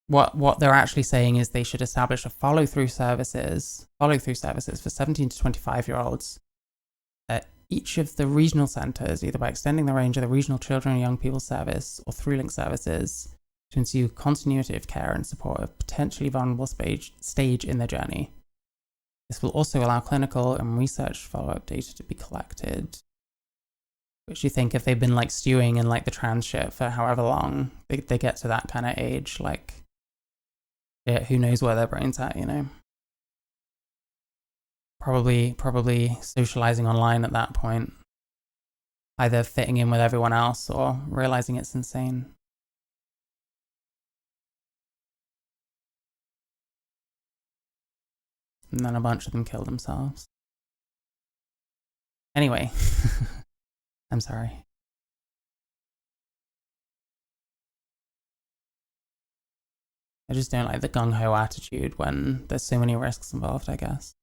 What they're actually saying is they should establish a follow-through services for 17 to 25-year-olds at each of the regional centres, either by extending the range of the regional children and young people service or through link services to ensure continuity of care and support a potentially vulnerable stage in their journey. This will also allow clinical and research follow-up data to be collected. Which you think if they've been like stewing in like the trans shit for however long, they get to that kind of age, like, yeah, who knows where their brain's at, you know? Probably socializing online at that point. Either fitting in with everyone else or realizing it's insane. And then a bunch of them kill themselves. Anyway, I'm sorry. I just don't like the gung-ho attitude when there's so many risks involved, I guess.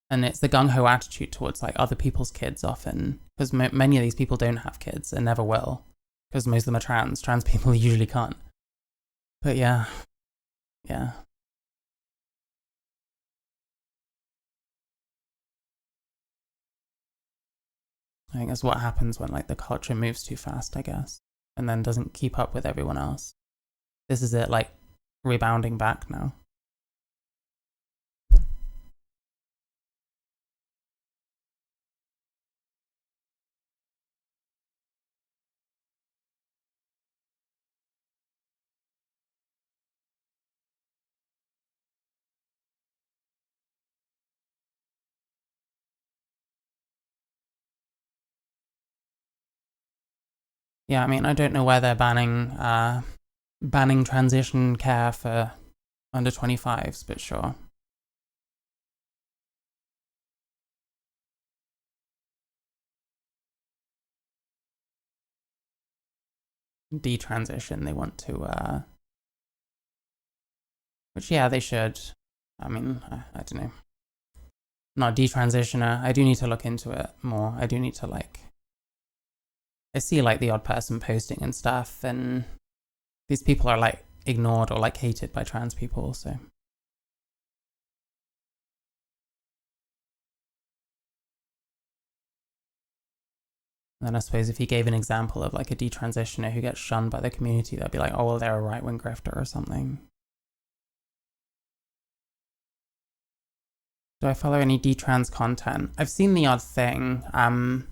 And it's the gung-ho attitude towards like other people's kids often, because many of these people don't have kids and never will, because most of them are trans. Trans people usually can't. But yeah. I think that's what happens when like the culture moves too fast, I guess, and then doesn't keep up with everyone else. This is it, like, rebounding back now. Yeah, I mean, I don't know where they're banning transition care for under 25s, but sure. Detransition, they want to, which, yeah, they should. I mean, I don't know. Not a detransitioner. I do need to look into it more. I do need to, like, I see, like, the odd person posting and stuff, and these people are, like, ignored or, like, hated by trans people, so. And then I suppose if you gave an example of like a detransitioner who gets shunned by the community, they'd be like, oh, well, they're a right-wing grifter or something. Do I follow any detrans content? I've seen the odd thing. I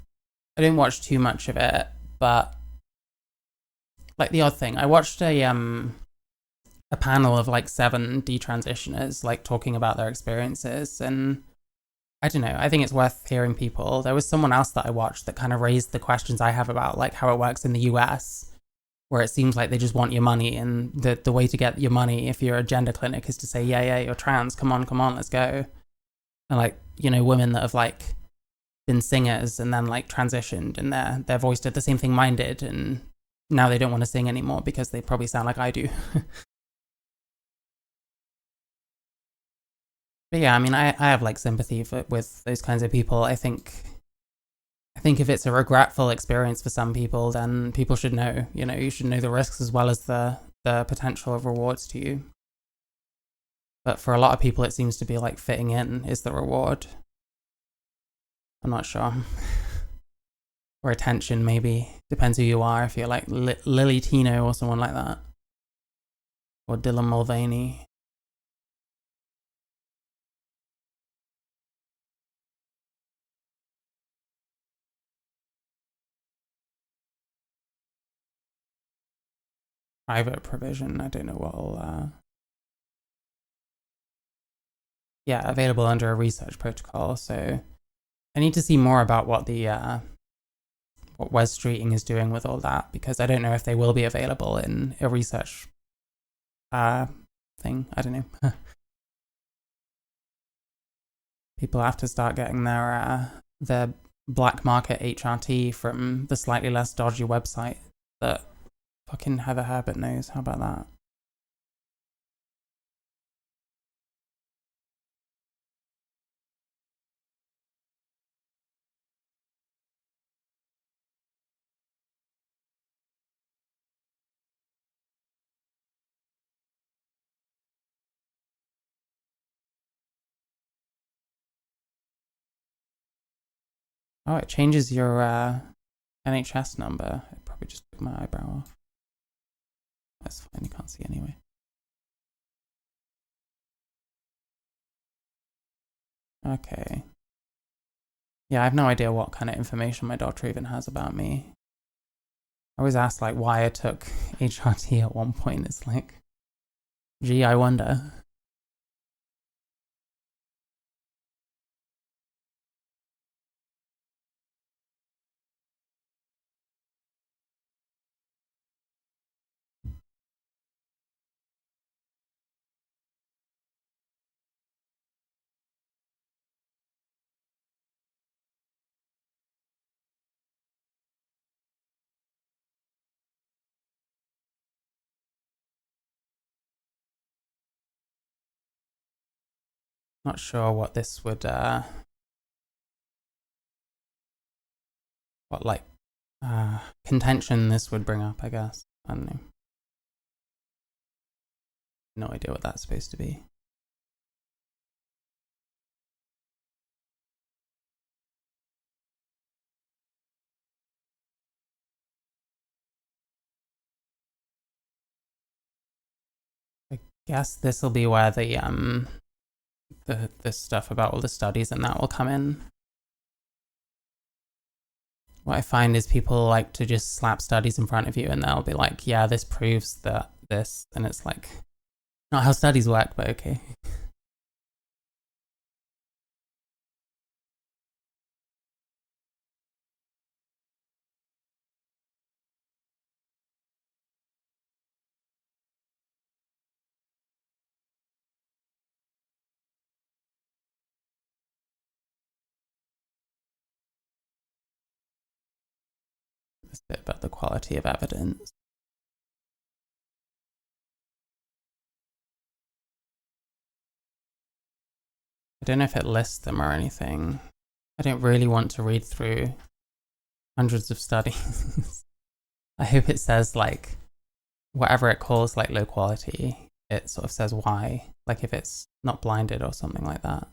didn't watch too much of it, but like the odd thing. I watched a panel of like 7 detransitioners like talking about their experiences, and I don't know, I think it's worth hearing people. There was someone else that I watched that kind of raised the questions I have about like how it works in the US, where it seems like they just want your money, and the way to get your money if you're a gender clinic is to say, yeah, you're trans, come on, let's go. And like, you know, women that have like been singers and then like transitioned and their voice did the same thing mine did, and now they don't want to sing anymore because they probably sound like I do. But yeah, I mean, I have like sympathy with those kinds of people. I think if it's a regretful experience for some people, then people should know. You know, you should know the risks as well as the potential of rewards to you. But for a lot of people, it seems to be like fitting in is the reward. I'm not sure. Or attention, maybe. Depends who you are. If you're like Lily Tino or someone like that. Or Dylan Mulvaney. Private provision, I don't know what'll... yeah, available under a research protocol, so... I need to see more about what the... what Wes Streeting is doing with all that, because I don't know if they will be available in a research thing. I don't know. People have to start getting their black market HRT from the slightly less dodgy website that fucking Heather Herbert knows. How about that? Oh, it changes your NHS number. It probably just took my eyebrow off. That's fine, you can't see anyway. Okay. Yeah, I have no idea what kind of information my doctor even has about me. I always ask like why I took HRT at one point. It's like, gee, I wonder. Not sure what this would what like contention this would bring up, I guess. I don't know. No idea what that's supposed to be. I guess this will be where the stuff about all the studies and that will come in. What I find is people like to just slap studies in front of you and they'll be like, yeah, this proves that this, and it's like, not how studies work, but okay. This bit about the quality of evidence. I don't know if it lists them or anything. I don't really want to read through hundreds of studies. I hope it says like whatever it calls like low quality, it sort of says why, like if it's not blinded or something like that.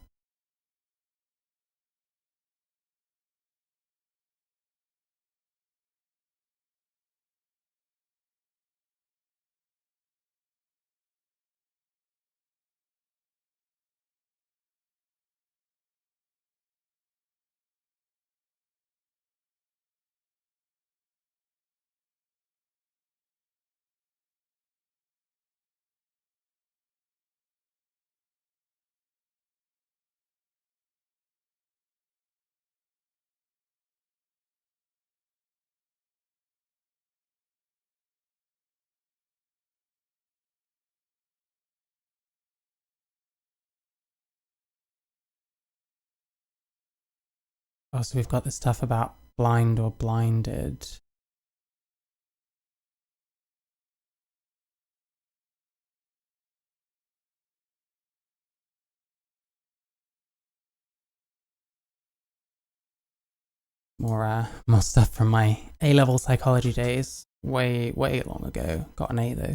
Oh, so we've got the stuff about blind or blinded. More stuff from my A-level psychology days. Way long ago. Got an A though.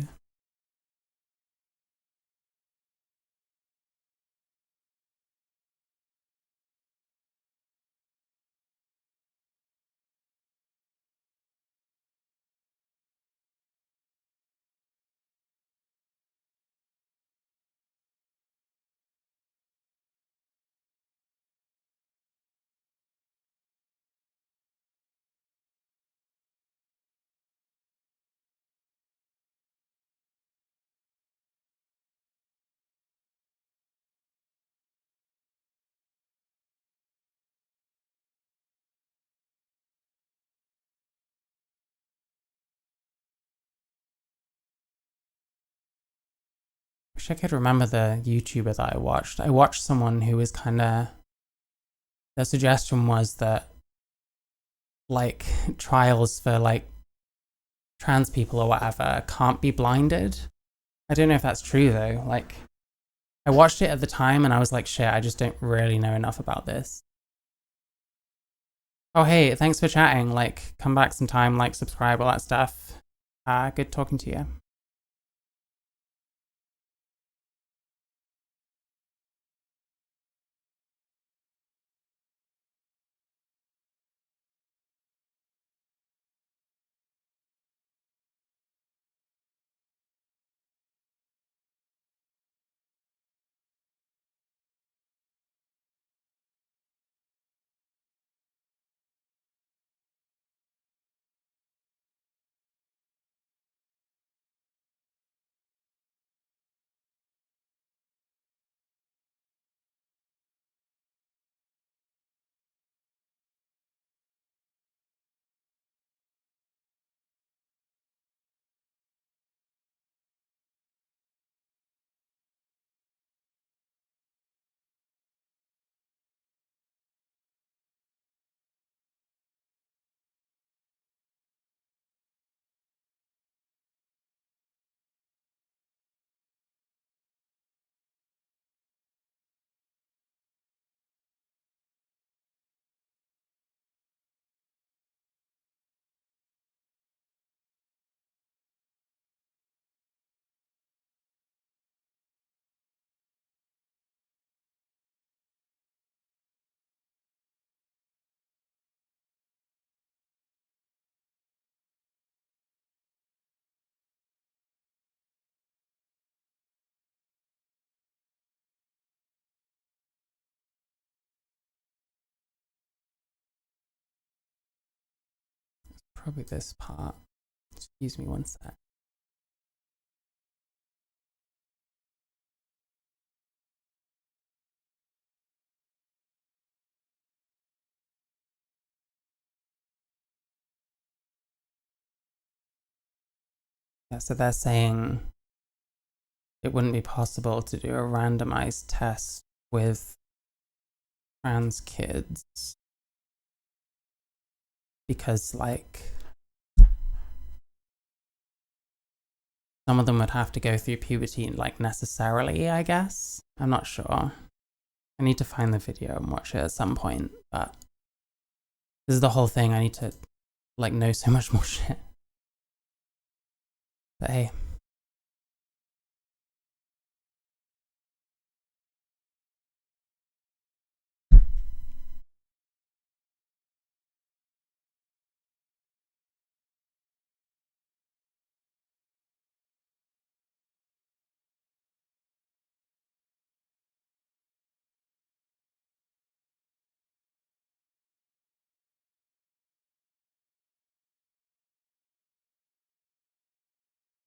Wish I could remember the YouTuber that I watched. I watched someone who was kind of. Their suggestion was that, like, trials for, like, trans people or whatever can't be blinded. I don't know if that's true, though. Like, I watched it at the time and I was like, shit, I just don't really know enough about this. Oh, hey, thanks for chatting. Like, come back sometime, like, subscribe, all that stuff. Good talking to you. Probably this part. Excuse me one sec. Yeah, so they're saying it wouldn't be possible to do a randomized test with trans kids because, like, some of them would have to go through puberty, like, necessarily, I guess. I'm not sure. I need to find the video and watch it at some point, but this is the whole thing. I need to, like, know so much more shit. But hey.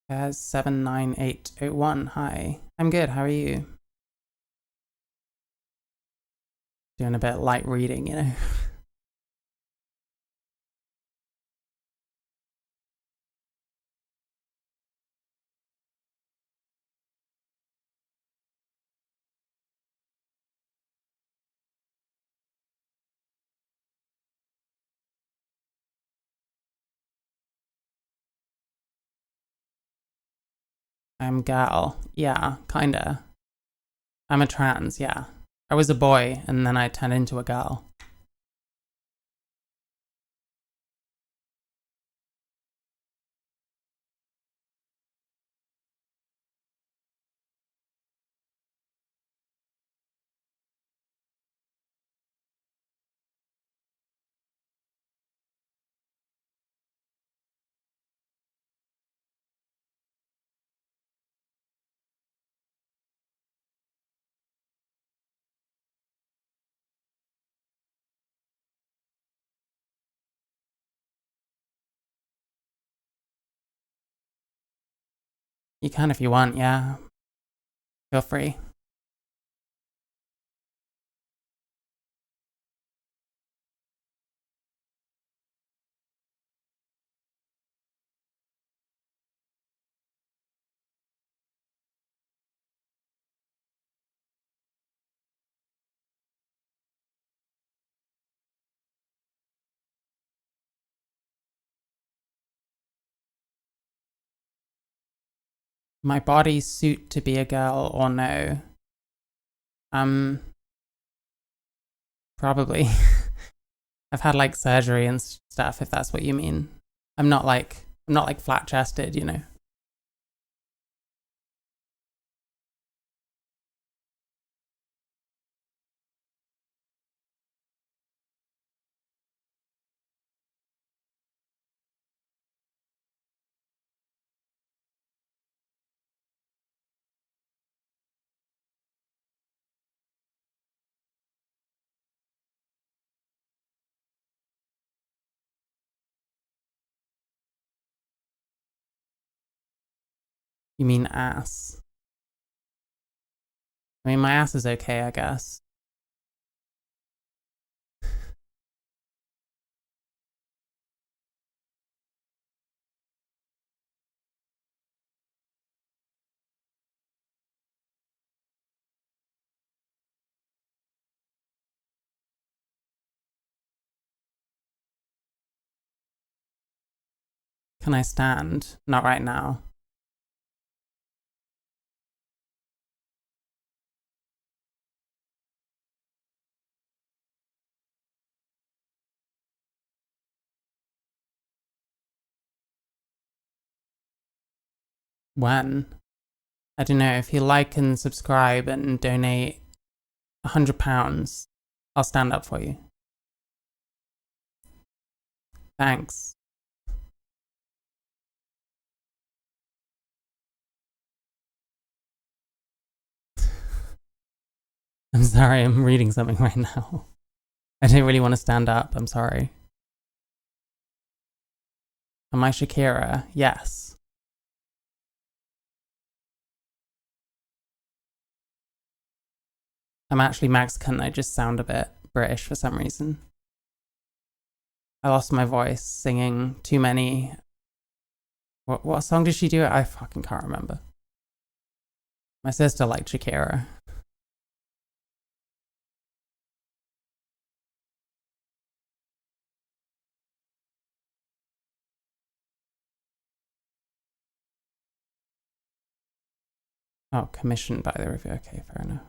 There's 79801. Hi. I'm good. How are you? Doing a bit light reading, you know? I'm gal. Yeah, kinda. I'm a trans, yeah. I was a boy and then I turned into a girl. You can if you want, yeah. Feel free. My body suit to be a girl or no? Probably. I've had like surgery and stuff, if that's what you mean. I'm not like flat chested, you know. You mean ass? I mean, my ass is okay, I guess. Can I stand? Not right now. When? I don't know. If you like and subscribe and donate £100, I'll stand up for you. Thanks. I'm sorry, I'm reading something right now. I don't really want to stand up. I'm sorry. Am I Shakira? Yes. I'm actually Mexican. I just sound a bit British for some reason. I lost my voice singing too many. What song did she do? I fucking can't remember. My sister liked Shakira. Oh, commissioned by the review. Okay, fair enough.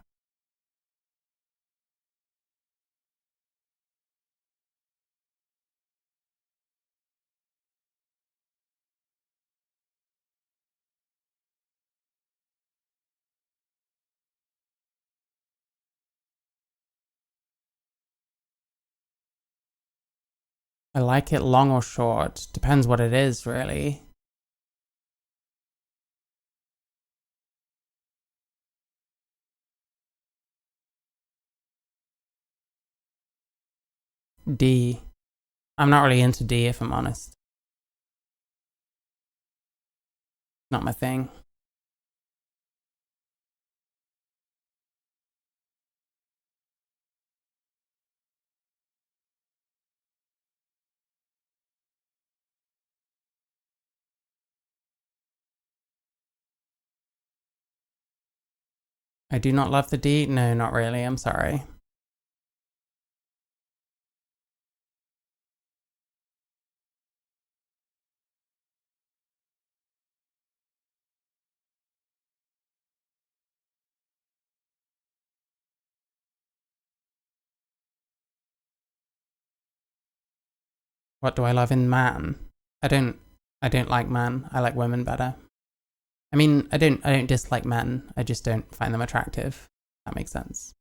I like it long or short. Depends what it is, really. D. I'm not really into D, if I'm honest. Not my thing. I do not love the D. No, not really. I'm sorry. What do I love in man? I don't like man. I like women better. I mean, I don't dislike men. I just don't find them attractive. That makes sense.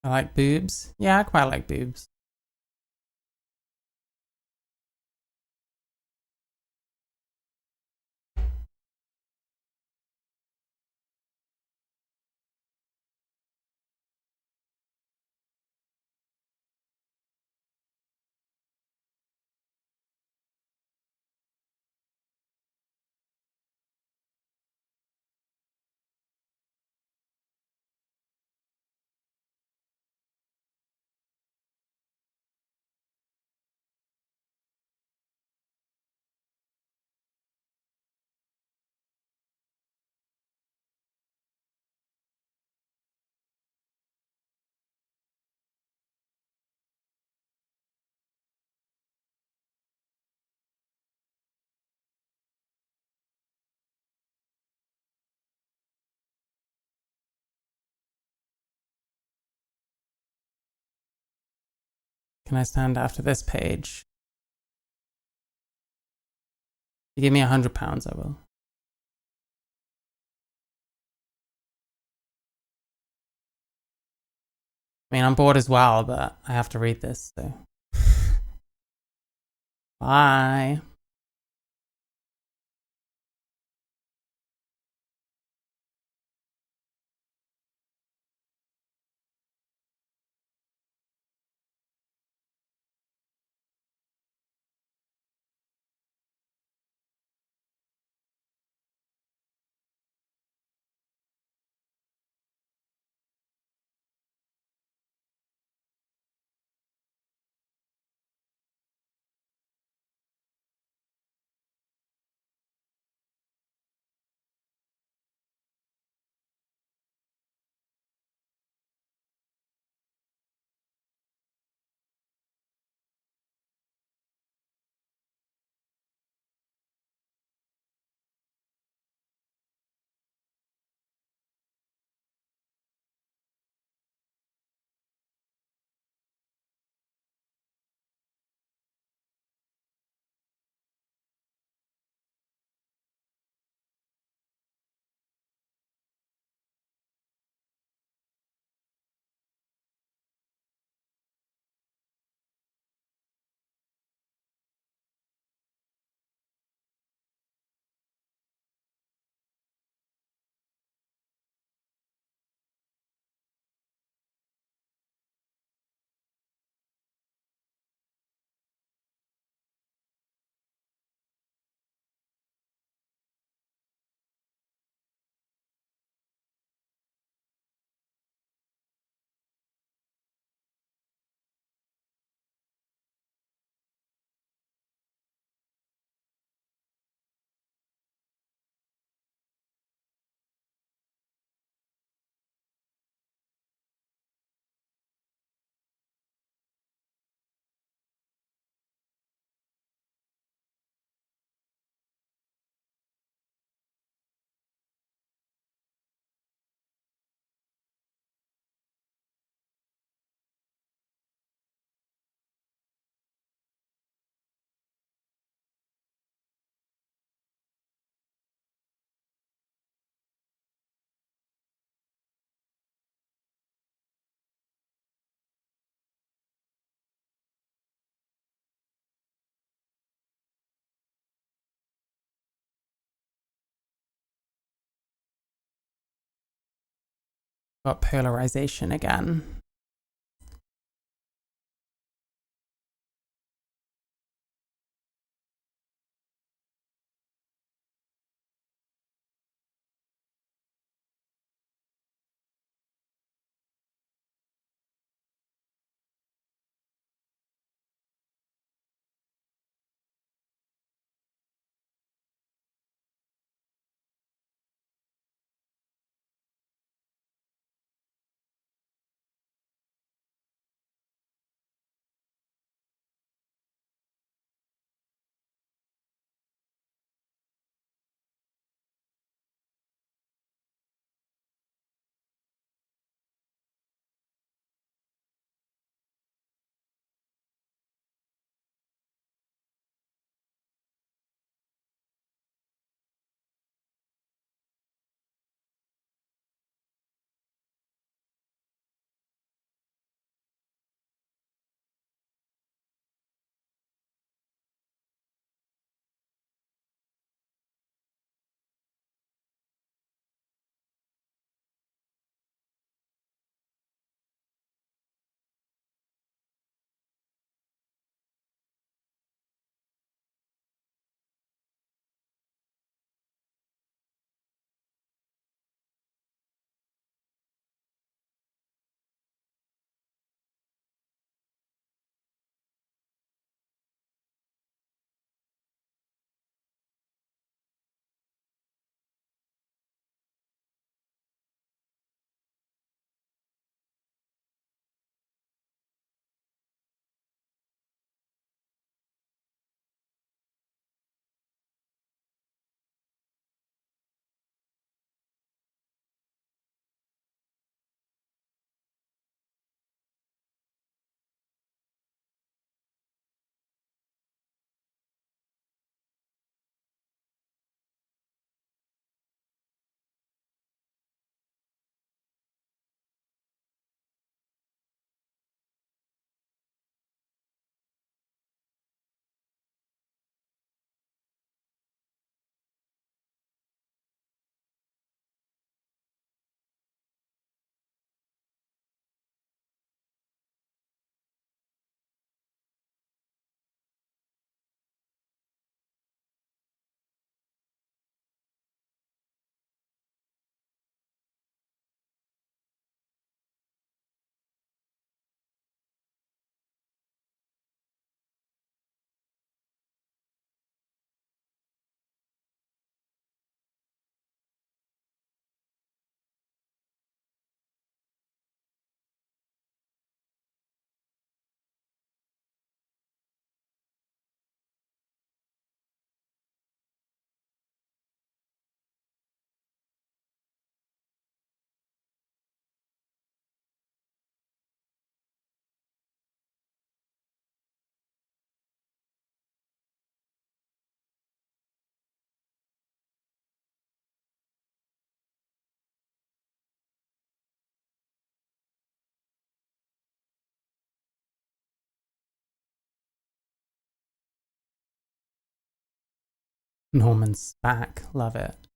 I like boobs. Yeah, I quite like boobs. Can I stand after this page? If you give me £100, I will. I mean, I'm bored as well, but I have to read this, so. Bye. got polarization again. Norman's back. Love it.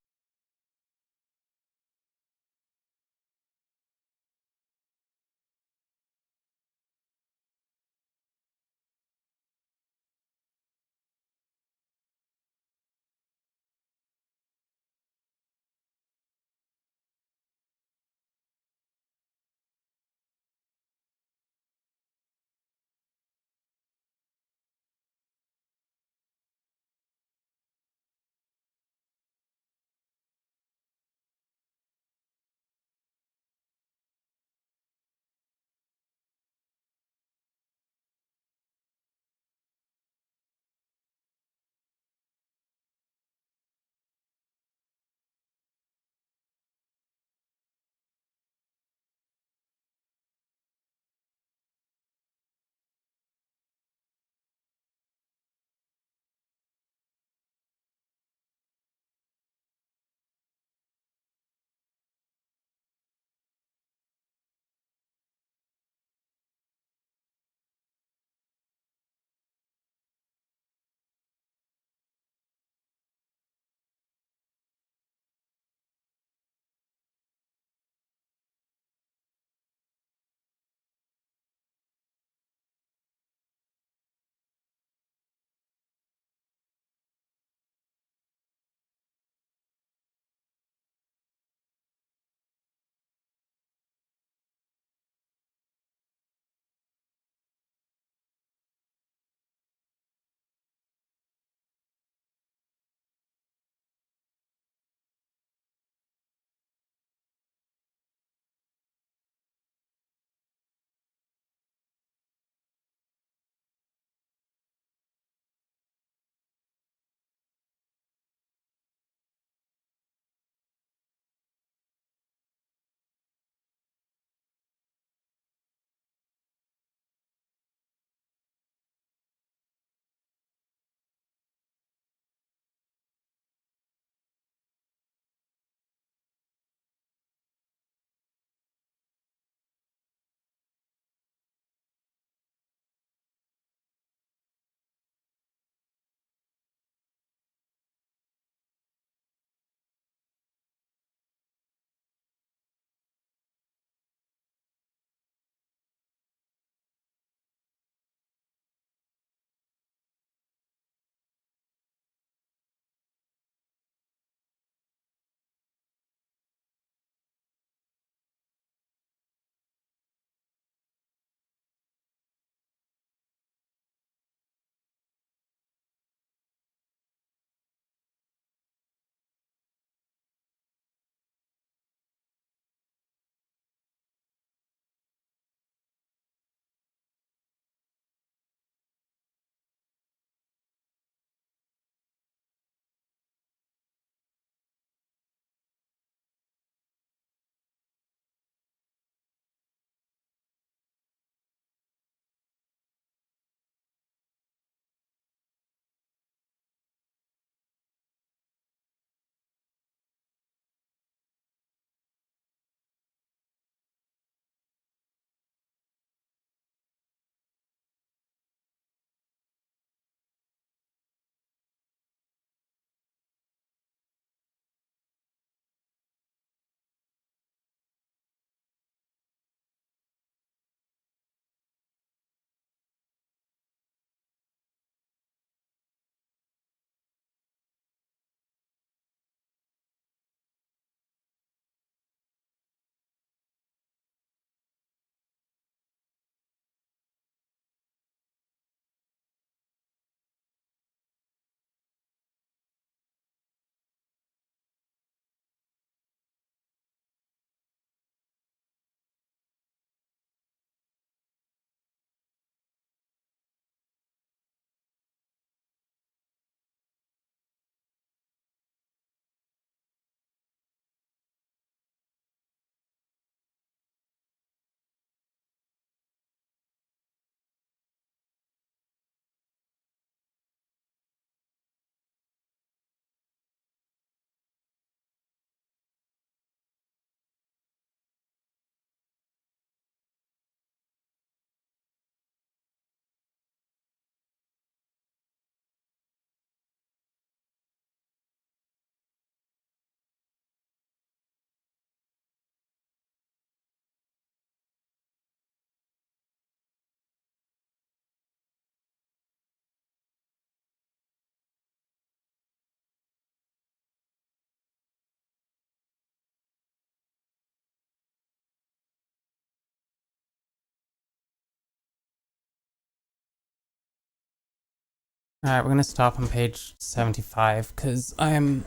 Alright, we're gonna stop on page 75 because I am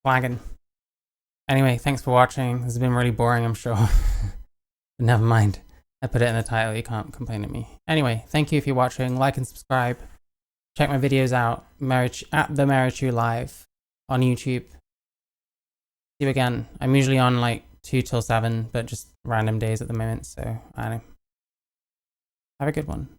lagging. Anyway, thanks for watching. This has been really boring, I'm sure. But never mind. I put it in the title, you can't complain at me. Anyway, thank you if you're watching. Like and subscribe. Check my videos out at themarychu live on YouTube. See you again. I'm usually on like 2 till 7, but just random days at the moment, so I don't know. Have a good one.